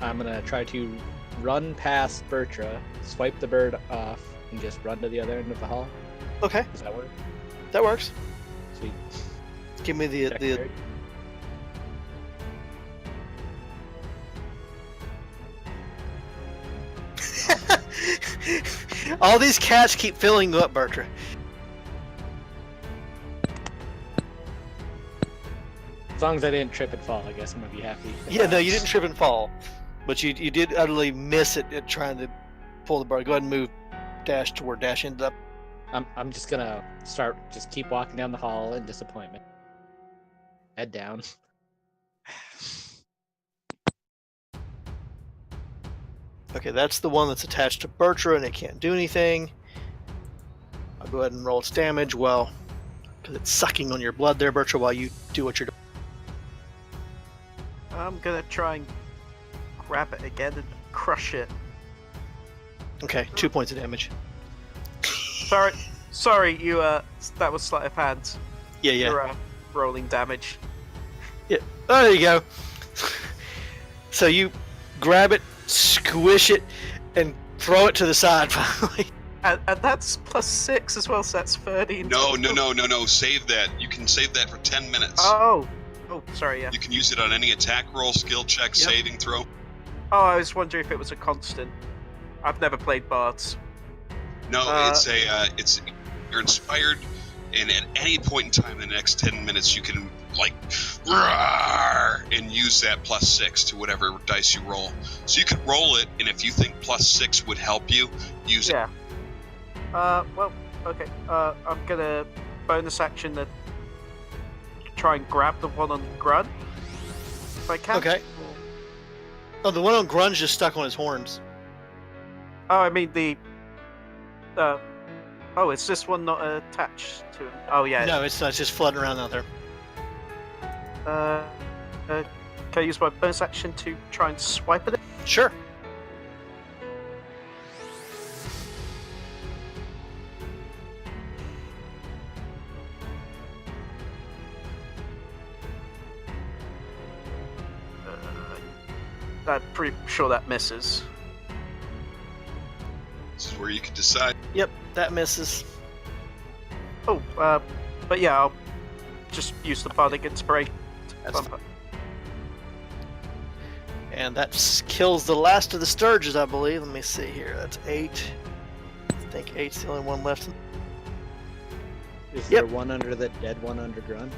I'm gonna try to run past Bertra, swipe the bird off, and just run to the other end of the hall. Okay, Does that work? that works. Sweet. Give me the Dexterity. All these cats keep filling you up, Bertra. As long as I didn't trip and fall, I guess I'm gonna be happy. Yeah, no, you didn't trip and fall, but you did utterly miss it at trying to pull the bird. Go ahead and move Dash to where Dash ended up. I'm just gonna just keep walking down the hall in disappointment. Head down. Okay, that's the one that's attached to Bertra, and it can't do anything. I'll go ahead and roll its damage. Well, because it's sucking on your blood there, Bertra, while you do what you're doing. I'm gonna try and grab it again and crush it. Okay, 2 points of damage. Sorry, you that was sleight of hand. Yeah. You're rolling damage. Oh, there you go. So you grab it, squish it, and throw it to the side finally. And that's +6 as well, so that's 13. No. Save that. You can save that for 10 minutes. Oh, sorry, yeah. You can use it on any attack roll, skill check, saving throw. Oh, I was wondering if it was a constant. I've never played bards. No, it's you're inspired, and at any point in time in the next 10 minutes, you can roar, and use that +6 to whatever dice you roll. So you can roll it, and if you think +6 would help you, use it. Yeah. Well, okay. I'm gonna bonus action to try and grab the one on Grun. If I can. Okay. Oh, the one on Grunge just stuck on his horns. Oh, I mean the. Oh, is this one not attached to him? Oh yeah. No, it's not. It's just floating around out there. Can I use my bonus action to try and swipe at it? Sure. I'm pretty sure that misses. This is where you can decide. Yep, that misses. Oh, but yeah, I'll just use the bardic inspiration. That's fine. And that kills the last of the Sturges, I believe. Let me see here. That's 8. I think 8's the only one left. Is Yep. there one under the dead one under Grun?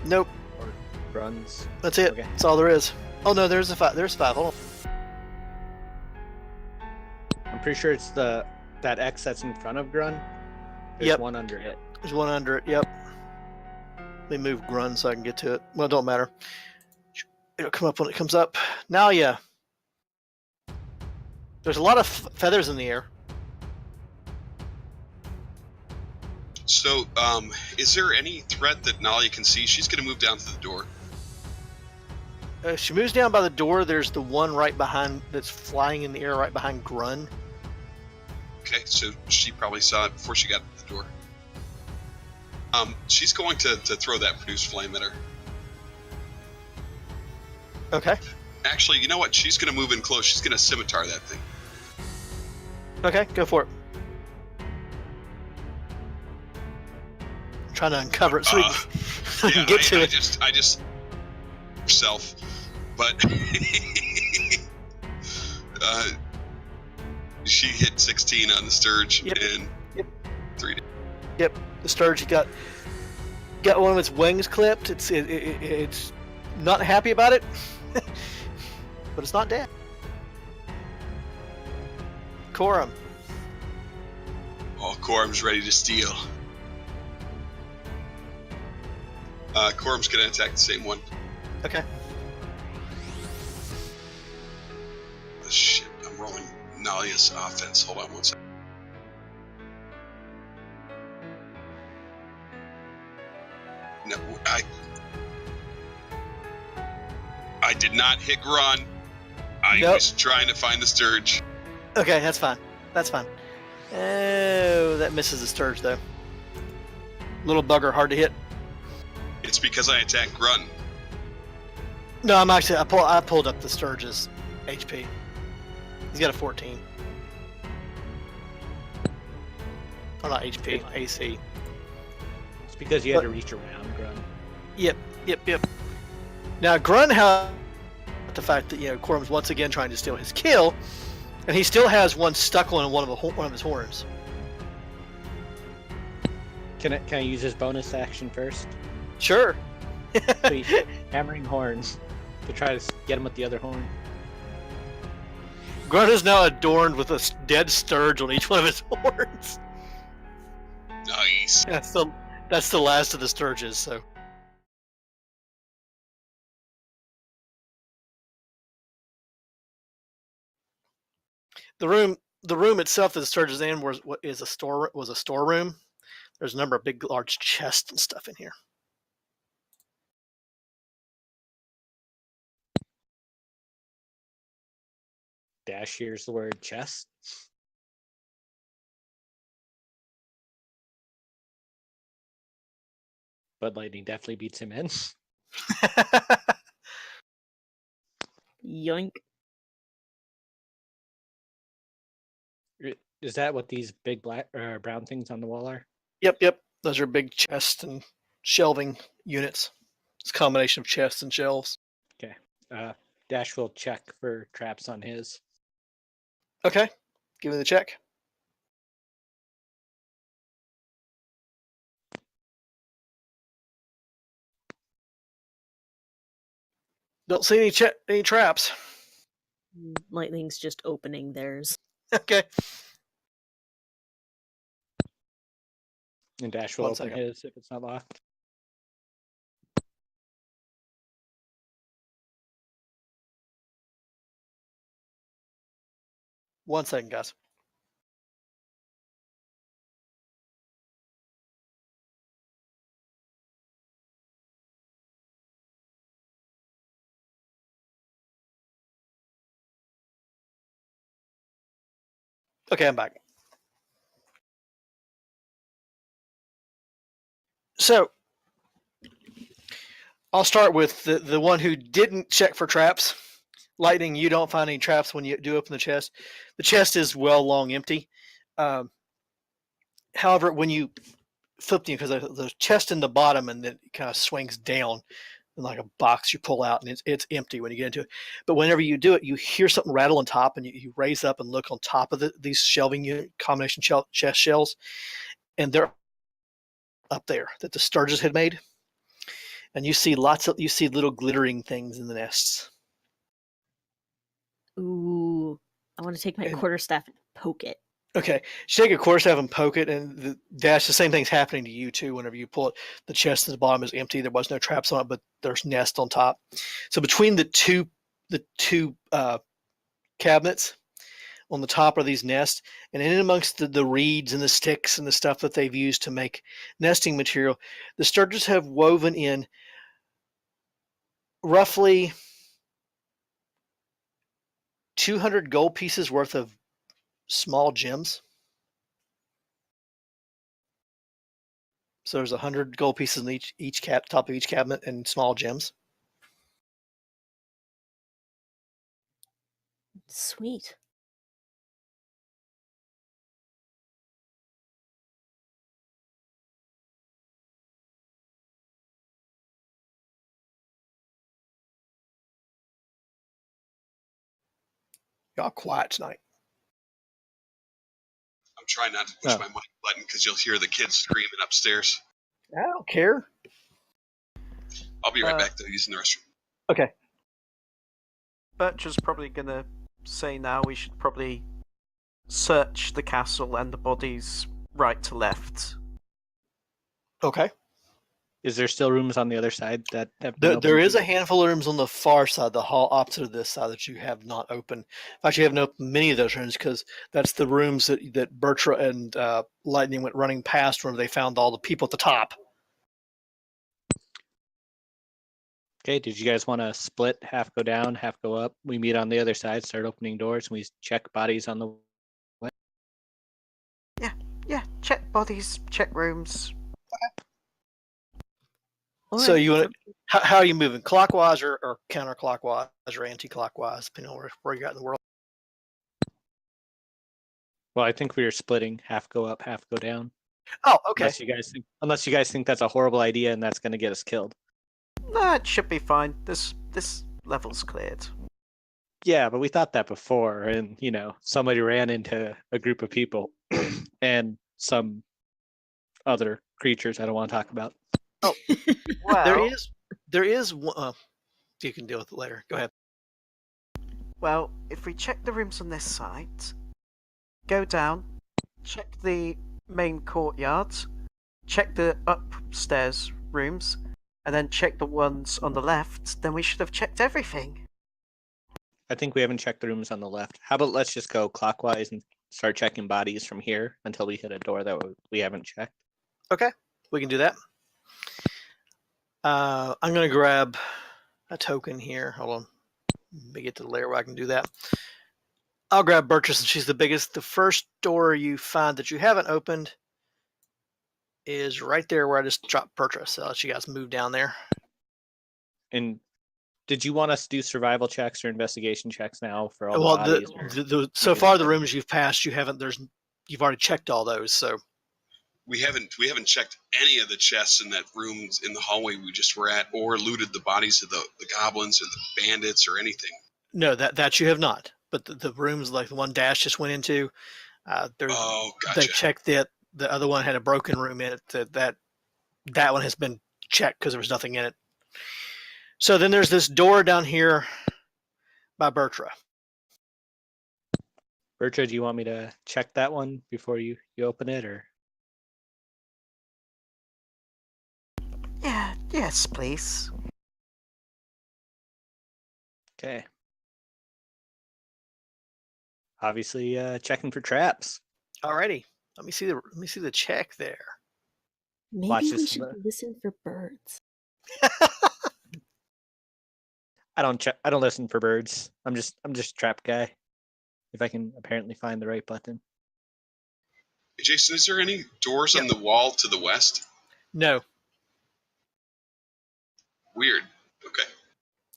Nope. Or Grun's? That's it. Okay. That's all there is. Oh no, there's 5. There's 5. Hold on. I'm pretty sure it's that X that's in front of Grun. There's Yep. one under it. There's one under it. Yep. Let me move Grun so I can get to it. Well, it don't matter. It'll come up when it comes up. Now, yeah. There's a lot of feathers in the air. So, is there any threat that Nalia can see? She's going to move down to the door. She moves down by the door. There's the one right behind that's flying in the air right behind Grun. Okay, so she probably saw it before she got to the door. She's going to throw that produce flame at her. Okay. Actually, you know what? She's going to move in close. She's going to scimitar that thing. Okay, go for it. I'm trying to uncover it so we can get to it. I just self, but she hit 16 on the Sturge and 3. Yep, the Sturge got one of its wings clipped. It's not happy about it, but it's not dead. Corum. Oh, Corum's ready to steal. Corum's going to attack the same one. Okay. Oh, shit, I'm rolling Nalia's offense. Hold on one second. No, I did not hit Grun. I Nope. was trying to find the Sturge. Okay, that's fine. That's fine. Oh, that misses the Sturge though. Little bugger, hard to hit. It's because I attacked Grun. No, I'm actually I pulled up the Sturge's HP. He's got a 14. Oh, not HP, AC. It's because you had to reach around Grun. Yep. Now Grun has the fact that Corum's once again trying to steal his kill, and he still has one stuck on one of his horns. Can I use his bonus action first? Sure. Sweet. Hammering horns to try to get him with the other horn. Grun is now adorned with a dead Sturge on each one of his horns. Nice. That's the last of the Sturges. So. The room itself that the Sturge is in was a storeroom. There's a number of big, large chests and stuff in here. Dash here's the word chest. Bud Lightning definitely beats him in. Yoink. Is that what these big black or brown things on the wall are? Yep. Those are big chests and shelving units. It's a combination of chests and shelves. Okay. Dash will check for traps on his. Okay. Give me the check. Don't see any traps. Lightning's just opening theirs. Okay. And Dash will One open second. his if it's not locked. 1 second, guys. Okay, I'm back. So I'll start with the one who didn't check for traps. Lightning, you don't find any traps when you do open the chest. The chest is well long empty. Um, However, when you flip the, because the chest in the bottom and then it kind of swings down in like a box you pull out and it's empty when you get into it. But whenever you do it, you hear something rattle on top and you raise up and look on top of these shelving unit combination chest shells, and they're up there that the Sturgis had made. And you see little glittering things in the nests. Ooh, I want to take my And- quarterstaff and poke it. Okay, you take a quarterstaff and poke it, and the same thing's happening to you too. Whenever you pull it, the chest at the bottom is empty. There was no traps on it, but there's nest on top. So between the two cabinets on the top are these nests, and in amongst the reeds and the sticks and the stuff that they've used to make nesting material, the Sturgis have woven in roughly 200 gold pieces worth of small gems. So there's 100 gold pieces in each top of each cabinet and small gems. Sweet. Y'all quiet tonight. I'm trying not to push Oh. my mic button because you'll hear the kids screaming upstairs. I don't care. I'll be right back though, using the restroom. Okay. Bertra's probably gonna say now we should probably search the castle and the bodies right to left. Okay. Is there still rooms on the other side that have been There opened is to a handful of rooms on the far side, the hall opposite of this side, that you have not opened. In fact, you haven't opened many of those rooms because that's the rooms that Berttra and Lightning went running past where they found all the people at the top. Okay, did you guys want to split, half go down, half go up? We meet on the other side, start opening doors, and we check bodies on the way. Yeah, check bodies, check rooms. So Alright, you want to, how are you moving? Clockwise or counterclockwise or anti-clockwise, depending on where you're at in the world? Well, I think we were splitting, half go up, half go down. Oh, okay. Unless you guys think that's a horrible idea and that's going to get us killed. No, it should be fine. This level's cleared. Yeah, but we thought that before, and somebody ran into a group of people and some other creatures I don't want to talk about. Well, There is one. You can deal with it later. Go ahead. well, if we check the rooms on this side, go down, check the main courtyard, check the upstairs rooms, and then check the ones on the left, then we should have checked everything. I think we haven't checked the rooms on the left. How about let's just go clockwise and start checking bodies from here until we hit a door that we haven't checked. Okay, we can do that. I'm going to grab a token here. Hold on. Let me get to the layer where I can do that. I'll grab Berttra since she's the biggest. The first door you find that you haven't opened is right there where I just dropped Berttra. So I'll let you guys move down there. And did you want us to do survival checks or investigation checks now for all the bodies? So far the rooms you've passed, you've already checked all those. So We haven't checked any of the chests in that rooms in the hallway we just were at, or looted the bodies of the goblins or the bandits or anything. no, that you have not. But the rooms like the one Dash just went into, Oh, gotcha. they checked that. The other one had a broken room in it. That one has been checked because there was nothing in it. So then there's this door down here by Berttra. Bertram, do you want me to check that one before you open it, or? Yeah, yes, please. Okay. obviously checking for traps. Alrighty. Let me see the check there. Maybe Watch we this. should listen for birds. I don't listen for birds. I'm just a trap guy. If I can apparently find the right button. Hey, Jason, is there any doors Yep. on the wall to the west? No. Weird. Okay.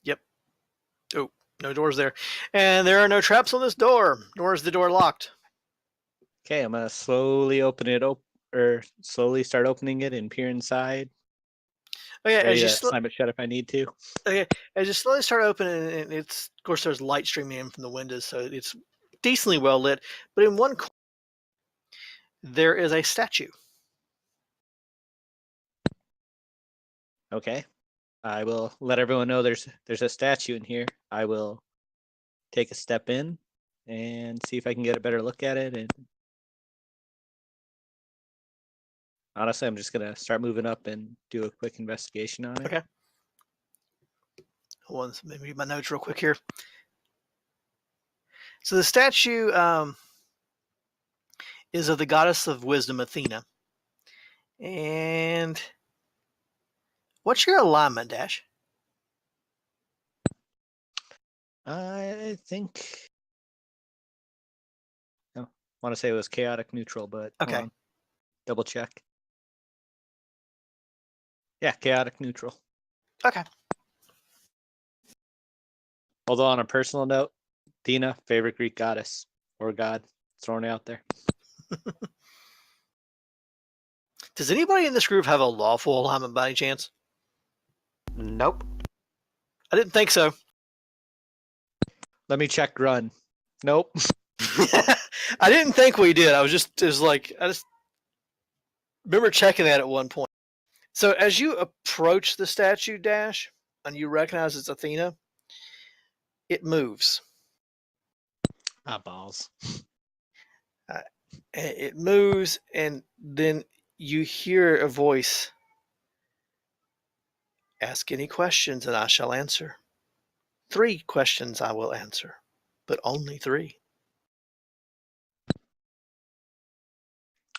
Yep. Oh, no doors there. And there are no traps on this door, nor is the door locked. Okay, I'm gonna slowly open it up, or slowly start opening it and peer inside. Okay, Ready to slam it shut if I need to. as you slowly start opening, and it's of course there's light streaming in from the windows, so it's decently well lit. But in one corner, there is a statue. Okay, I will let everyone know there's a statue in here. I will take a step in and see if I can get a better look at it. And honestly, I'm just gonna start moving up and do a quick investigation on it. Okay. Hold on, let me read my notes real quick here. So the statue is of the goddess of wisdom, Athena. And what's your alignment, Dash? I think I want to say it was chaotic neutral, but hold Okay. on. Double check. Yeah, chaotic neutral. Okay. Although on a personal note, Athena, favorite Greek goddess or god, thrown out there. Does anybody in this group have a lawful alignment by any chance? Nope. I didn't think so. Let me check run. Nope. I didn't think we did. I just remember checking that at one point. So as you approach the statue, Dash, and you recognize it's Athena, it moves. Ah, balls. It moves, and then you hear a voice. Ask any questions, and I shall answer. 3 questions I will answer, but only 3.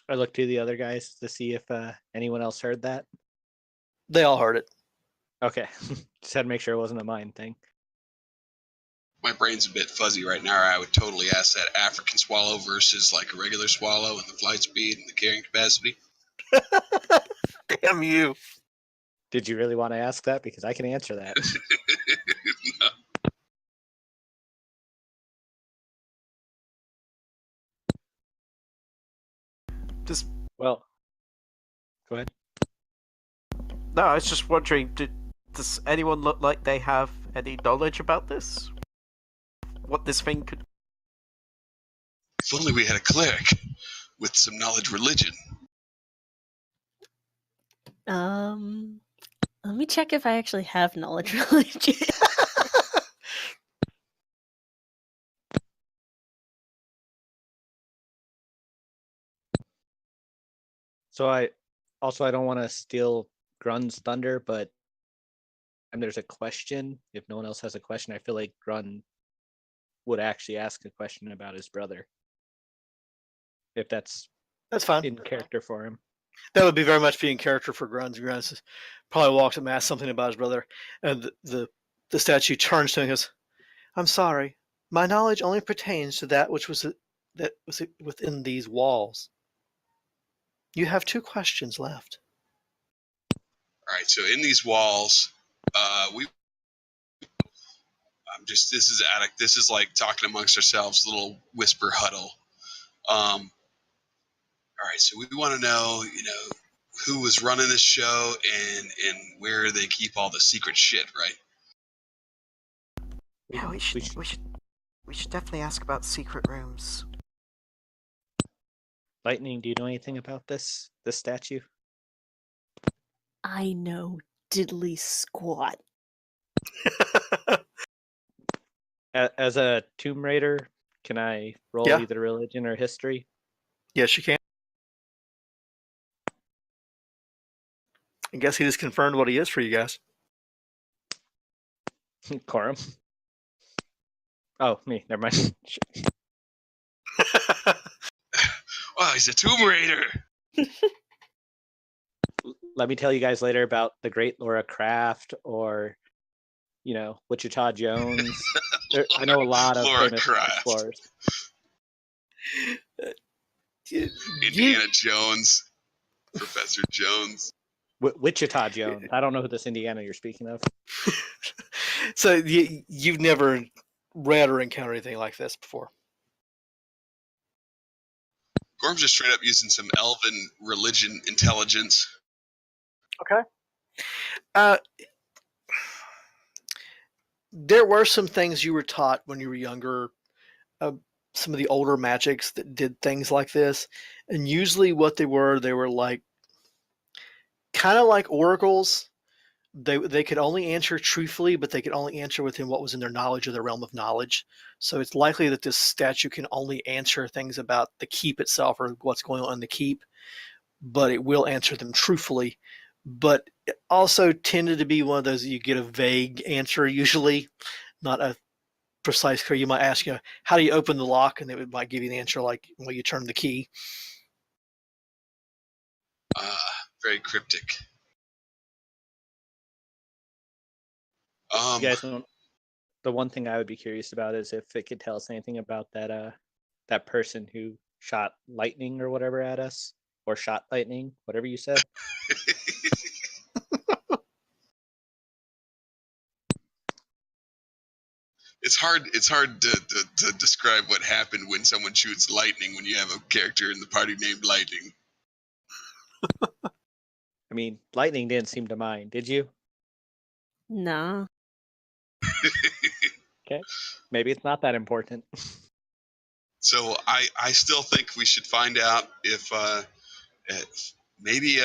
I look to the other guys to see if anyone else heard that. They all heard it. Okay. Just had to make sure it wasn't a mind thing. My brain's a bit fuzzy right now. I would totally ask that African swallow versus like a regular swallow and the flight speed and the carrying capacity. Damn you. Did you really want to ask that? Because I can answer that. No. Just Well, go ahead. no. I was just wondering. Does anyone look like they have any knowledge about this? What this thing could? If only we had a cleric with some knowledge religion. Let me check if I actually have knowledge religion. So I don't want to steal Grun's thunder, but and there's a question. If no one else has a question, I feel like Grun would actually ask a question about his brother. If that's fine. in character for him. That would be very much being character for Gruns. Gruns probably walks up and asks something about his brother, and the statue turns to him and goes, "I'm sorry, my knowledge only pertains to that which was within these walls. You have 2 questions left." All right, so in these walls, this is like talking amongst ourselves, little whisper huddle. All right, so we want to know, who was running this show and where they keep all the secret shit, right? Yeah, we should definitely ask about secret rooms. Lightning, do you know anything about this statue? I know diddly squat. As a Tomb Raider, can I roll Yeah. either religion or history? Yes, you can. I guess he just confirmed what he is for you guys. Quorum. Oh, me. Never mind. Oh, he's a Tomb Raider. Let me tell you guys later about the great Laura Craft or, Wichita Jones. I know a lot of Laura famous Croft. explorers. Indiana Jones. Professor Jones. Wichita Jones. I don't know who this Indiana you're speaking of. So you've never read or encountered anything like this before? Gorm's just straight up using some elven religion intelligence. Okay. There were some things you were taught when you were younger, some of the older magics that did things like this, and usually what they were like kind of like oracles. They could only answer truthfully, but they could only answer within what was in their knowledge or their realm of knowledge. So it's likely that this statue can only answer things about the keep itself or what's going on in the keep, but it will answer them truthfully. But it also tended to be one of those that you get a vague answer usually, not a precise clear. You might ask, how do you open the lock? And it might give you the answer like, well, you turn the key. Very cryptic. You guys don't. The one thing I would be curious about is if it could tell us anything about that person who shot lightning or whatever at us, or shot lightning, whatever you said. It's hard to describe what happened when someone shoots lightning when you have a character in the party named Lightning. I mean, lightning didn't seem to mind, did you? Nah. Okay. Maybe it's not that important. So I still think we should find out if maybe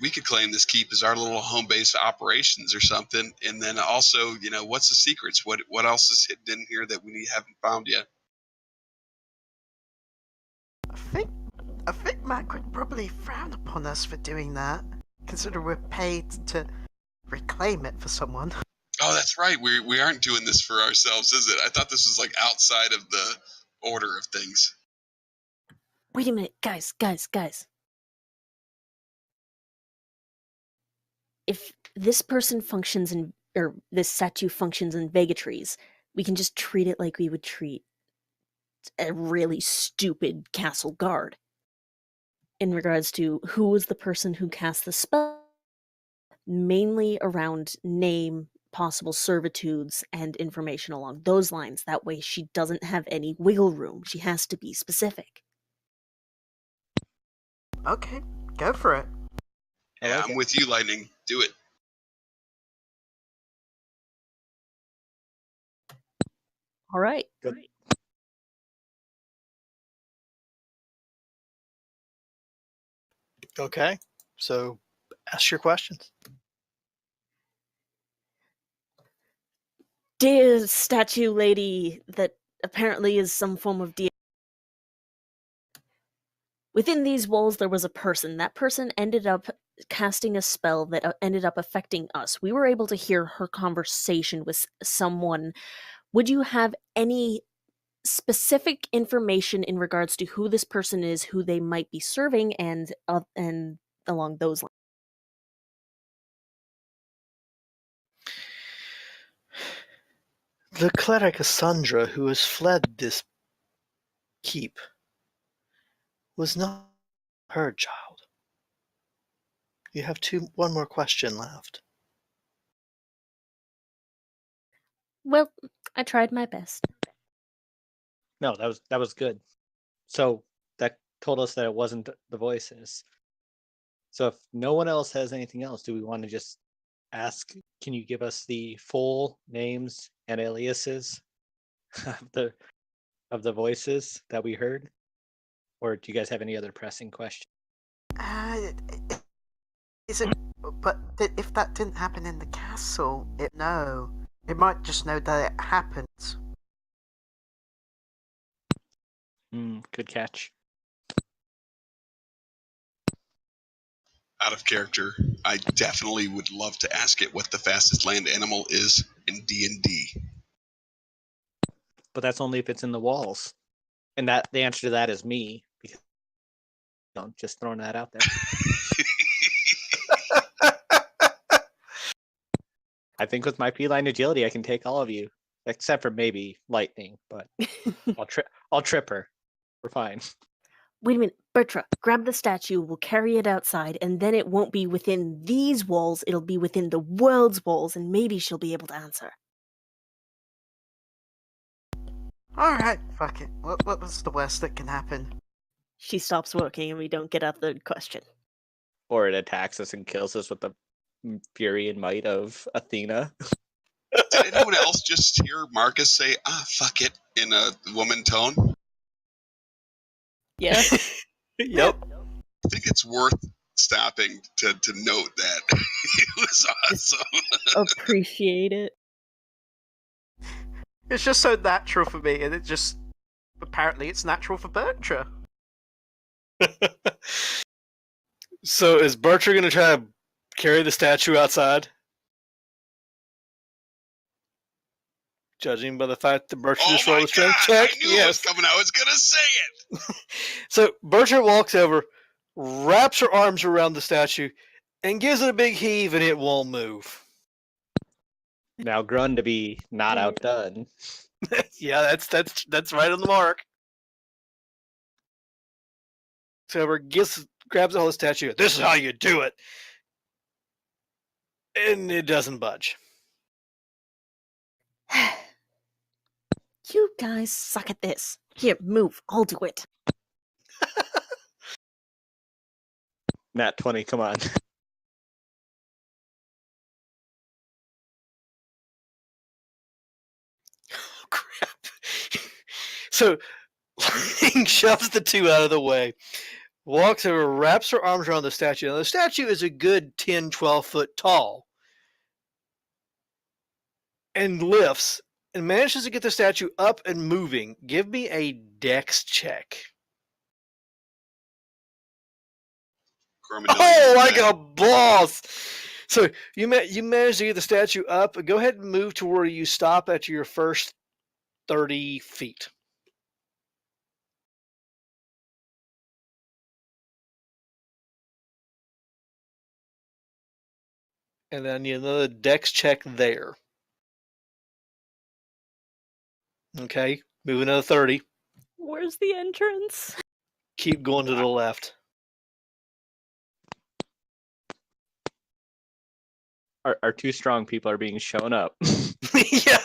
we could claim this keep as our little home base of operations or something, and then also what's the secrets? What else is hidden in here that we haven't found yet? I think Mac would probably frown upon us for doing that, considering we're paid to reclaim it for someone. Oh, that's right. We aren't doing this for ourselves, is it? I thought this was like outside of the order of things. Wait a minute, guys. If this person functions or this statue functions in Vegatries, we can just treat it like we would treat a really stupid castle guard. In regards to who was the person who cast the spell, mainly around name, possible servitudes, and information along those lines. That way she doesn't have any wiggle room. She has to be specific. Okay, go for it. Yeah, I'm with you, Lightning. Do it. All right. Good. Okay. So ask your questions. Dear statue lady that apparently is some form of deity. Within these walls there was a person. That person ended up casting a spell that ended up affecting us. We were able to hear her conversation with someone. Would you have any specific information in regards to who this person is, who they might be serving, and along those lines? The cleric Cassandra, who has fled this keep, was not her child. You have one more question left. Well, I tried my best. No, that was good. So that told us that it wasn't the voices. So if no one else has anything else, do we want to just ask, can you give us the full names and aliases of the voices that we heard? Or do you guys have any other pressing questions? Is it? But if that didn't happen in the castle, it might just know that it happened. Good catch. Out of character, I definitely would love to ask it what the fastest land animal is in D&D. But that's only if it's in the walls. And that the answer to that is me. Because, just throwing that out there. I think with my feline agility, I can take all of you, except for maybe lightning. But I'll trip her. We're fine. Wait a minute, Berttra, grab the statue, we'll carry it outside, and then it won't be within these walls, it'll be within the world's walls, and maybe she'll be able to answer. Alright, fuck it. What was the worst that can happen? She stops working and we don't get out the question. Or it attacks us and kills us with the fury and might of Athena. Did anyone else just hear Marcus say, fuck it, in a woman tone? Yeah. Yep. I think it's worth stopping to note that. It was awesome. Appreciate it. It's just so natural for me, and apparently it's natural for Berttra. So is Bertram going to try to carry the statue outside? Judging by the fact that Bertram just rolled a strength check? I knew it was coming. I was going to say it. So Bertram walks over, wraps her arms around the statue, and gives it a big heave, and it won't move. Now Grun to be not outdone. Yeah, that's right on the mark. So grabs a hold of the statue. This is how you do it. And it doesn't budge. You guys suck at this. Here, move. I'll do it. Nat 20, come on. Crap. So Lightning shoves the two out of the way, walks over, wraps her arms around the statue. Now, the statue is a good 10, 12 foot tall, and lifts and manages to get the statue up and moving. Give me a dex check. Oh, like a boss! So you managed to get the statue up. Go ahead and move to where you stop at your first 30 feet. And then I need another dex check there. Okay, move another 30. Where's the entrance? Keep going to the left. Our two strong people are being shown up. Yeah.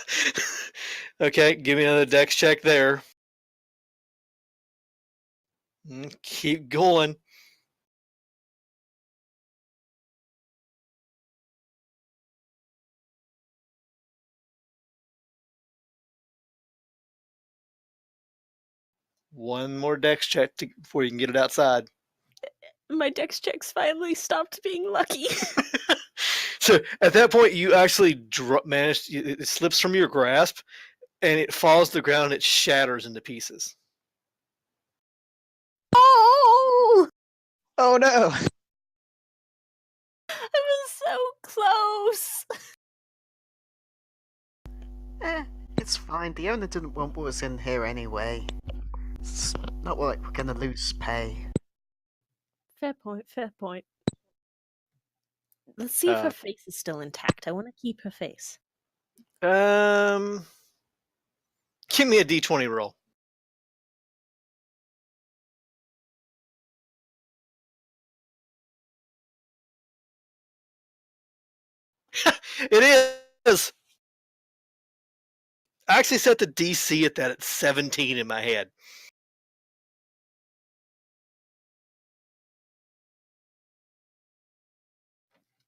Okay, give me another dex check there. Keep going. One more dex check before you can get it outside. My dex checks finally stopped being lucky. So at that point, you actually manage. It slips from your grasp, and it falls to the ground. And it shatters into pieces. Oh! Oh no! I was so close. It's fine. The owner didn't want what was in here anyway. It's not like we're gonna lose pay. Fair point, fair point. Let's see if her face is still intact. I want to keep her face. Give me a d20 roll. It is. I actually set the DC at 17 in my head.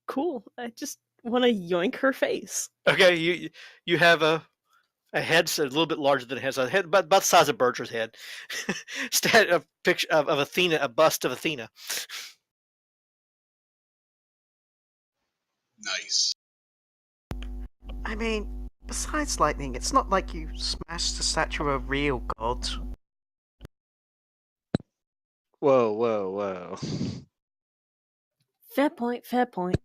Cool. I just want to yoink her face. Okay, you have a head a little bit larger than it has a head, about the size of Bertra's head. A picture of Athena, a bust of Athena. Nice. I mean, besides lightning, it's not like you smashed the statue of a real god. Whoa, whoa, whoa. Fair point, fair point.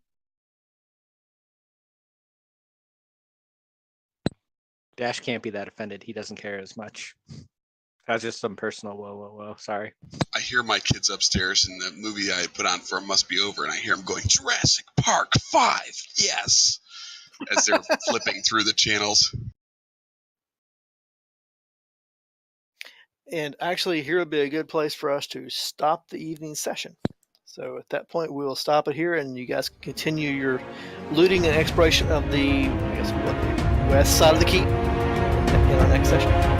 Dash can't be that offended. He doesn't care as much. That's just some personal whoa. Sorry. I hear my kids upstairs in the movie I put on for Must Be Over, and I hear them going, Jurassic Park 5, yes, as they're flipping through the channels. And actually, here would be a good place for us to stop the evening session. So at that point, we will stop it here, and you guys can continue your looting and exploration of the, I guess, what, the west side of the keep in our next session.